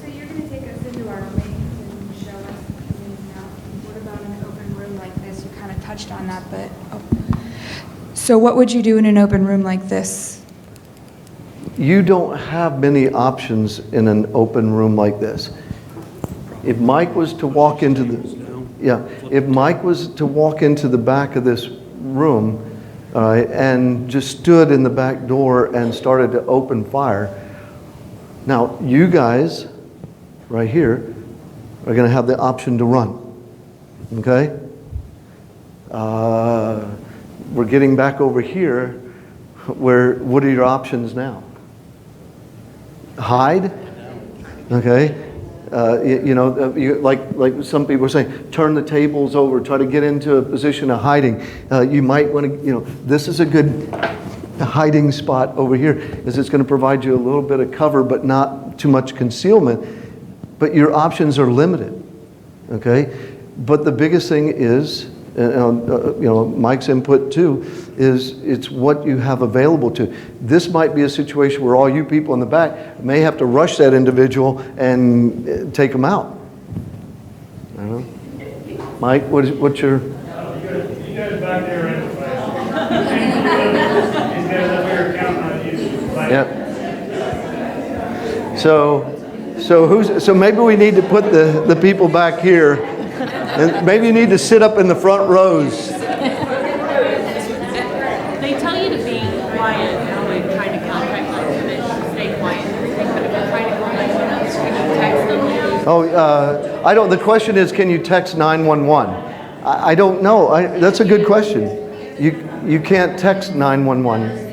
So you're going to take us into our wings and show us the ins and outs. What about an open room like this? You kind of touched on that, but so what would you do in an open room like this? You don't have many options in an open room like this. If Mike was to walk into the back of this room, all right, and just stood in the back door and started to open fire. Now, you guys, right here, are going to have the option to run, okay? We're getting back over here, where, what are your options now? Hide, okay? Like some people are saying, turn the tables over, try to get into a position of hiding. You might want to, this is a good hiding spot over here, is it's going to provide you a little bit of cover, but not too much concealment. But your options are limited, okay? But the biggest thing is, Mike's input too, is it's what you have available to. This might be a situation where all you people in the back may have to rush that individual and take them out. I don't know. Mike, what's your... You guys back there in the flash. These guys up here are counting on you. Yep. So maybe we need to put the people back here, and maybe you need to sit up in the front rows. They tell you to be quiet when trying to contact them, to stay quiet and everything, but if you're trying to contact someone else, can you text them now? Oh, I don't. The question is, can you text 911? I don't know. That's a good question. You can't text 911.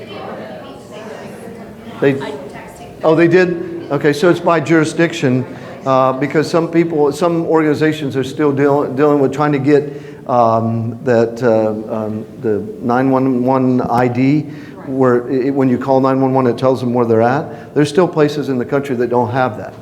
They did. Okay, so it's by jurisdiction, because some organizations are still dealing with trying to get the 911 ID, where when you call 911, it tells them where they're at. There's still places in the country that don't have that.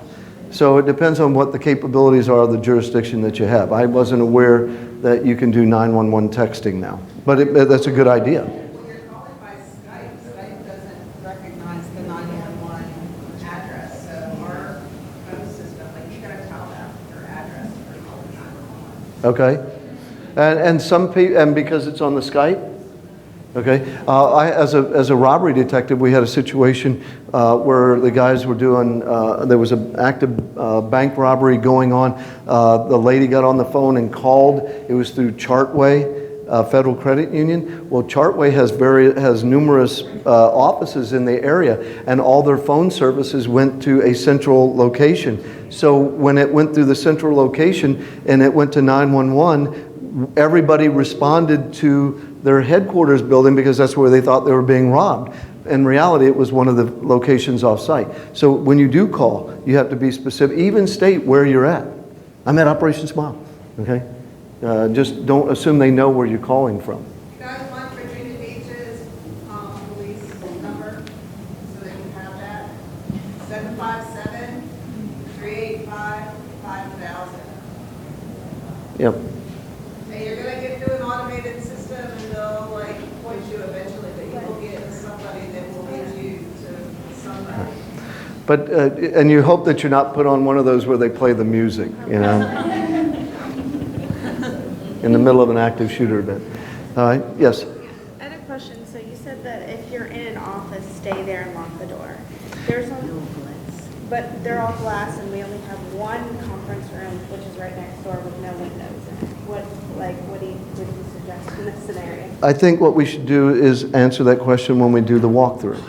So it depends on what the capabilities are of the jurisdiction that you have. I wasn't aware that you can do 911 texting now, but that's a good idea. When you're calling by Skype, Skype doesn't recognize the 911 address. So our phone system, you gotta tell them your address for calling 911. Okay, and some people, and because it's on the Skype. Okay, as a robbery detective, we had a situation where the guys were doing, there was an active bank robbery going on. The lady got on the phone and called. It was through Chartway Federal Credit Union. Well, Chartway has numerous offices in the area, and all their phone services went to a central location. So when it went through the central location and it went to 911, everybody responded to their headquarters building because that's where they thought they were being robbed. In reality, it was one of the locations off-site. So when you do call, you have to be specific, even state where you're at. I'm at Operation Smile, okay? Just don't assume they know where you're calling from. You guys want Virginia Beach's police number so that you have that? 757-385-5000. Yep. And you're gonna get through an automated system and they'll point you eventually, but you will get somebody that will lead you to somebody. But, and you hope that you're not put on one of those where they play the music, in the middle of an active shooter event. All right, yes? I had a question. So you said that if you're in an office, stay there and lock the door. There's but they're all glass, and we only have one conference room, which is right next door with no windows in it. What do you suggest in this scenario? I think what we should do is answer that question when we do the walkthrough.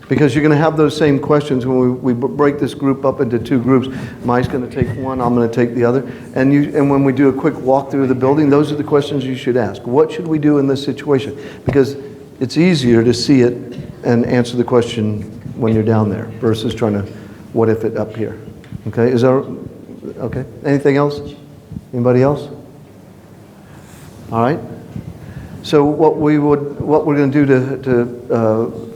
Because you're going to have those same questions when we break this group up into two groups. Mike's going to take one, I'm going to take the other. And when we do a quick walkthrough of the building, those are the questions you should ask. What should we do in this situation? Because it's easier to see it and answer the question when you're down there versus trying to what if it up here. Okay, is that okay? Anything else? Anybody else? All right. So what we're going to do to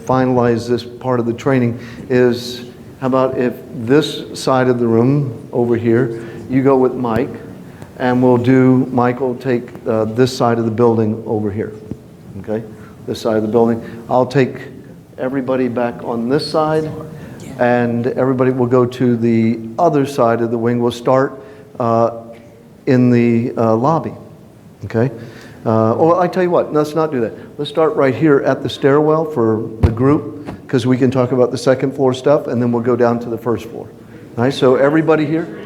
finalize this part of the training is, how about if this side of the room over here, you go with Mike, and Mike will take this side of the building over here. Okay, this side of the building. I'll take everybody back on this side, and everybody will go to the other side of the wing. We'll start in the lobby. Okay. Or I tell you what, let's not do that. Let's start right here at the stairwell for the group, because we can talk about the second floor stuff, and then we'll go down to the first floor. All right, so everybody here?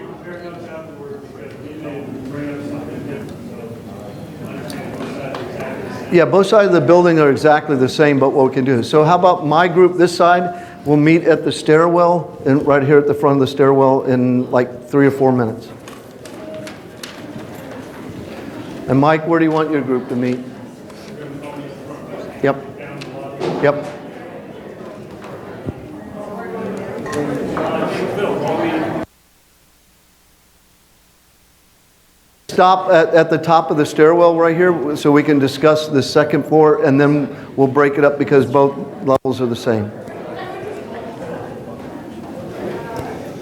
Yeah, both sides of the building are exactly the same, but what we can do. So how about my group this side? We'll meet at the stairwell, and right here at the front of the stairwell in like 3 or 4 minutes. And Mike, where do you want your group to meet? Yep. Yep. Stop at the top of the stairwell right here so we can discuss the second floor, and then we'll break it up because both levels are the same.